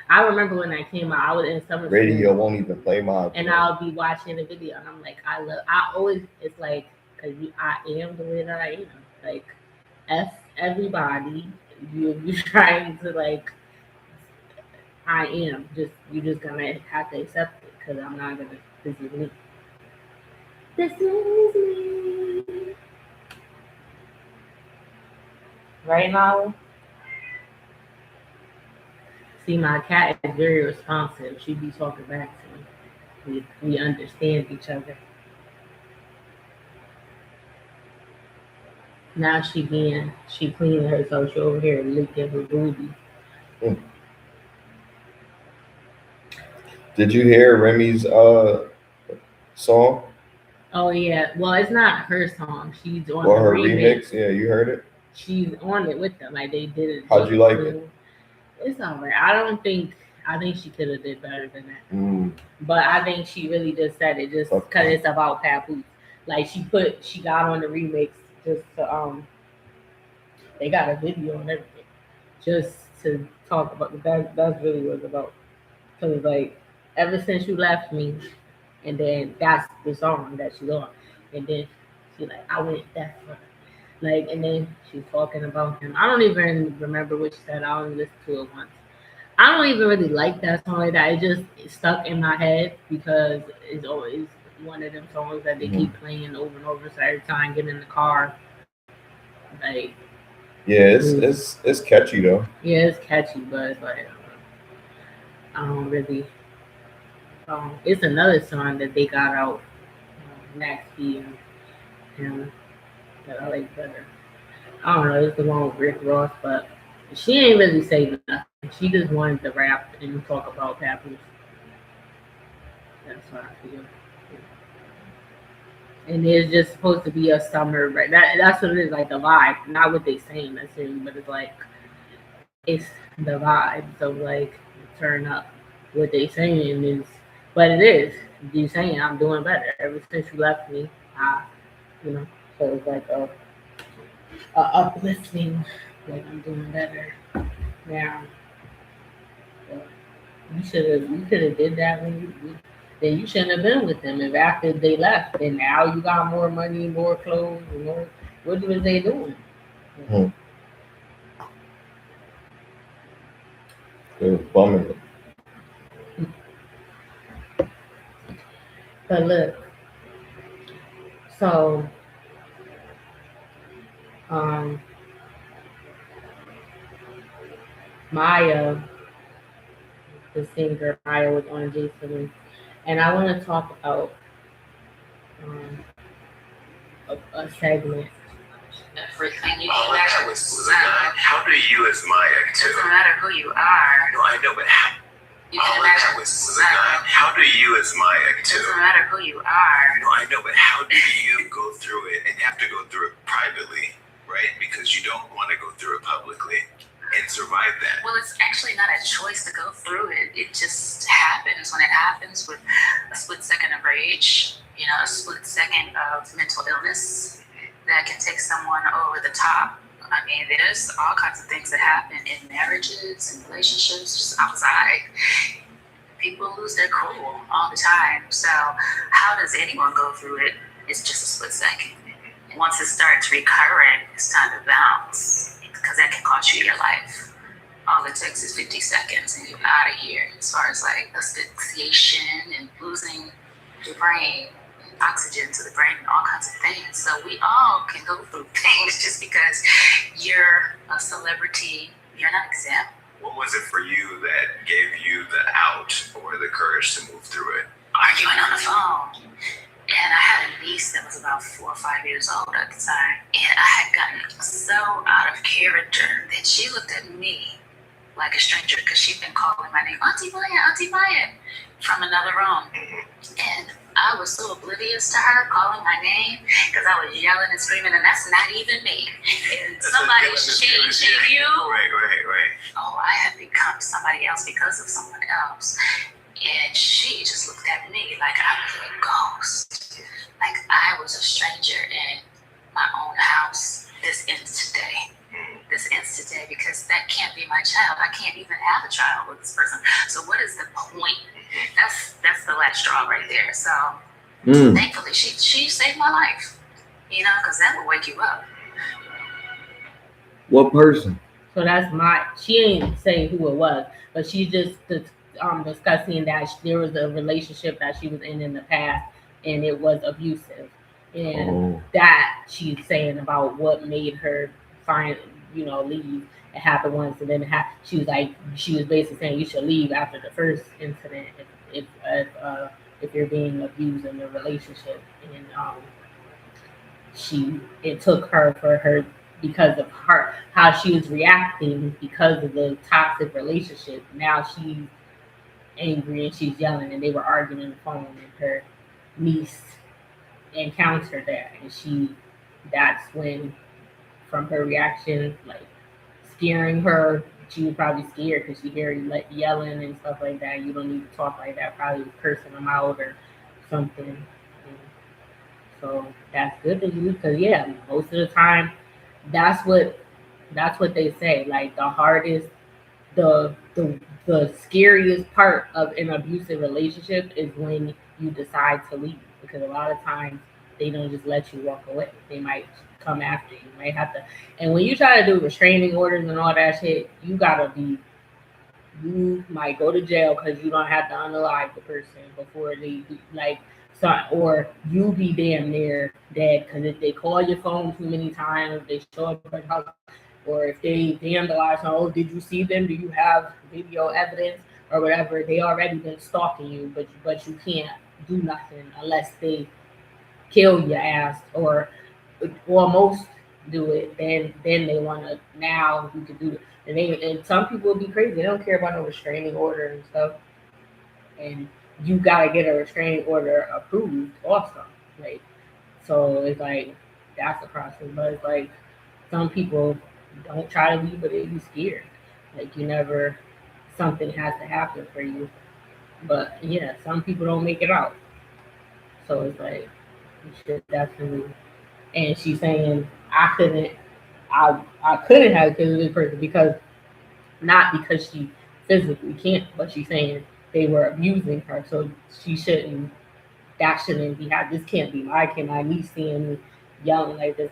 Speaker 1: I remember when I came out, I was in summer
Speaker 2: radio
Speaker 1: school,
Speaker 2: won't even play my.
Speaker 1: And I'll be watching the video, and I'm like, I always, it's like, cause I am the way that I am. Like, F everybody. You're trying to like, I am. You're just gonna have to accept it, cause I'm not gonna. This is me. This is me. Right now. See, my cat is very responsive. She be talking back to me. We understand each other. Now she cleaning herself. She over here licking her booty.
Speaker 2: Did you hear Remy's song?
Speaker 1: Oh yeah. Well, it's not her song. She's on
Speaker 2: her remix. Yeah, you heard it.
Speaker 1: She's on it with them. Like they did it.
Speaker 2: How'd you like it?
Speaker 1: It's alright. I think she could have did better than that. But I think she really just said it just because it's about Papoose. Like she got on the remix just to they got a video and everything just to talk about that's really what it's about. Because like ever since you left me, and then that's the song that she's on, and then she like I went that far. Like, and then she's talking about him. I don't even remember what she said. I only listened to it once. I don't even really like that song like that. It just stuck in my head because it's always one of them songs that they keep playing over and over. So every time I get in the car, like
Speaker 2: yeah, it's catchy though.
Speaker 1: Yeah, it's catchy, but it's like I don't really. It's another song that they got out next year, and that I like better. I don't know. It's the one with Rick Ross, but she ain't really say nothing. She just wanted to rap and talk about Papoose. That's how I feel. And it's just supposed to be a summer, right? That's what it is, like the vibe, not what they saying necessarily, but it's like it's the vibe. So like turn up. What they saying is, but it is. You saying I'm doing better ever since you left me. So it's like a uplifting. Like I'm doing better now. So you could have did that when then you shouldn't have been with them. If after they left, then now you got more money, more clothes, more. What was they doing?
Speaker 2: It was bumming.
Speaker 1: But look, so Maya, the singer Maya, was on Jason, and I want to talk about a segment.
Speaker 3: Everything you all that was how do you as Maya too? It doesn't matter who you are. No, I know, but how? You can imagine. How do you as Maya too? It doesn't matter who you are. No, I know, but how do you go through it and have to go through it privately, right? Because you don't want to go through it publicly and survive that. Well, it's actually not a choice to go through it. It just happens when it happens with a split second of rage, a split second of mental illness that can take someone over the top. I mean, there's all kinds of things that happen in marriages and relationships, just outside. People lose their cool all the time. So how does anyone go through it? It's just a split second. Once it starts recurring, it's time to bounce because that can cost you your life. All it takes is 50 seconds and you're out of here as far as like asphyxiation and losing your brain. Oxygen to the brain and all kinds of things. So we all can go through things. Just because you're a celebrity, you're not exempt. What was it for you that gave you the out or the courage to move through it? Arguing on the phone. And I had a niece that was about 4 or 5 years old at the time. And I had gotten so out of character that she looked at me like a stranger because she'd been calling my name, Auntie Maya, from another room. And I was so oblivious to her calling my name because I was yelling and screaming, and that's not even me. And somebody's changing you. Right. Oh, I have become somebody else because of someone else. And she just looked at me like I was a ghost. Like I was a stranger in my own house. This ends today. Because that can't be my child. I can't even have a child with this person. So what is the point? That's the last straw right there. So thankfully she saved my life. Because that will wake you up.
Speaker 2: What person?
Speaker 1: So she ain't saying who it was, but she just discussing that there was a relationship that she was in the past and it was abusive. And that she's saying about what made her leave. It happened once and then she was basically saying you should leave after the first incident if you're being abused in the relationship. And it took her because of how she was reacting because of the toxic relationship. Now she's angry and she's yelling, and they were arguing on the phone, and her niece encountered that, and that's when, from her reaction, like scaring her, she was probably scared because she heard yelling and stuff like that. You don't need to talk like that. Probably cursing them out or something. So that's good to you, because most of the time, that's what they say. Like the hardest, the scariest part of an abusive relationship is when you decide to leave, because a lot of times they don't just let you walk away. They might come after you. You might have to, and when you try to do restraining orders and all that shit, you might go to jail because you don't have to unalive the person before they or you be damn near dead, because if they call your phone too many times, they show up at your house, or if they vandalize, did you see them? Do you have video evidence or whatever? They already been stalking you, but you can't do nothing unless they kill your ass or almost do it. Then they want to, now you can do it. And some people will be crazy. They don't care about no restraining order and stuff. And you gotta get a restraining order approved also. Like, so it's like that's the process. But it's like some people don't try to leave, but they be scared. Like something has to happen for you. But some people don't make it out. So it's like you should definitely. And she's saying I couldn't have kids with this person not because she physically can't, but she's saying they were abusing her, so that shouldn't be this can't be my kid. My niece seeing me yelling like this,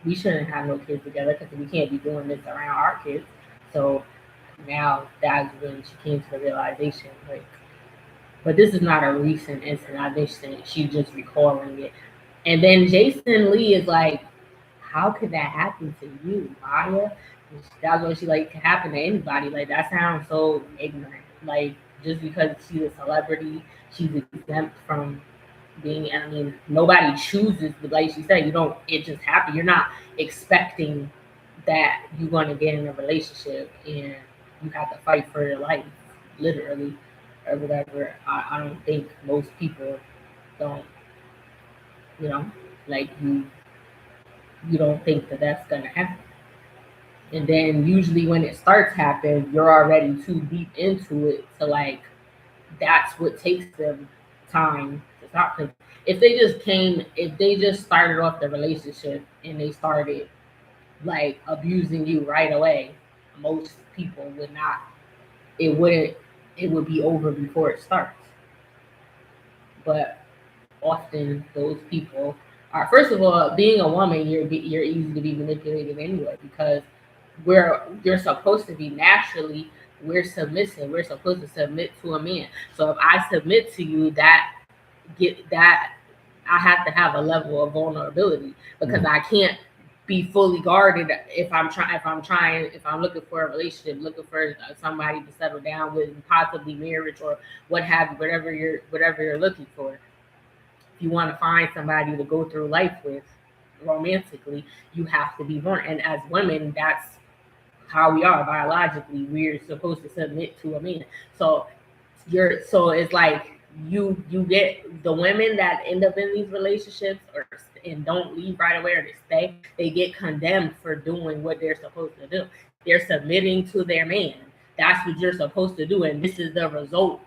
Speaker 1: we shouldn't have no kids together, because we can't be doing this around our kids. So now that's when she came to the realization, but this is not a recent incident. I think she's just recalling it. And then Jason Lee is like, how could that happen to you, Maya? That's what she can happen to anybody. Like, that sounds so ignorant. Like, just because she's a celebrity, she's exempt from being, nobody chooses, like she said, it just happened. You're not expecting that you're going to get in a relationship and you have to fight for your life, literally, or whatever. I don't think most people don't, you don't think that that's going to happen. And then usually when it starts happening, you're already too deep into it to that's what takes them time to stop. Because if they just started off the relationship and they started abusing you right away, most people would not. It would be over before it starts. But often those people are, first of all, being a woman, you're easy to be manipulated anyway, because you're supposed to be naturally, we're submissive. We're supposed to submit to a man. So if I submit to you, I have to have a level of vulnerability, because I can't be fully guarded if I'm looking for a relationship, looking for somebody to settle down with, possibly marriage or what have you, whatever you're looking for. If you want to find somebody to go through life with romantically, you have to be vulnerable. And as women, that's how we are biologically. We're supposed to submit to a man. So it's like you get the women that end up in these relationships and don't leave right away, or they stay, they get condemned for doing what they're supposed to do. They're submitting to their man. That's what you're supposed to do, and this is the result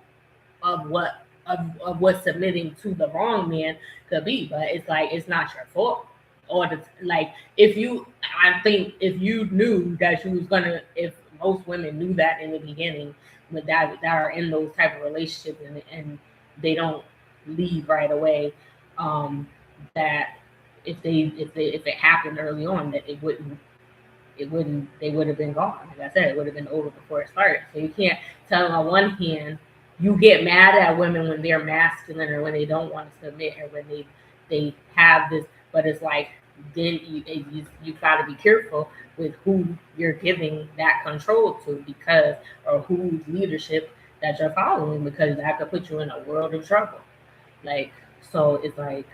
Speaker 1: of what submitting to the wrong man could be. But it's like, it's not your fault. Or like, I think if you knew that you was gonna, if most women knew that in the beginning, with that are in those type of relationships, and they don't leave right away, that if it happened early on, that they would have been gone. Like I said, it would have been over before it started. So you can't tell them on one hand, you get mad at women when they're masculine or when they don't want to submit or when they have this, but it's like, then you got to be careful with who you're giving that control to, because, or whose leadership that you're following, because that could put you in a world of trouble. Like, so it's like,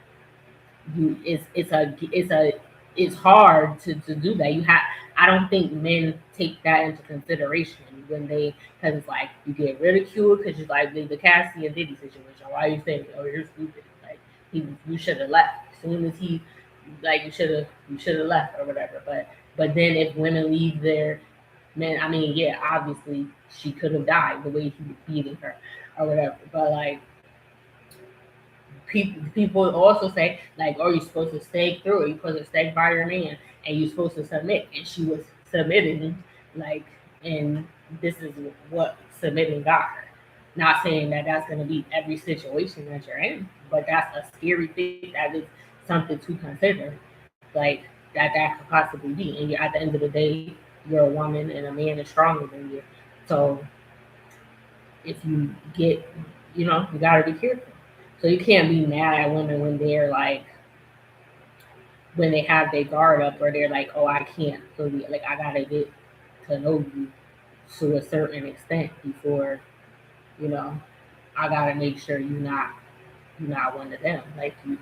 Speaker 1: it's hard to do that. I don't think men take that into consideration when because it's like, you get ridiculed because you're like the Cassie and Diddy situation. Why are you saying, oh, you're stupid? Like, you should have left as soon as he, like, you should have left or whatever. But then if women leave their men, I mean, yeah, obviously she could have died the way he was beating her or whatever. But like, people also say, like, oh, you're supposed to stay through it, you're supposed to stay by your man, and you're supposed to submit. And she was submitting, like, and this is what submitting got her. Not saying that that's going to be every situation that you're in, but that's a scary thing. That is something to consider, like, that could possibly be. And at the end of the day, you're a woman and a man is stronger than you. So if you get, you got to be careful. So you can't be mad at women when they're like, when they have their guard up, or they're like, oh, I can't fully, like, I gotta get to know you to a certain extent before, I gotta make sure you're not one of them. Like, you.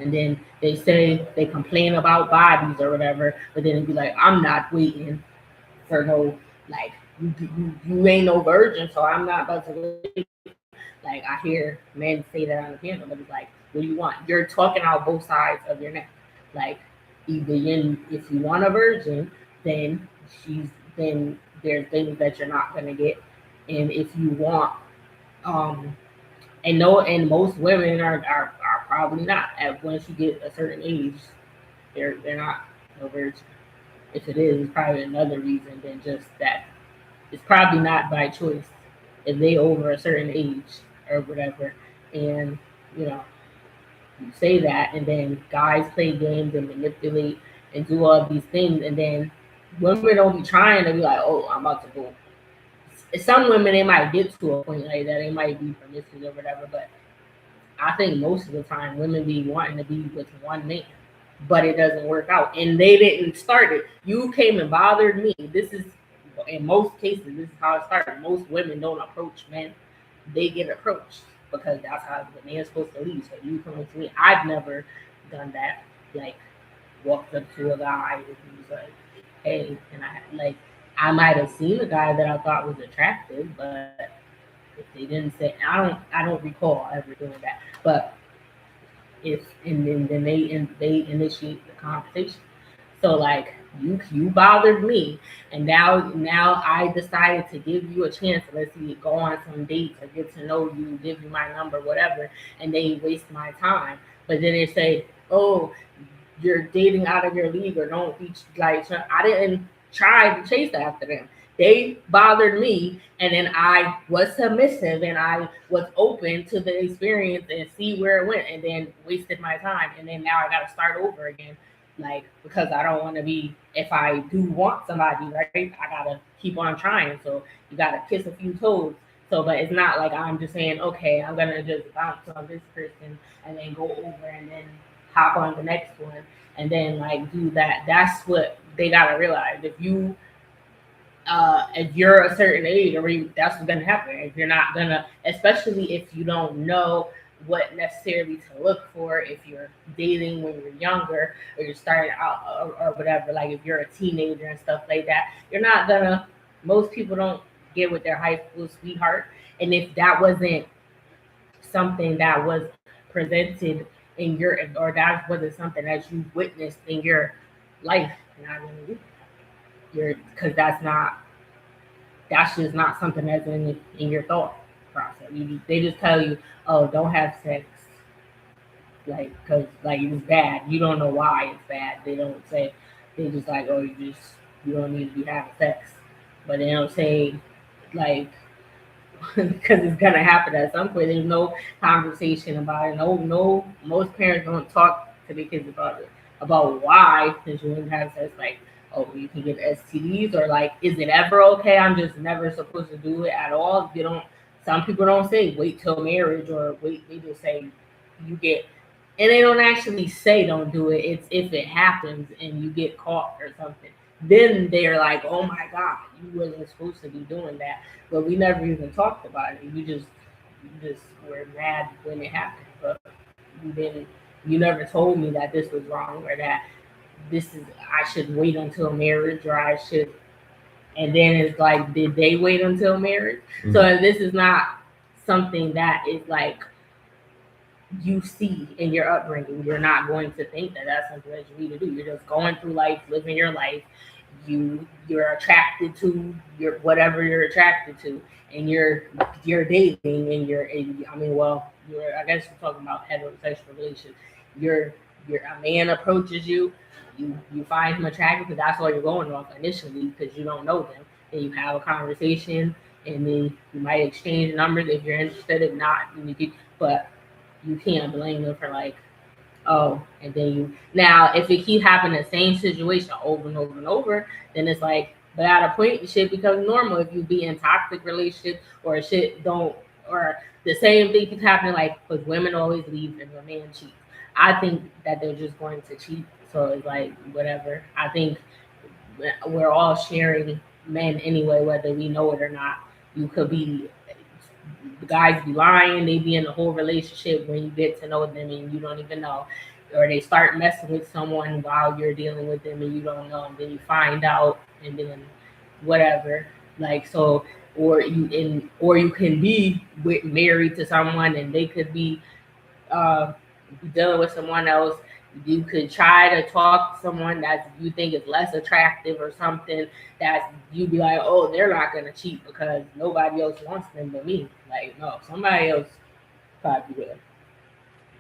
Speaker 1: And then they complain about bodies or whatever, but then it'd be like, I'm not waiting for no, like, you ain't no virgin, so I'm not about to wait. Like, I hear men say that on the panel, but it's like, what do you want? You're talking out both sides of your neck. Like, either if you want a virgin, then there's things that you're not gonna get, and if you want, and most women are probably not. Once you get a certain age, they're not no virgin. If it is, it's probably another reason than just that. It's probably not by choice. If they over a certain age or whatever, and you say that, and then guys play games and manipulate and do all these things, and then women don't be trying to be like, oh, I'm about to go. Some women, they might get to a point like that, they might be promiscuous or whatever, but I think most of the time women be wanting to be with one man, but it doesn't work out, and they didn't start it. You came and bothered me. This is, in most cases, this is how it started. Most women don't approach men; they get approached, because that's how the man's supposed to lead. So you come to me. I've never done that. Like, walked up to a guy and he was like, "Hey," and I might have seen a guy that I thought was attractive, but if they didn't say, I don't recall ever doing that. But then they initiate the conversation. So like, you bothered me, and now I decided to give you a chance. Let's see, go on some dates or get to know you, give you my number, whatever, and then you waste my time. But then they say, oh, you're dating out of your league, or don't be like. I didn't try to chase after them. They bothered me, and then I was submissive, and I was open to the experience and see where it went, and then wasted my time, and then now I got to start over again, like, because I don't want to be. If I do want somebody, right, I gotta keep on trying. So you gotta kiss a few toes. So, but it's not like I'm just saying, okay, I'm gonna just bounce on this person and then go over and then hop on the next one and then like do that. That's what they gotta realize. If you're a certain age, that's what's gonna happen. If you're not gonna, especially if you don't know what necessarily to look for, if you're dating when you're younger or you're starting out or whatever, like if you're a teenager and stuff like that, you're not gonna. Most people don't get with their high school sweetheart, and if that wasn't something that was presented in your, or that wasn't something that you witnessed in your life, you're not gonna do. Because that's not that's just not something that's in your thought process. They just tell you, oh, don't have sex, like, because like it's bad. You don't know why it's bad. They don't say. They just like, oh, you don't need to be having sex, but they don't say like because it's gonna happen at some point. There's no conversation about it. No, most parents don't talk to their kids about it, about why because you wouldn't have sex. Like, oh, you can get STDs, or like, is it ever okay? I'm just never supposed to do it at all. You don't. Some people don't say wait till marriage or wait. They just say you get, and they don't actually say don't do it. It's if it happens and you get caught or something. Then they're like, oh my God, you wasn't supposed to be doing that. But we never even talked about it. You just were mad when it happened. But you never told me that this was wrong or that I should wait until marriage or I should. And then it's like, did they wait until marriage? Mm-hmm. So this is not something that is like you see in your upbringing. You're not going to think that that's something that you need to do. You're just going through life, living your life. You're attracted to your whatever you're attracted to, and you're dating, and I guess you're talking about heterosexual relations. A man approaches you, you find him attractive, because that's all you're going off initially, because you don't know them, and you have a conversation, and then you might exchange numbers if you're interested. If not, but you can't blame them for like, oh, and then now if it keep happening the same situation over and over and over, then it's like, but at a point shit becomes normal. If you be in toxic relationships or the same thing keeps happening, like, because women always leave and the man cheats. I think that they're just going to cheat. So it's like, whatever. I think we're all sharing men anyway, whether we know it or not. You could be, the guys be lying, they be in the whole relationship when you get to know them and you don't even know, or they start messing with someone while you're dealing with them and you don't know, and then you find out, and then whatever, like, so, or you can be married to someone and they could be dealing with someone else. You could try to talk to someone that you think is less attractive or something, that you'd be like, oh, they're not going to cheat because nobody else wants them but me. Like, no, somebody else probably will.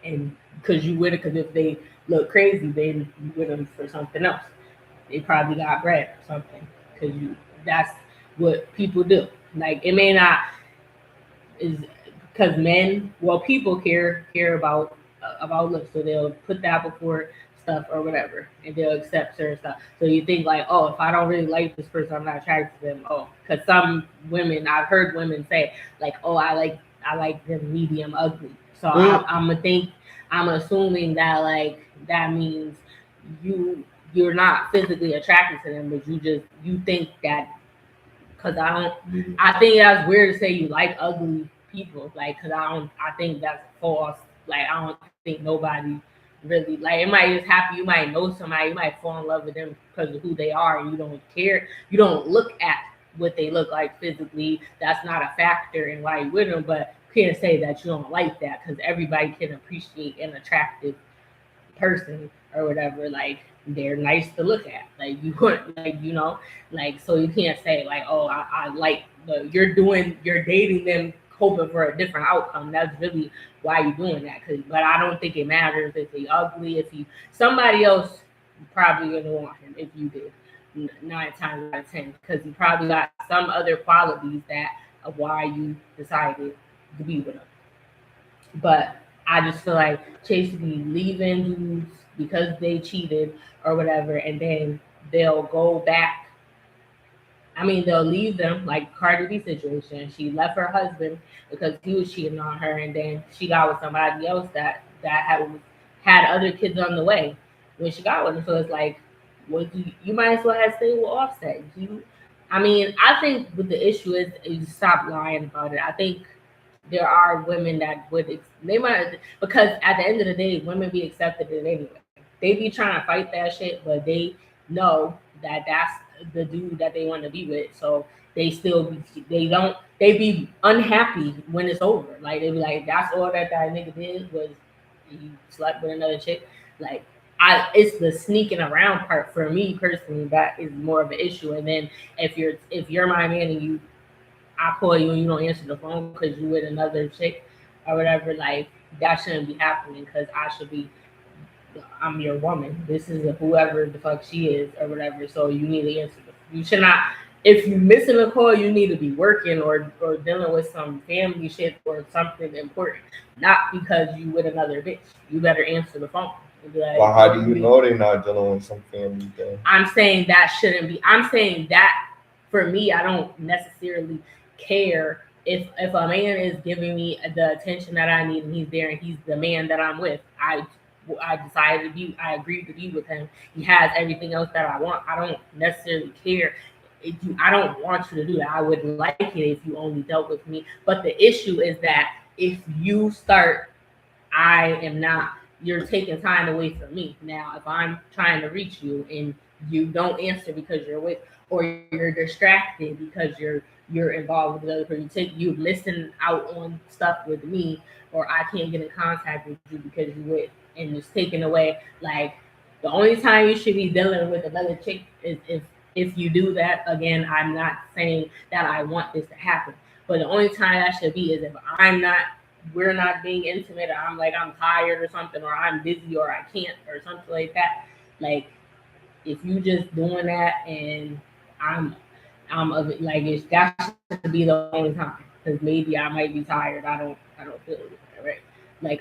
Speaker 1: And because you with it, because if they look crazy, they with them for something else. They probably got bread or something, because that's what people do. Like, it may not, is because people care about looks, so they'll put that before stuff or whatever, and they'll accept certain stuff. So you think like, oh, if I don't really like this person, I'm not attracted to them. Oh, because some women, I've heard women say like, oh, I like them medium ugly. So I'm assuming that like that means you're not physically attracted to them, but you think that, because I think that's weird to say you like ugly people, like, because I think that's false. Like, I don't think nobody really, like, it might just happen. You might know somebody, you might fall in love with them because of who they are, and you don't care. You don't look at what they look like physically. That's not a factor in why you're with them, but you can't say that you don't like that, because everybody can appreciate an attractive person or whatever. Like, they're nice to look at. Like, you wouldn't, like, you know, like, so you can't say like, oh, I like you're dating them hoping for a different outcome. That's really why you're doing that. But I don't think it matters if they ugly. Somebody else probably gonna want him if you did, 9 times out of 10, because he probably got some other qualities of why you decided to be with him. But I just feel like Chase would be leaving dudes because they cheated or whatever, and then they'll go back. I mean, they'll leave them, like Cardi B situation. She left her husband because he was cheating on her, and then she got with somebody else that had other kids on the way when she got with him. So it's like, you might as well have stayed with Offset. I think what the issue is you stop lying about it. I think there are women that because at the end of the day, women be accepted it anyway. They be trying to fight that shit, but they know that that's the dude that they want to be with. So they be unhappy when it's over. Like, they be like, that's all that nigga did was he slept with another chick. Like, it's the sneaking around part for me personally that is more of an issue. And then if you're my man and I call you and you don't answer the phone because you with another chick or whatever, like that shouldn't be happening because I'm your woman. This is whoever the fuck she is or whatever. So you need to answer. You should not. If you're missing a call, you need to be working or dealing with some family shit or something important. Not because you with another bitch. You better answer the phone.
Speaker 2: Like, well, how do you know they're not dealing with some family thing?
Speaker 1: I'm saying that shouldn't be. I'm saying that for me, I don't necessarily care if a man is giving me the attention that I need and he's there and he's the man that I'm with. I decided to be. I agreed to be with him. He has everything else that I want. I don't necessarily care. I don't want you to do that. I wouldn't like it if you only dealt with me. But the issue is that if you start, you're taking time away from me. Now, if I'm trying to reach you and you don't answer because you're with, or you're distracted because you're involved with the other person, you listen out on stuff with me, or I can't get in contact with you because you're with, and it's taken away. Like, the only time you should be dealing with another chick is if you do that. Again, I'm not saying that I want this to happen, but the only time that should be is if we're not being intimate, or I'm tired or something, or I'm busy, or I can't, or something like that. Like, if you just doing that and I'm of it, like, that should be the only time, because maybe I might be tired. I don't feel it, right? Like,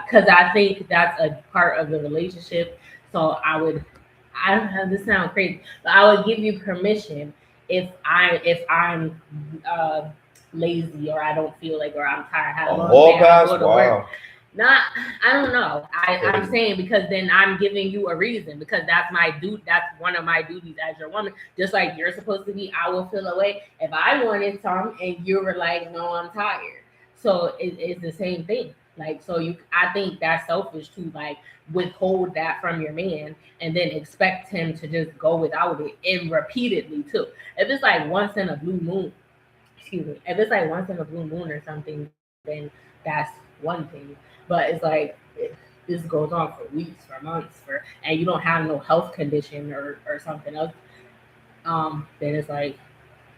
Speaker 1: because I think that's a part of the relationship. So I don't know, this sounds crazy, but I would give you permission if I'm lazy, or I don't feel like, or I'm tired, have a long day, I go to work. I don't know. I'm saying, because then I'm giving you a reason, because that's one of my duties as your woman. Just like you're supposed to be, I will feel away if I wanted some and you were like, no, I'm tired. So it's the same thing. Like, so I think that's selfish to like withhold that from your man and then expect him to just go without it, and repeatedly too. If it's like once in a blue moon, if it's like once in a blue moon or something, then that's one thing. But it's like, this goes on for weeks, for months, and you don't have no health condition or something else, then it's like,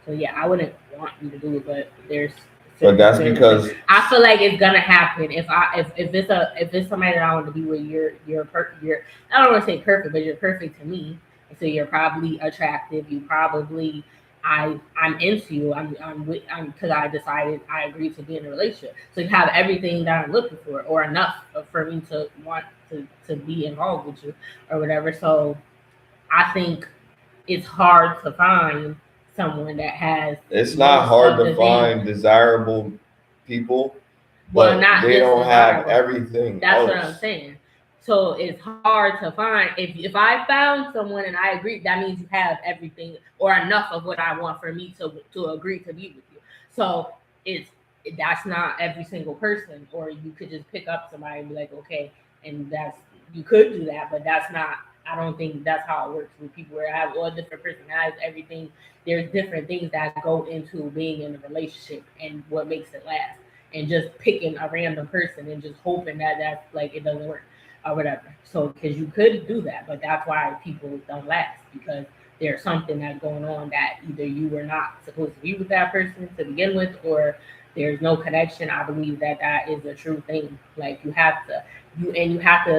Speaker 1: so yeah, I wouldn't want you to do it, but that's because I feel like it's gonna happen if it's somebody that I want to be with. You're I don't want to say perfect, but you're perfect to me. So you're probably attractive. You probably I'm into you. I'm because I decided I agreed to be in a relationship. So you have everything that I'm looking for, or enough for me to want to be involved with you, or whatever. So I think it's hard to find someone that has. It's not hard to find
Speaker 2: desirable people, but they don't have everything.
Speaker 1: That's what I'm saying. So it's hard to find. If I found someone and I agree, that means you have everything or enough of what I want for me to agree to be with you. So that's not every single person, or you could just pick up somebody and be like, okay, and you could do that, but that's not. I don't think that's how it works with people, where I have all different personalities, everything. There's different things that go into being in a relationship and what makes it last. And just picking a random person and just hoping that that's like, it doesn't work or whatever. So, because you could do that, but that's why people don't last, because there's something that's going on that either you were not supposed to be with that person to begin with, or there's no connection. I believe that is a true thing. Like, you have to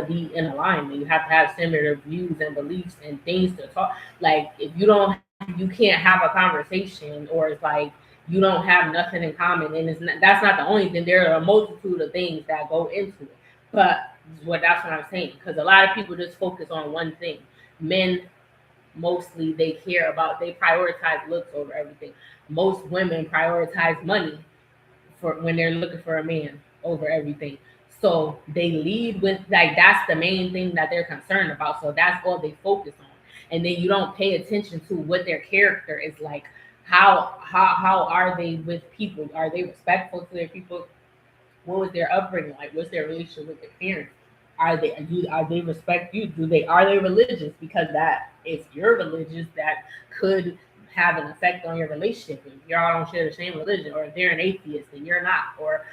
Speaker 1: be in alignment. You have to have similar views and beliefs and things to talk. Like, if you can't have a conversation, or it's like you don't have nothing in common, and that's not the only thing. There are a multitude of things that go into it. But that's what I'm saying, because a lot of people just focus on one thing. Men, mostly, they prioritize looks over everything. Most women prioritize money for when they're looking for a man over everything. So they lead with, like, that's the main thing that they're concerned about. So that's all they focus on. And then you don't pay attention to what their character is like. How are they with people? Are they respectful to their people? What was their upbringing like? What's their relationship with their parents? Are they respect you? Are they religious? Because that, if you're religious, that could have an effect on your relationship. If y'all don't share the same religion, or if they're an atheist and you're not, or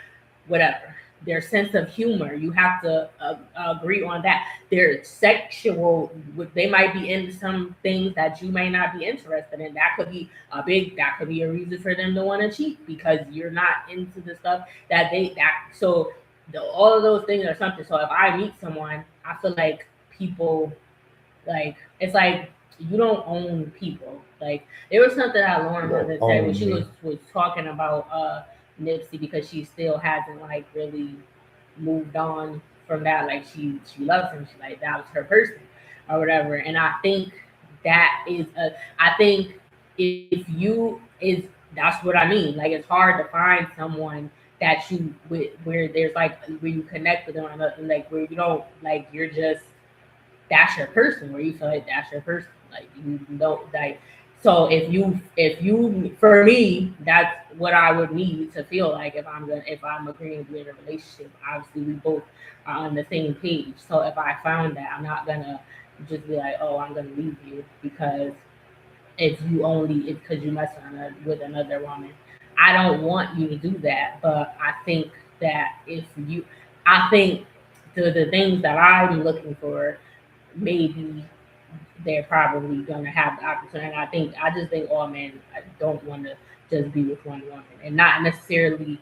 Speaker 1: whatever. their sense of humor. You have to agree on that. Their sexual, they might be into some things that you may not be interested in. That could be a reason for them to want to cheat because you're not into the stuff all of those things are something. So if I meet someone, I feel like people, like, it's like you don't own people. Like, there was something that Lauren Mother said when she was talking about Nipsey, because she still hasn't like really moved on from that. Like, she loves him. She, like, that was her person or whatever. And I think that is I think if you is that's what I mean. Like, it's hard to find someone that you where there's like where you connect with them, and like where you don't, like, you're just, that's your person, where you feel like that's your person. Like, you don't, like, so if you for me, that's what I would need to feel like if I'm agreeing to be in a relationship. Obviously we both are on the same page. So if I found that, I'm not gonna just be like, oh, I'm gonna leave you because because you mess with another woman. I don't want you to do that, but I think that I think the things that I'm looking for, maybe they're probably gonna have the opportunity. And I just think all men don't want to just be with one woman, and not necessarily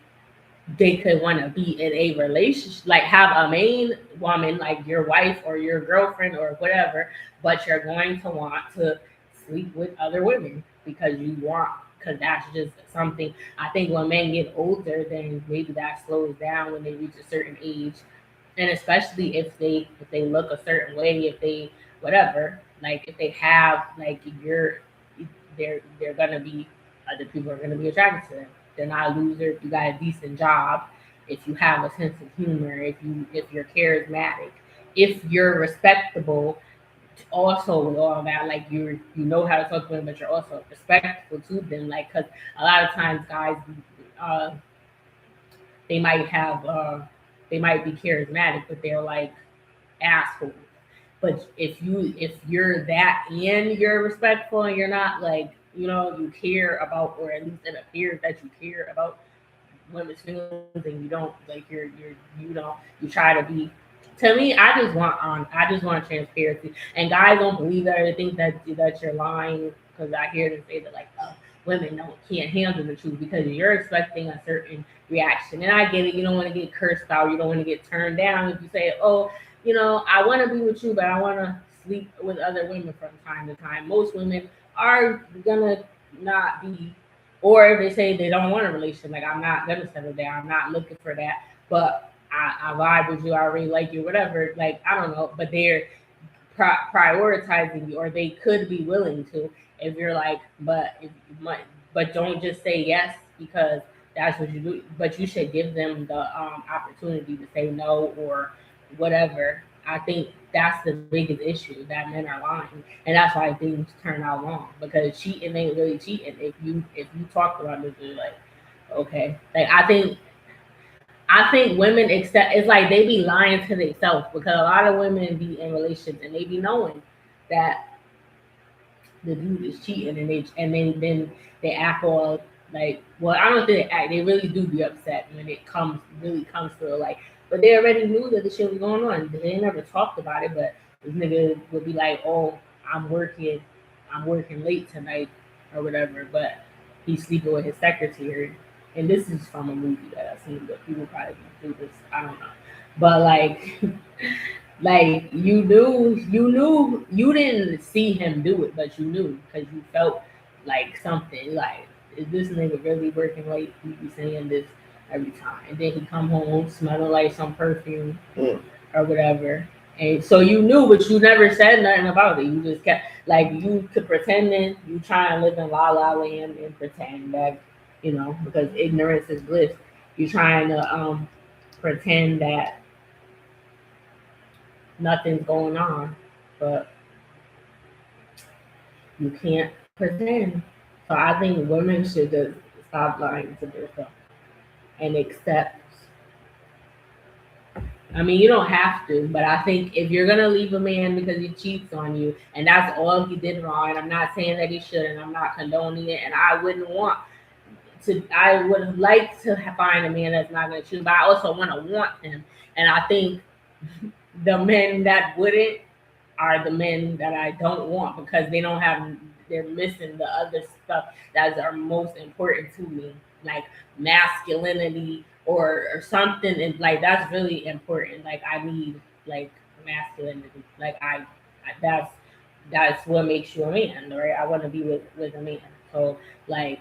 Speaker 1: they could want to be in a relationship, like have a main woman, like your wife or your girlfriend or whatever, but you're going to want to sleep with other women because that's just something. I think when men get older, then maybe that slows down when they reach a certain age, and especially if they look a certain way, if they whatever, like if they have, like, they're gonna be, other people are gonna be attracted to them. They're not a loser. If you got a decent job, if you have a sense of humor, if you're charismatic, if you're respectable, also with all that, like you know how to talk to them, but you're also respectful to them. Like, because a lot of times guys, they might be charismatic, but they're like assholes. But if you're that and you're respectful and you're not, like, you care about, or at least it appears that you care about women's feelings, and you don't, like, you try to be. To me, I just want transparency. And guys don't believe that or think that you're lying, because I hear them say that, like, oh, women can't handle the truth because you're expecting a certain reaction. And I get it. You don't want to get cursed out. You don't want to get turned down if you say, oh, I want to be with you, but I want to sleep with other women from time to time. Most women are gonna not be, or if they say they don't want a relationship, like, I'm not gonna settle down, I'm not looking for that, but I vibe with you, I really like you, whatever. Like, I don't know, but they're prioritizing you, or they could be willing to, if you're like, but don't just say yes because that's what you do. But you should give them the opportunity to say no or whatever. I think that's the biggest issue, that men are lying, and that's why things turn out wrong, because cheating ain't really cheating. If you talk about it, you're like, okay. Like, I think women accept, it's like they be lying to themselves, because a lot of women be in relationships and they be knowing that the dude is cheating, and then they act all like, well, I don't think they act, they really do be upset when it comes to it, like, but they already knew that the shit was going on. They never talked about it, but this nigga would be like, oh, I'm working late tonight or whatever, but he's sleeping with his secretary. And this is from a movie that I've seen, but people probably do this, I don't know. But like like you knew you didn't see him do it, but you knew because you felt like something, like, is this nigga really working late? He be saying this every time, and then he come home smelling like some perfume or whatever, and so you knew, but you never said nothing about it. You just kept, like, you could pretend that you try and live in la la land and pretend that, because ignorance is bliss. You're trying to pretend that nothing's going on, but you can't pretend. So I think women should just stop lying to themselves and accept. I mean, you don't have to, but I think if you're gonna leave a man because he cheats on you and that's all he did wrong, and I'm not saying that he shouldn't, I'm not condoning it, and I wouldn't want I would like to find a man that's not going to cheat, but I also want him. And I think the men that wouldn't are the men that I don't want because they're missing the other stuff that are most important to me, like masculinity or something. And like, that's really important. Like, I need like masculinity. Like that's what makes you a man, right? I want to be with a man. So like,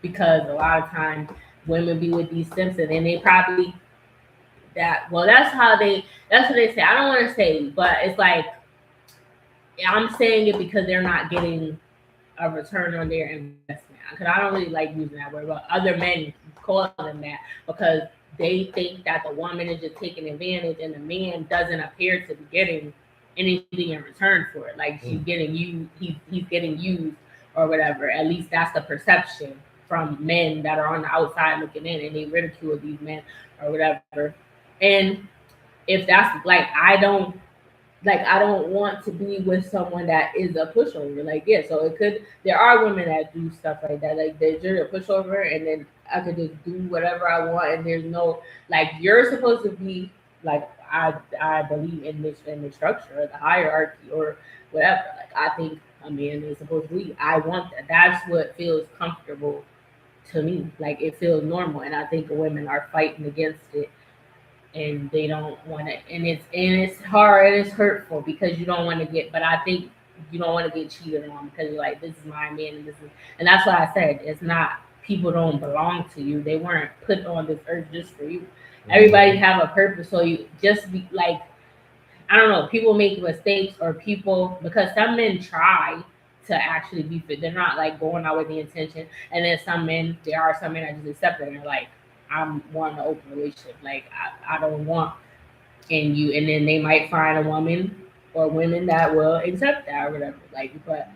Speaker 1: because a lot of times women be with these Simpsons and they probably that's what they say. I don't want to say, but it's like, I'm saying it because they're not getting a return on their investment. Because I don't really like using that word, but other men call them that because they think that the woman is just taking advantage and the man doesn't appear to be getting anything in return for it. Like she's getting used, he's getting used or whatever. At least that's the perception from men that are on the outside looking in, and they ridicule these men or whatever. And if that's like, I don't want to be with someone that is a pushover. Like, yeah, so there are women that do stuff like that. Like, they're a pushover, and then I could just do whatever I want, and there's no, like, you're supposed to be, like, I believe in the structure, the hierarchy, or whatever. Like, I think a man is supposed to be. I want that. That's what feels comfortable to me. Like, it feels normal, and I think women are fighting against it. And they don't want to, and it's hard and it's hurtful because you don't want to get, but I think you don't want to get cheated on because you're like, this is my man, and that's why I said it's not, people don't belong to you. They weren't put on this earth just for you. Everybody have a purpose, so you just be like, I don't know, people make mistakes or people, because some men try to actually be fit. They're not like going out with the intention, and then there are some men that just accept it and they're like, I'm wanting an open relationship. Like, I don't want in you. And then they might find a woman or women that will accept that or whatever. Like, but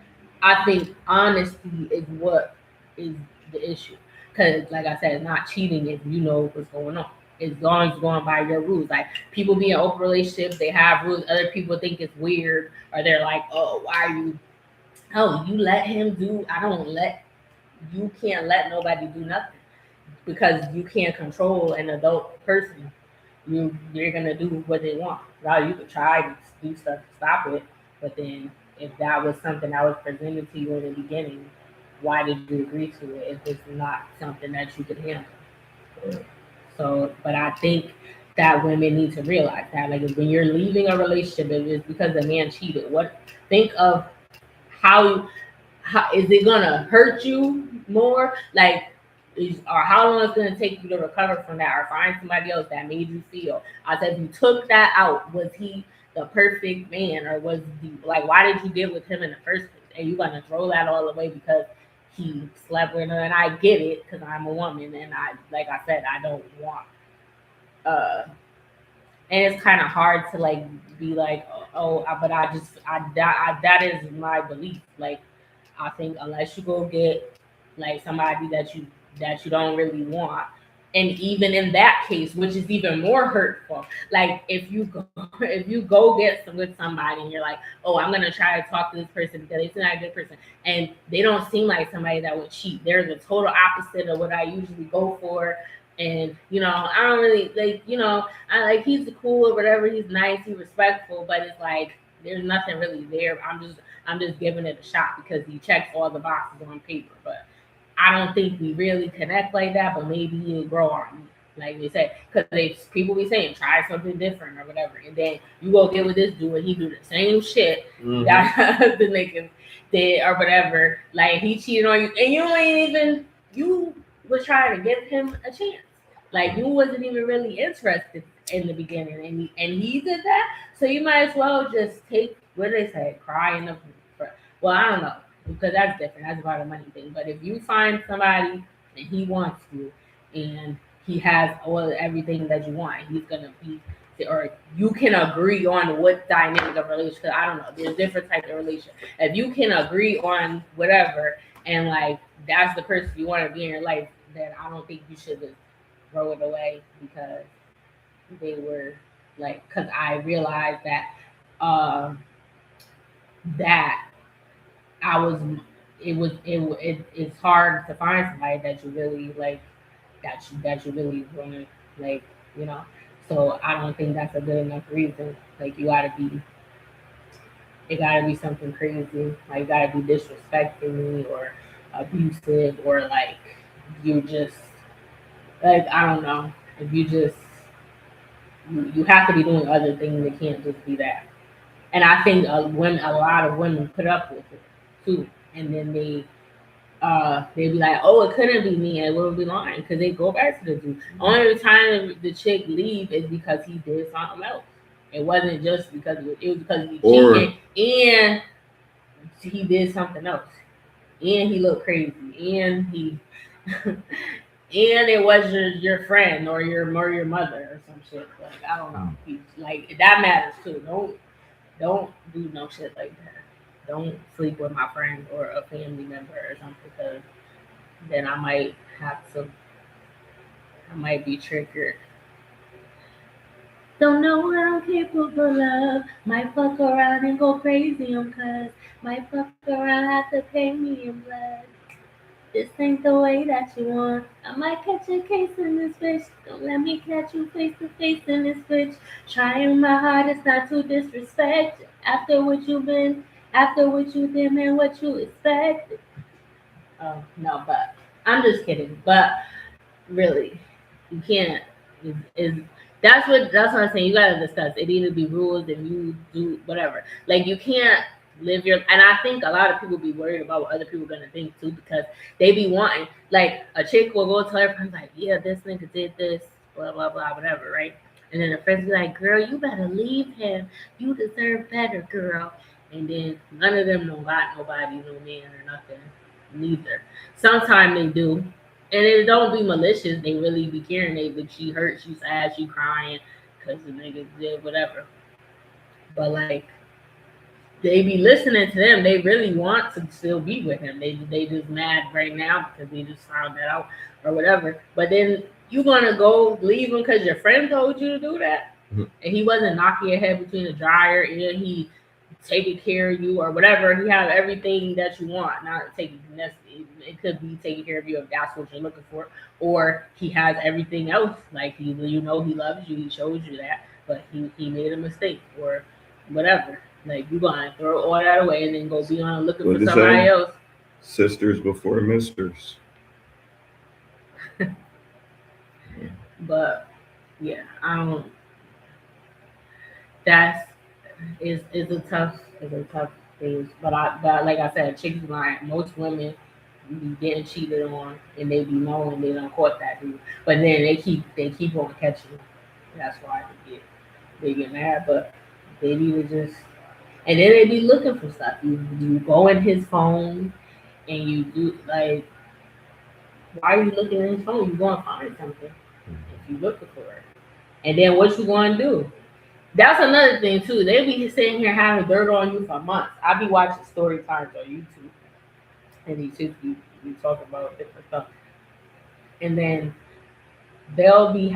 Speaker 1: I think honesty is what is the issue. Because, like I said, it's not cheating if you know what's going on. As long as you're going by your rules. Like, people be in open relationships, they have rules. Other people think it's weird, or they're like, oh, why are you? Oh, you let him do? You can't let nobody do nothing. Because you can't control an adult person. You're gonna do what they want. Now you could try to do stuff to stop it, but then if that was something that was presented to you in the beginning, why did you agree to it if it's not something that you could handle? So, but I think that women need to realize that, like, when you're leaving a relationship, if it's because the man cheated, think of how is it gonna hurt you more? Like, or how long it's going to take you to recover from that, or find somebody else that made you feel. I said, if you took that out, was he the perfect man, or was why did you get with him in the first place? And you're going to throw that all away because he slept with her. And I get it because I'm a woman, and like I said, I don't want. And it's kind of hard to like be like, but that is my belief. Like, I think unless you go get like somebody that you don't really want, and even in that case, which is even more hurtful, like if you go get with somebody and you're like, oh, I'm gonna try to talk to this person because they seem like a good person, and they don't seem like somebody that would cheat. They're the total opposite of what I usually go for. And I don't really like, I like, he's cool or whatever, he's nice, he's respectful, but it's like there's nothing really there. I'm just giving it a shot because he checks all the boxes on paper. But I don't think we really connect like that, but maybe he'll grow on me. Like they say, because people be saying try something different or whatever, and then you go get with this dude and he do the same shit that the niggas did or whatever. Like, he cheated on you, and you was trying to give him a chance. Like, you wasn't even really interested in the beginning, and he did that. So you might as well just take, what do they say, cry in the. Well, I don't know, because that's different. That's about a money thing. But if you find somebody and he wants you, and he has everything that you want, he's gonna be, or you can agree on what dynamic of relationship. I don't know. There's different types of relationship. If you can agree on whatever, and like that's the person you want to be in your life, then I don't think you should just throw it away because they were like. Because I realized that that I was it's hard to find somebody that you really like, that you really want to like, you know. So I don't think that's a good enough reason. Like it gotta be something crazy. Like you gotta be disrespecting me or abusive or like you just like I don't know. If you just you have to be doing other things. It can't just be that. And I think a lot of women put up with it too, and then they be like, oh, it couldn't be me, and we'll be lying because they go back to the dude. Only time the chick leave is because he did something else. It wasn't just because it was because he cheated and he did something else, and he looked crazy, and he and it was your friend or your mother or some shit. Like I don't know, like that matters too. Don't do no shit like that. Don't sleep with my friend or a family member or something because then I might be triggered. Don't know what I'm capable of. Might fuck around and go crazy on cuz. Might fuck around, have to pay me in blood. This ain't the way that you want. I might catch a case in this bitch. Don't let me catch you face to face in this bitch. Trying my hardest not to disrespect. After what you did and what you expect. Oh no, but I'm just kidding. But really, you can't. Is that's what I'm saying. You gotta discuss. It either be rules and you do whatever. Like you can't live your. And I think a lot of people be worried about what other people are gonna think too because they be wanting. Like a chick will go tell her friends like, yeah, this nigga did this, blah blah blah, whatever, right? And then the friends be like, girl, you better leave him. You deserve better, girl. And then none of them don't got nobody, no man or nothing, neither. Sometimes they do. And it don't be malicious. They really be caring. She hurt, she sad, she crying because the niggas did whatever. But like, they be listening to them. They really want to still be with him. They just mad right now because they just found that out or whatever. But then you gonna go leave him because your friend told you to do that, and he wasn't knocking your head between the dryer, and he taking care of you or whatever. He have everything that you want. Not taking it could be taking care of you if that's what you're looking for, or he has everything else. Like he loves you. He shows you that, but he made a mistake or whatever. Like you gonna throw all that away and then go be on looking for somebody else.
Speaker 2: Sisters before misters.
Speaker 1: But yeah, I don't. That's is a tough thing. But like I said, chicks like most women be getting cheated on and they be knowing they don't caught that dude. But then they keep on catching. That's why they get mad. But they need to just and then they be looking for stuff. You go in his phone and you do like why are you looking at his phone? You gonna find something if you looking for it. And then what you gonna do? That's another thing too. They be sitting here having dirt on you for months. I be watching story times on YouTube, and these chicks be talking about different stuff. And then they'll be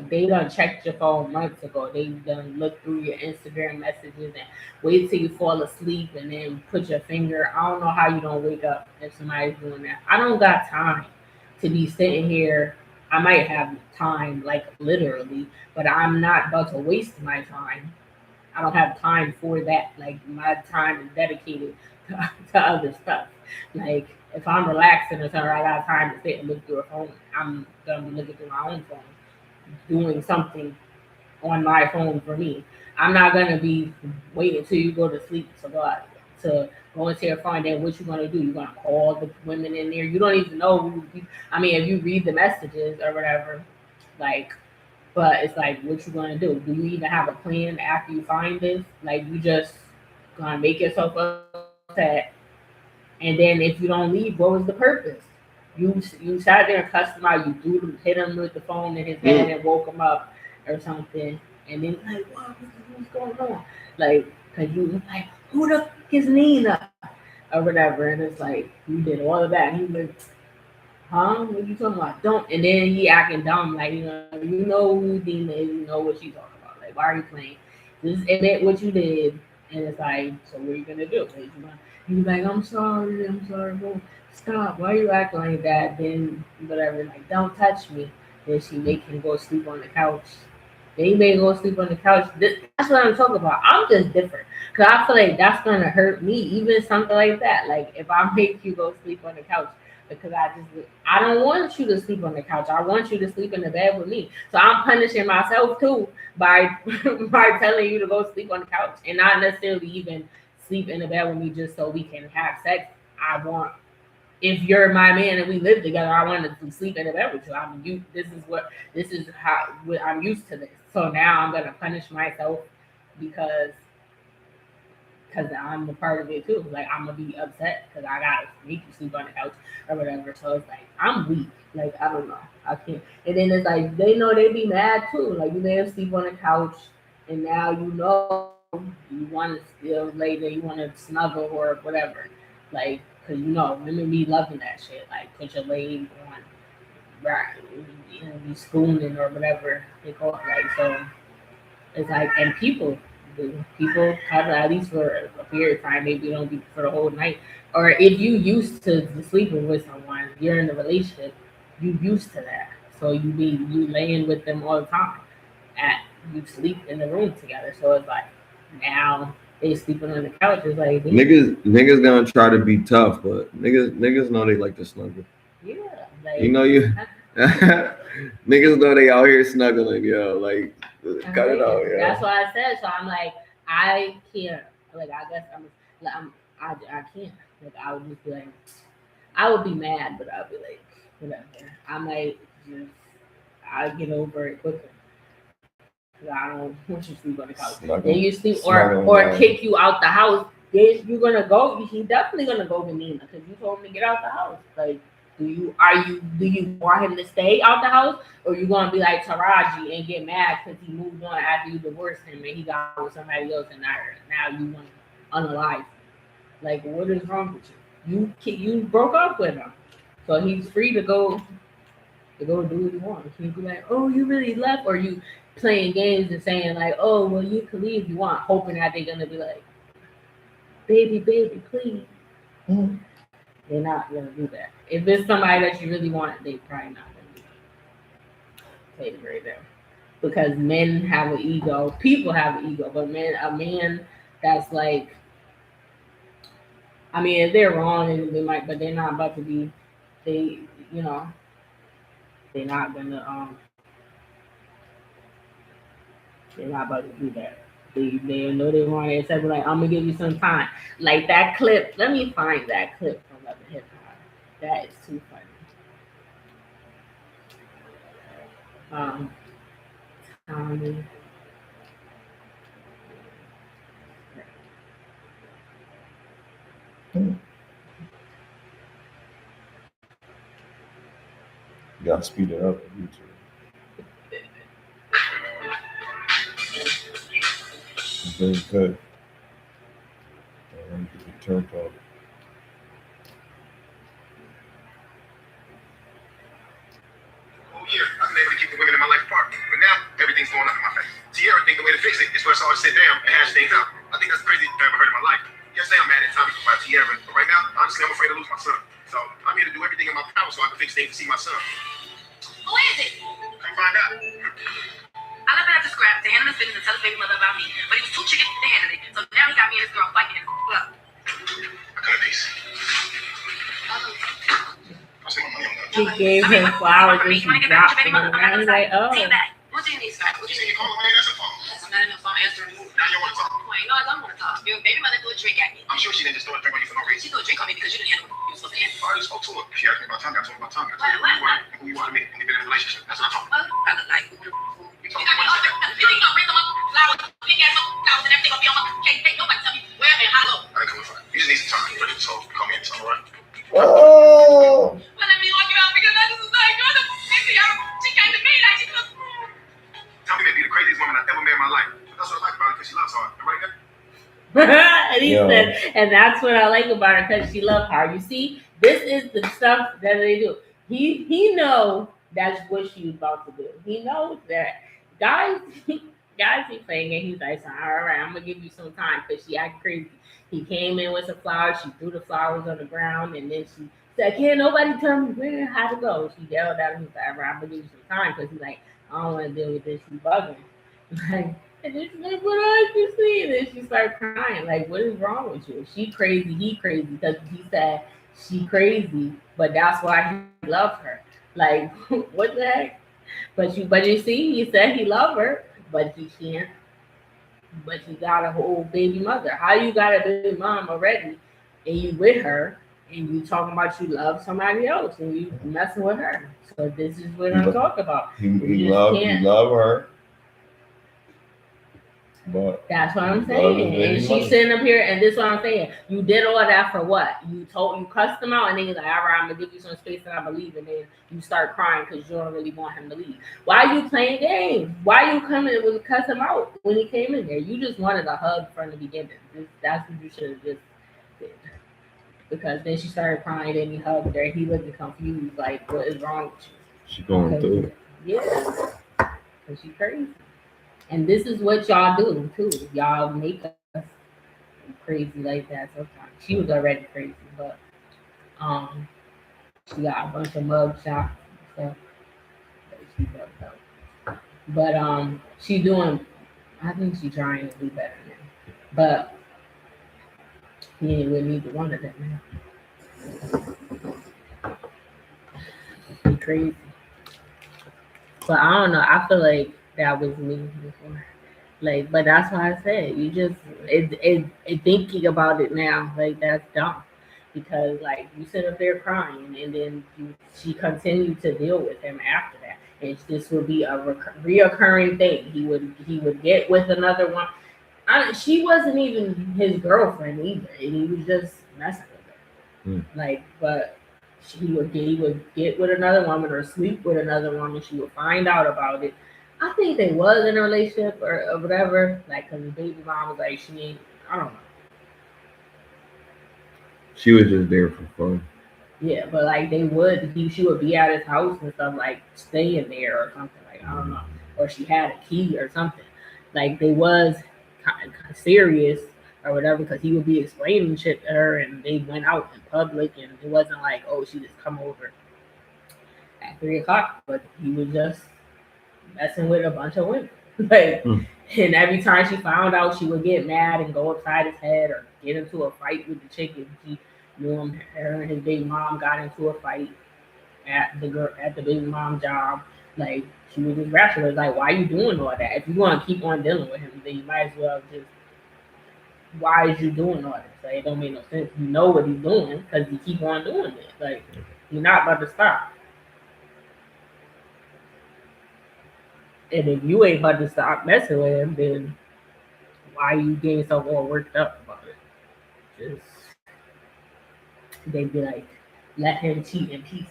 Speaker 1: they done checked your phone months ago. They done look through your Instagram messages and wait till you fall asleep and then put your finger. I don't know how you don't wake up if somebody's doing that. I don't got time to be sitting here. I might have time, like literally, but I'm not about to waste my time. I don't have time for that. Like my time is dedicated to other stuff. Like if I'm relaxing or something, I got time to sit and look through a phone. I'm gonna be looking through my own phone, doing something on my phone for me. I'm not gonna be waiting till you go to sleep to go into your phone. Then what you gonna do? You're gonna call the women in there. You don't even know. If you read the messages or whatever, like. But it's like, what you gonna do? Do you even have a plan after you find this? Like, you just gonna make yourself upset, and then if you don't leave, what was the purpose? You sat there and cussed him out. You hit him with the phone in his head and woke him up or something, and then like, what's going on? Like, cause you was like, who the fuck is Nina or whatever, and it's like you did all of that, and he was like, huh? What you talking about? Don't. And then he acting dumb, like, you know who Dina is, you know what she's talking about. Like, why are you playing? Just admit what you did. And it's like, so what are you gonna do? He's like, I'm sorry, bro. Stop. Why you acting like that? Then whatever, like, don't touch me. Then she make him go sleep on the couch. Then he may go sleep on the couch. That's what I'm talking about. I'm just different. Cause I feel like that's gonna hurt me, even something like that. Like if I make you go sleep on the couch, because I don't want you to sleep on the couch. I want you to sleep in the bed with me. So I'm punishing myself too by by telling you to go sleep on the couch and not necessarily even sleep in the bed with me just so we can have sex. I want, if you're my man and we live together, I want to sleep in the bed with you. This is how I'm used to this. So now I'm gonna punish myself because I'm a part of it too. Like I'm gonna be upset because I gotta make you sleep on the couch or whatever. So it's like I'm weak. Like I don't know. I can't. And then it's like they know they be mad too. Like you made them sleep on the couch, and now you want to still lay there. You want to snuggle or whatever. Like because women be loving that shit. Like put your leg on, right? Be spooning or whatever they call it. Like so. It's like, and people have at least for a period of time, maybe don't be for the whole night. Or if you used to sleeping with someone, you're in a relationship, you used to that. So you laying with them all the time. You sleep in the room together. So it's like now they sleeping on the couch. It's like
Speaker 2: niggas gonna try to be tough, but niggas know they like to snuggle.
Speaker 1: Yeah, like
Speaker 2: you. Niggas know they out here snuggling, yo. Like, cut it out, yo.
Speaker 1: That's what I said. So I'm like, I can't. Like, I guess I can't. Like, I would just be like, I would be mad, but I'll be like, whatever. I might just, I'll get over it quicker. Cause I don't want you to sleep on the couch. Then you sleep, or kick you out the house. Then you're gonna go. He's definitely gonna go with Nina because you told him to get out the house. Like. Do you want him to stay out the house, or you gonna be like Taraji and get mad because he moved on after you divorced him and he got with somebody else and now you want to unalive him? Like what is wrong with you? You broke up with him, so he's free to go do what he wants. He'd be like, oh, you really left, or you playing games and saying like, oh, well, you can leave if you want, hoping that they're gonna be like, baby, please. Mm-hmm. They're not gonna do that. If it's somebody that you really want, they probably not gonna do that. Take it right there. Because men have an ego. People have an ego, but a man that's like, I mean, if they're wrong, they might, but they're not about to be. They're not gonna they're not about to do that. They know they wrong. They said like, I'm gonna give you some time. Like that clip. Let me find that clip from Love and Hip Hop. That is too funny. Tommy.
Speaker 2: You gotta speed it up on YouTube. Very good. And get the turned up.
Speaker 4: Year, I've been able to keep the women in my life apart, but now everything's going up in my face. Sierra think the way to fix it is for us all to sit down and hash things out. I think that's the craziest thing I've ever heard in my life. Yesterday I'm mad at Tommy about Sierra, but right now, honestly, I'm afraid to lose my son. So I'm here to do everything in my power so I can fix things to see my son.
Speaker 5: Who is it?
Speaker 4: Come find out.
Speaker 5: I left it at the scrap to handle his business and tell his baby mother about me, but he was too chicken to handle it. So now he got me and this girl fighting in the club.
Speaker 4: Akademiks.
Speaker 1: He gave her flowers and she dropped them, and I was like, oh.
Speaker 5: What do you need, Scott? What do you need?
Speaker 4: Call away, that's a phone.
Speaker 5: I'm not in the phone answering.
Speaker 4: Now you want to talk.
Speaker 5: Wait, no, I don't want to talk. Your baby mother threw a drink at me.
Speaker 4: I'm sure she didn't just throw a drink on you for no reason.
Speaker 5: She threw a drink on me because you didn't handle what you were supposed to handle.
Speaker 4: I already spoke to her. She asked me about Tommy. I told her about Tommy. I told her who you are to me. And we've been in a relationship. That's what I'm talking about.
Speaker 5: I look like
Speaker 4: You told me
Speaker 5: got me all different. You think I'm bring some flowers, big ass flowers and everything will be on my cake. Ain't nobody tell me where and how low.
Speaker 4: I ain't coming for it. You just need some time. You ready to talk? Call me anytime, all right?
Speaker 2: Oh.
Speaker 5: But let me walk you out because I just was like, you're the she came to me like she was.
Speaker 4: Tommy may be the craziest woman I've ever met in my life. But that's what I like about her because she loves hard. Right there?
Speaker 1: And he said, and that's what I like about her because she loves her. You see, this is the stuff that they do. He knows that's what she's about to do. He knows that guys be playing and he's like, all right, I'm gonna give you some time because she acting crazy. He came in with some flowers. She threw the flowers on the ground, and then she said, "Can't nobody tell me where how to go?" She yelled at him. He's like, "I'm gonna give you some time," because he's like, "I don't want to deal with this. She bugging." Like, and then she's like, "What are you seeing?" And she started crying. Like, what is wrong with you? She crazy. He crazy because he said she crazy, but that's why he loves her. Like, what the heck? But you see, he said he loved her, but he can't. But he got a whole baby mother. How you got a baby mom already, and you with her, and you talking about you love somebody else, and you messing with her. So this is what I'm talking about.
Speaker 2: He love her. But
Speaker 1: that's what I'm saying. And she's sitting up here, and this is what I'm saying. You did all that for what? You cussed him out, and then you're like, all right, I'm gonna give you some space and I believe, and then you start crying because you don't really want him to leave. Why are you playing games? Why are you coming and cuss him out when he came in there? You just wanted a hug from the beginning. That's what you should have just did. Because then she started crying, and he hugged her. He looking confused, like, what is wrong with you?
Speaker 2: She going through it.
Speaker 1: Yeah, because she crazy. And this is what y'all do too. Y'all make us crazy like that sometimes. She was already crazy, but she got a bunch of mug shots and stuff that she bugged out. But she's doing, I think she's trying to do better now. But he ain't with neither one of them now. She crazy. But I don't know. I feel like that was me before. Like, but that's why I said you just thinking about it now, like that's dumb. Because like you sit up there crying, and then she continued to deal with him after that, and this would be a reoccurring thing. He would get with another one. She wasn't even his girlfriend either, and he was just messing with her. Like, but he would get with another woman or sleep with another woman. She would find out about it. I think they was in a relationship or whatever. Like, cause the baby mom was like, she ain't. I don't know.
Speaker 2: She was just there for fun.
Speaker 1: Yeah, but like she would be at his house and stuff, like staying there or something. Like, I don't know, or she had a key or something. Like they was kind of serious or whatever, because he would be explaining shit to her, and they went out in public, and it wasn't like, oh, she just come over at 3:00, but he was just messing with a bunch of women. Like, and every time she found out, she would get mad and go upside his head or get into a fight with the chick. And he knew him, her and his baby mom got into a fight at the baby mom job. Like, she was just rational. Like, why are you doing all that? If you want to keep on dealing with him, then you might as well just. Why is you doing all this? Like, it don't make no sense. You know what he's doing because you keep on doing it. Like, you're not about to stop. And if you ain't about to stop messing with him, then why are you getting so all worked up about it? Just they'd be like, let him cheat in peace.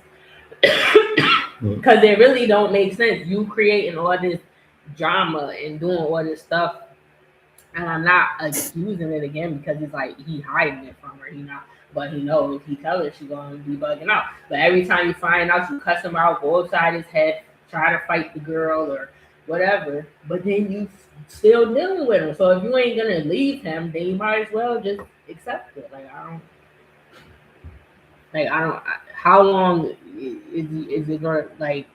Speaker 1: Because it really don't make sense. You creating all this drama and doing all this stuff. And I'm not accusing it again because it's like he hiding it from her. But he knows if he tell her, she's gonna be bugging out. But every time you find out, you cuss him out, go upside his head, try to fight the girl or whatever. But then you still dealing with him. So if you ain't gonna leave him, then you might as well just accept it. How long is it gonna like?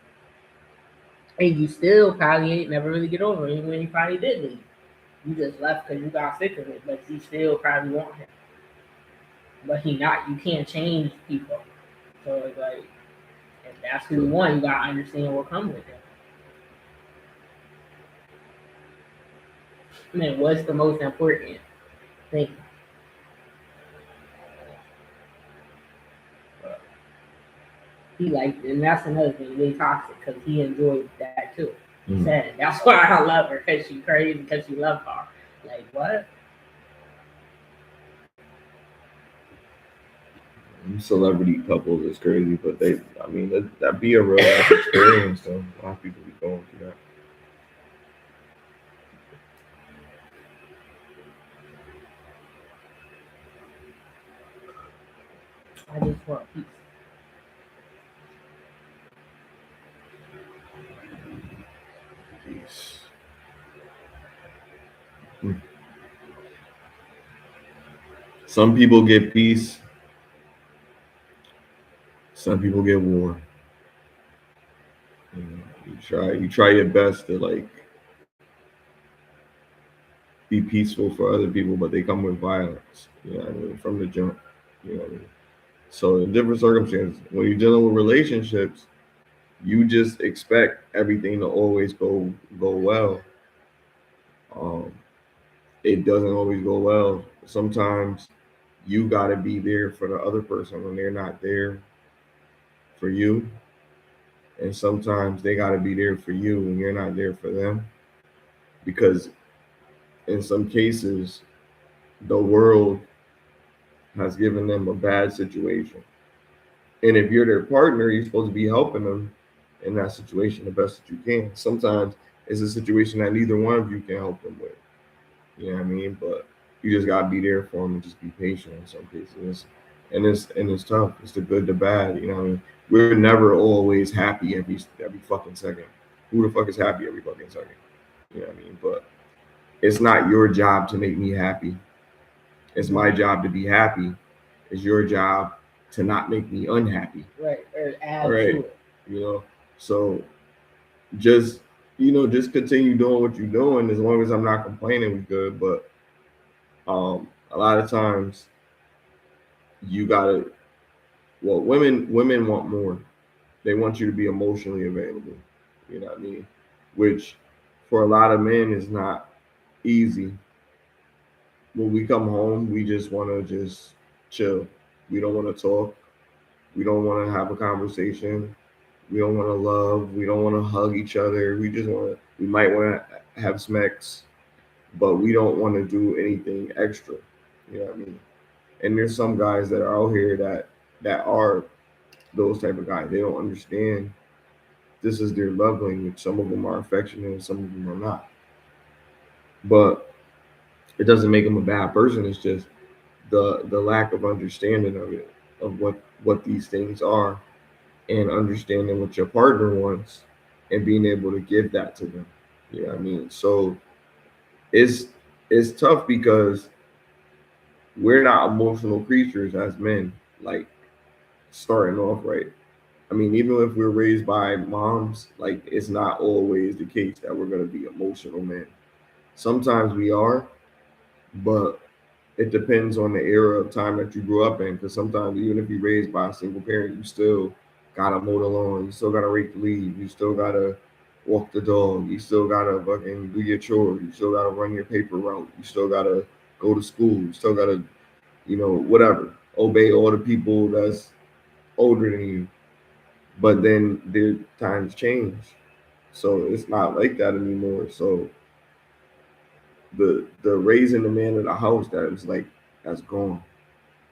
Speaker 1: And you still probably ain't never really get over it, even when you finally did leave. You just left because you got sick of it, but you still probably want him. But he not. You can't change people. So it's like, if that's who you want, you gotta understand what comes with it. I mean, what's the most important thing? He liked it, and that's another thing. Really toxic because he enjoyed that too. He said, "That's why I love her, because she's crazy, because she loves her." Like, what?
Speaker 2: Celebrity couples is crazy, but that'd be a real life experience though. A lot of people be going through that.
Speaker 1: I just want peace.
Speaker 2: Peace. Some people get peace. Some people get war. You try your best to like be peaceful for other people, but they come with violence. You know what I mean? From the jump. You know what I mean? So in different circumstances, when you're dealing with relationships, you just expect everything to always go well. It doesn't always go well. Sometimes you got to be there for the other person when they're not there for you, and sometimes they got to be there for you when you're not there for them, because in some cases the world has given them a bad situation, and if you're their partner, you're supposed to be helping them in that situation the best that you can. Sometimes it's a situation that neither one of you can help them with. You know what I mean? But you just gotta be there for them and just be patient in some cases. And it's tough. It's the good, the bad. You know what I mean? We're never always happy every fucking second. Who the fuck is happy every fucking second? You know what I mean? But it's not your job to make me happy. It's my job to be happy. It's your job to not make me unhappy.
Speaker 1: Right. Or add to it.
Speaker 2: You know, so just continue doing what you're doing. As long as I'm not complaining, we're good. But a lot of times you gotta. Well, women want more. They want you to be emotionally available. You know what I mean? Which for a lot of men is not easy. When we come home, we just want to just chill. We don't want to talk. We don't want to have a conversation. We don't want to love. We don't want to hug each other. We just want to. We might want to have smacks, but we don't want to do anything extra. You know what I mean? And there's some guys that are out here that are those type of guys. They don't understand this is their love language. Some of them are affectionate and some of them are not. But it doesn't make them a bad person. It's just the lack of understanding of it, of what these things are, and understanding what your partner wants and being able to give that to them. You know what I mean? So it's tough because we're not emotional creatures as men, like starting off right. I mean, even if we're raised by moms, like it's not always the case that we're going to be emotional men. Sometimes we are, but it depends on the era of time that you grew up in. Because sometimes, even if you're raised by a single parent, you still gotta mow the lawn, you still gotta rake the leaves, you still gotta walk the dog, you still gotta fucking do your chores, you still gotta run your paper route, you still gotta go to school, you still gotta, whatever, obey all the people that's older than you. But then their times change, so it's not like that anymore. So the raising the man in the house, that's gone.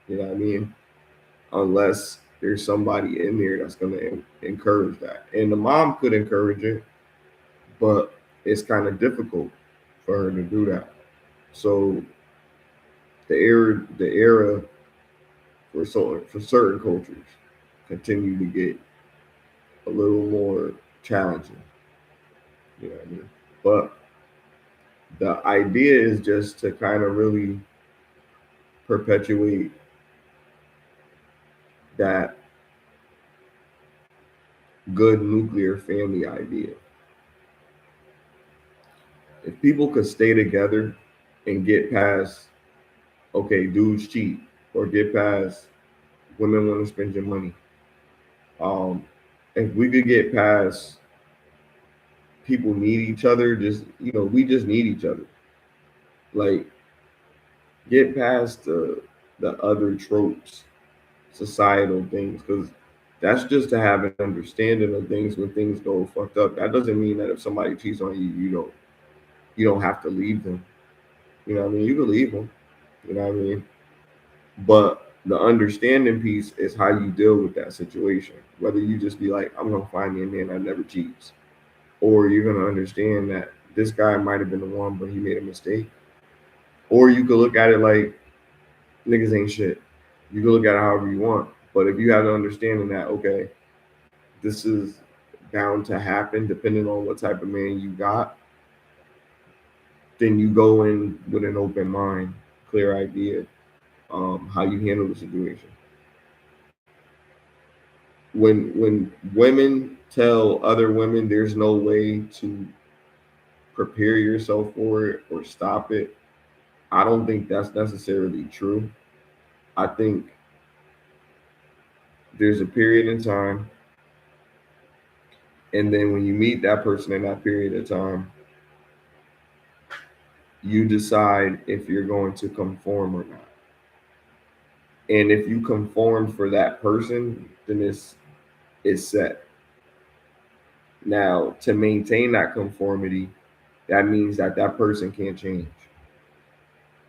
Speaker 2: You know what I mean? Unless there's somebody in there that's going to encourage that. And the mom could encourage it, but it's kind of difficult for her to do that. So the era for certain cultures continue to get a little more challenging. You know what I mean? But the idea is just to kind of really perpetuate that good nuclear family idea. If people could stay together and get past, okay, dudes cheat, or get past women want to spend your money. If we could get past people need each other, we just need each other. Like, get past the other tropes, societal things, because that's just to have an understanding of things when things go fucked up. That doesn't mean that if somebody cheats on you, you don't have to leave them. You know what I mean? You can leave them. You know what I mean? But the understanding piece is how you deal with that situation. Whether you just be like, I'm gonna find me a man that never cheats, or you're gonna understand that this guy might have been the one, but he made a mistake. Or you could look at it like niggas ain't shit. You can look at it however you want. But if you have the understanding that, okay, this is bound to happen depending on what type of man you got, then you go in with an open mind, clear idea, how you handle the situation. When women tell other women there's no way to prepare yourself for it or stop it, I don't think that's necessarily true. I think there's a period in time, and then when you meet that person in that period of time, you decide if you're going to conform or not. And if you conform for that person, then it's set. Now, to maintain that conformity, that means that person can't change,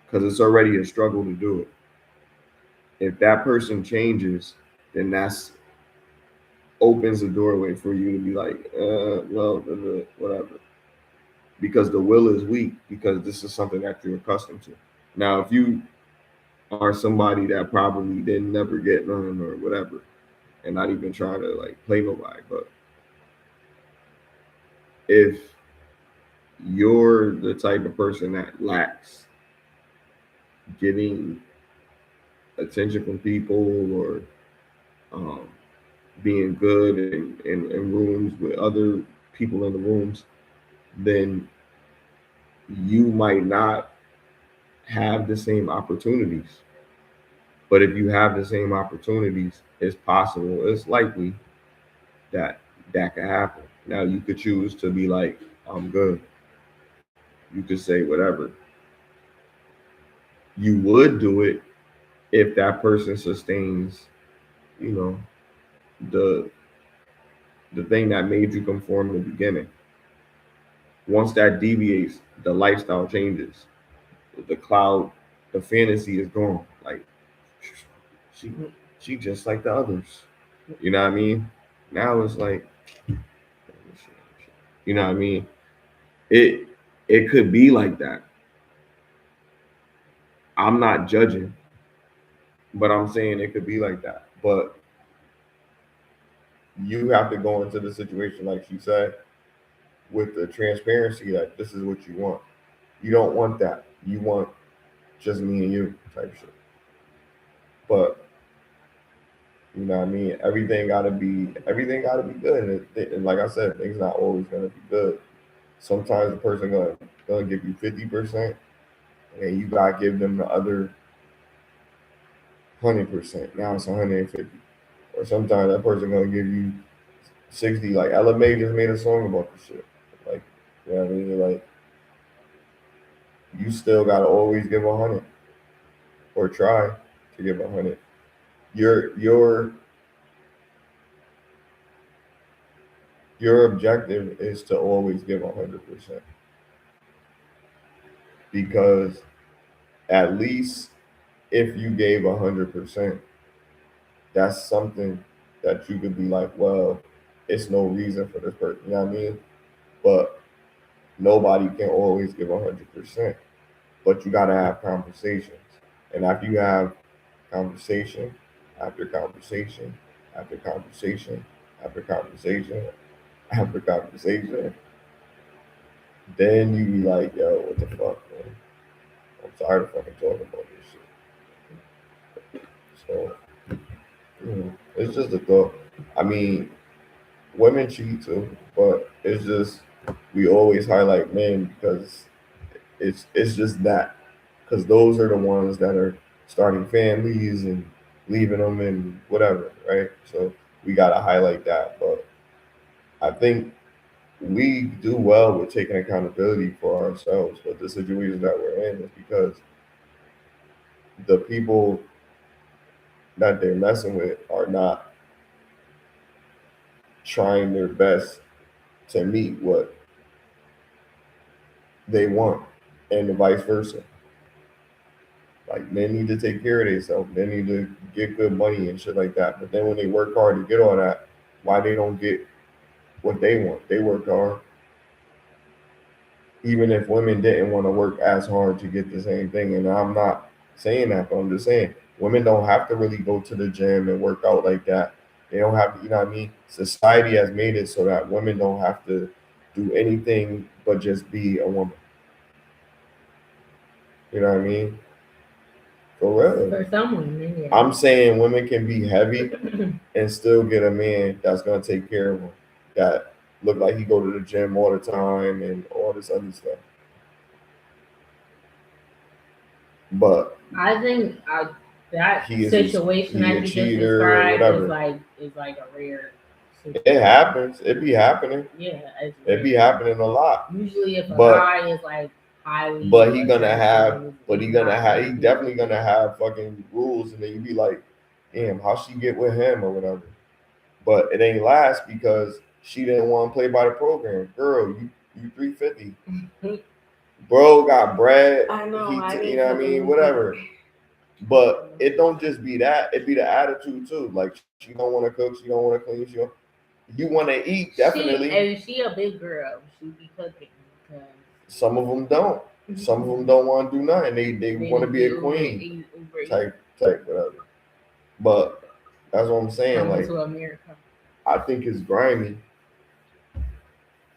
Speaker 2: because it's already a struggle to do it. If that person changes, then that's opens the doorway for you to be like, well, whatever. Because the will is weak, because this is something that you're accustomed to. Now, if you are somebody that probably didn't never get none or whatever, and not even trying to like play nobody, but if you're the type of person that lacks getting attention from people or being good in rooms with other people in the rooms, then you might not have the same opportunities. But if you have the same opportunities, it's possible, it's likely that could happen. Now, you could choose to be like, I'm good. You could say whatever. You would do it if that person sustains, the thing that made you conform in the beginning. Once that deviates, the lifestyle changes. The fantasy is gone. Like, she just like the others. You know what I mean? Now it's like, you know what I mean? It could be like that. I'm not judging, but I'm saying it could be like that. But you have to go into the situation, like she said, with the transparency that this is what you want. You don't want that. You want just me and you type shit. But you know what I mean? Everything gotta be good. And like I said, things not always gonna be good. Sometimes the person gonna give you 50%, and you gotta give them the other 100%. Now it's 150. Or sometimes that person gonna give you 60. Like Ella May just made a song about this shit. Like, you know what I mean? Like, you still gotta always give 100, or try to give 100. Your objective is to always give 100%, because at least if you gave 100%, that's something that you could be like, well, it's no reason for this person. You know what I mean? But nobody can always give 100%. But you gotta have conversations, and after you have conversation after conversation after conversation after conversation after conversation, then you be like, yo, what the fuck, man? I'm tired of fucking talking about this shit. So, it's just a thought. I mean, women cheat too, but it's just, we always highlight men because it's just that. Because those are the ones that are starting families and leaving them and whatever, right? So we got to highlight that. But I think we do well with taking accountability for ourselves. But the situation that we're in is because the people that they're messing with are not trying their best to meet what they want, and vice versa. Like, they need to take care of themselves. They need to get good money and shit like that. But then when they work hard to get all that, why they don't get what they want? They work hard. Even if women didn't want to work as hard to get the same thing. And I'm not saying that, but I'm just saying women don't have to really go to the gym and work out like that. They don't have to, you know what I mean? Society has made it so that women don't have to do anything but just be a woman. You know what I mean? For real.
Speaker 1: For some women, yeah.
Speaker 2: I'm saying women can be heavy and still get a man that's gonna take care of them. That look like he go to the gym all the time and all this other stuff. But
Speaker 1: I think that situation that you just described is like a rare situation.
Speaker 2: It happens. It be happening.
Speaker 1: Yeah,
Speaker 2: it be happening a lot.
Speaker 1: Usually, if a guy is like highly,
Speaker 2: he definitely gonna have fucking rules, and then you be like, damn, how she get with him or whatever. But it ain't last because she didn't want to play by the program. Girl, you 350. Bro got bread.
Speaker 1: I know.
Speaker 2: You know what I mean? Whatever. But it don't just be that. It be the attitude too. Like she don't want to cook. She don't want to clean. You want to eat, definitely.
Speaker 1: And she a big girl. She be cooking.
Speaker 2: Some of them don't. Some of them don't want to do nothing. They want to be a queen. Type whatever. But that's what I'm saying. Like,
Speaker 1: to America.
Speaker 2: I think it's grimy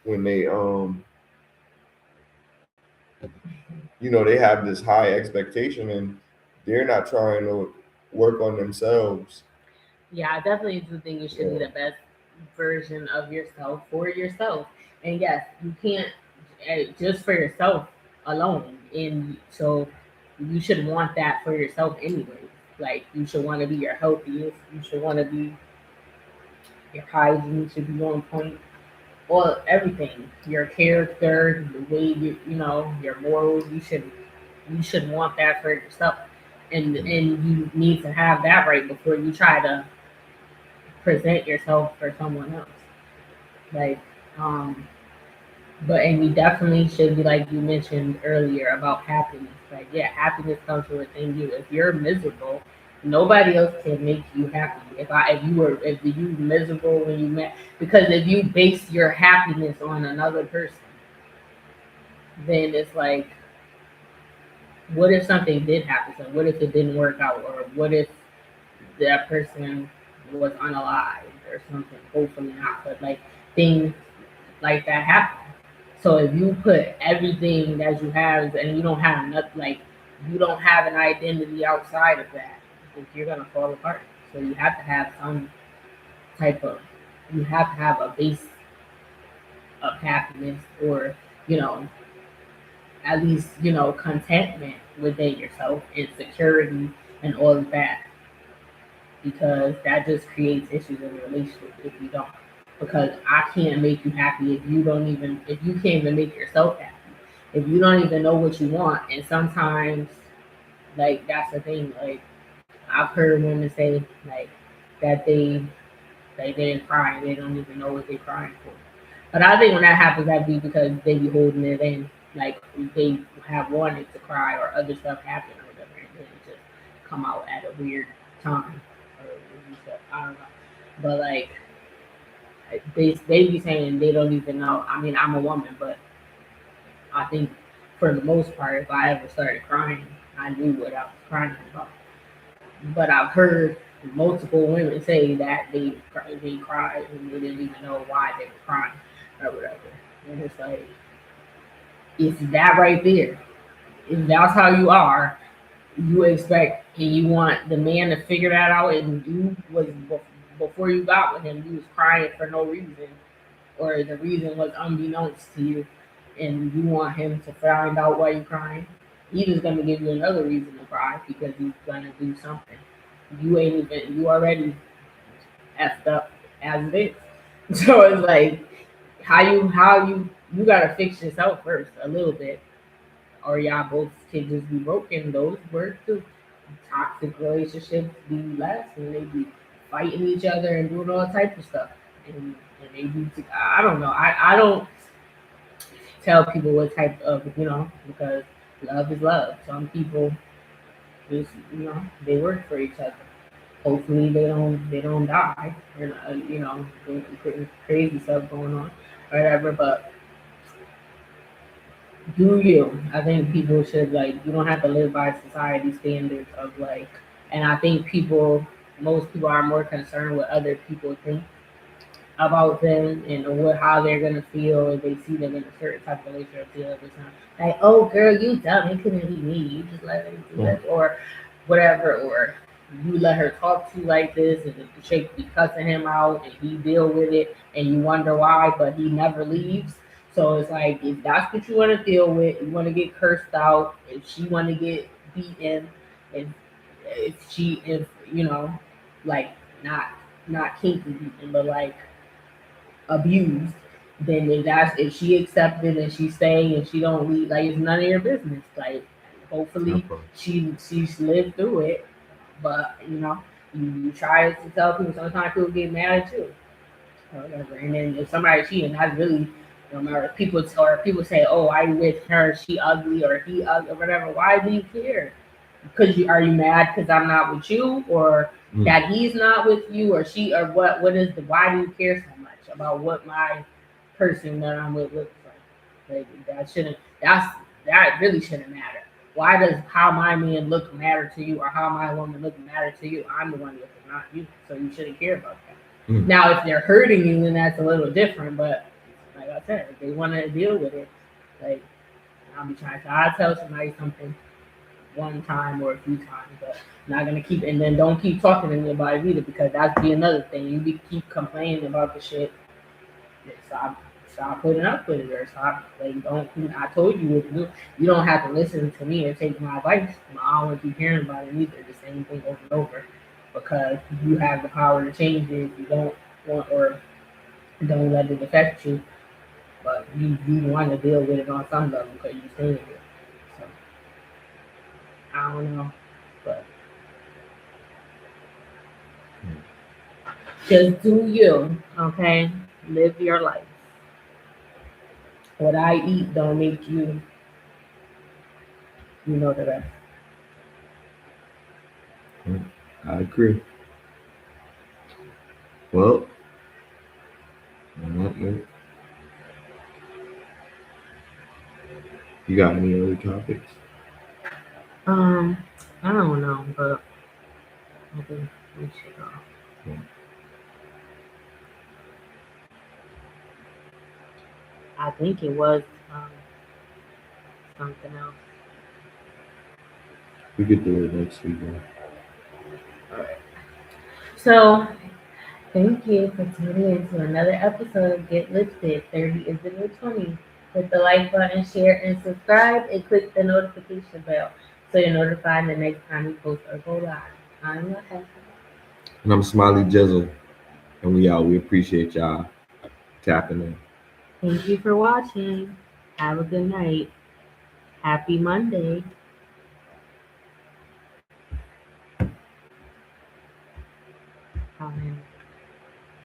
Speaker 2: when they they have this high expectation and they're not trying to work on themselves.
Speaker 1: Yeah, I definitely do think you should be the best version of yourself for yourself. And yes, you can't just for yourself alone. And so you should want that for yourself anyway. Like you should want to be your healthiest. You should want to be your hygiene should be on point. Well, everything, your character, the way your morals, you should want that for yourself, and you need to have that right before you try to present yourself for someone else. Like, and we definitely should be like you mentioned earlier about happiness. Like, yeah, happiness comes from within you. If you're miserable, nobody else can make you happy. If you miserable when you met, because if you base your happiness on another person, then it's like, what if something did happen? So what if it didn't work out, or what if that person was unalive or something? Hopefully not, but like things like that happen. So if you put everything that you have and you don't have nothing, like you don't have an identity outside of that, you're gonna fall apart. So you have to have some type of, you have to have a base of happiness, or at least contentment within yourself and security and all of that, because that just creates issues in a relationship if you don't. Because I can't make you happy if you can't even make yourself happy, if you don't even know what you want. And sometimes, like, that's the thing. Like, I've heard women say like that they're crying, they don't even know what they're crying for. But I think when that happens, that be because they be holding it in, like they have wanted to cry or other stuff happen or whatever, and then it just come out at a weird time or stuff. I don't know, but like they be saying they don't even know. I mean, I'm a woman, but I think for the most part, if I ever started crying, I knew what I was crying about. But I've heard multiple women say that they cried and they didn't even know why they were crying or whatever. And it's like, it's that right there. If that's how you are, you expect and you want the man to figure that out, and you was before you got with him, you was crying for no reason, or the reason was unbeknownst to you, and you want him to find out why you're crying. He's just gonna give you another reason to cry because he's gonna do something. You already effed up as it is. So it's like how you gotta fix yourself first a little bit, or y'all both can just be broken. Those work too. Toxic relationships be less, and they be fighting each other and doing all types of stuff. And they be, I don't know. I don't tell people what type of, because love is love. Some people just, they work for each other. Hopefully they don't die, or crazy stuff going on, or whatever. But do you? I think people should, like, you don't have to live by society standards of like, and I think most people are more concerned what other people think about them and how they're gonna feel if they see them in a certain type of relationship. Like, oh girl, you dumb, it couldn't be me. You just let them do it. Or whatever, or you let her talk to you like this, and the chick be cussing him out, and he deal with it, and you wonder why, but he never leaves. So it's like, if that's what you want to deal with, you want to get cursed out, if she want to get beaten, if you know, like not kinky beaten, but like abused, then if she accepted and she stay and she don't leave, like it's none of your business. Like hopefully she's lived through it, but you try to tell people. Sometimes people get mad at you or whatever, and then if somebody cheating, that's really people say, oh, I with her, she ugly or he ugly or whatever. Why do you care? Because are you mad because I'm not with you, or that he's not with you, or she, or what? What is the? Why do you care so much about what my person that I'm with looks like? That really shouldn't matter. Why does how my man look matter to you, or how my woman look matter to you? I'm the one looking, not you, so you shouldn't care about that. Now, if they're hurting you, then that's a little different. But like I said, if they want to deal with it, like I'll be trying to. I'll tell somebody something one time or a few times, but not gonna keep, and then don't keep talking to me about it either, because that's be another thing. You keep complaining about the shit. Stop putting up with it, or stop, like, don't. I told you what to do. You don't have to listen to me and take my advice. I don't want to keep hearing about it either. The same thing over and over, because you have the power to change it if you don't want, or don't let it affect you. But you want to deal with it on some level because you're saying it. So I don't know, but just do you, okay? Live your life. What I eat don't make you, the rest.
Speaker 2: I agree. Well, you got any other topics?
Speaker 1: I don't know, but I think we should go.
Speaker 2: Yeah.
Speaker 1: I think it was something else.
Speaker 2: We could do it next week.
Speaker 1: All right. So, thank you for tuning in to another episode of Get Lifted. 30 is the new 20. Hit the like button, share, and subscribe, and click the notification bell so you're notified the next time we post or go live. I'm your host.
Speaker 2: And I'm Smiley Jizzle. And we out. We appreciate y'all tapping in.
Speaker 1: Thank you for watching. Have a good night. Happy Monday.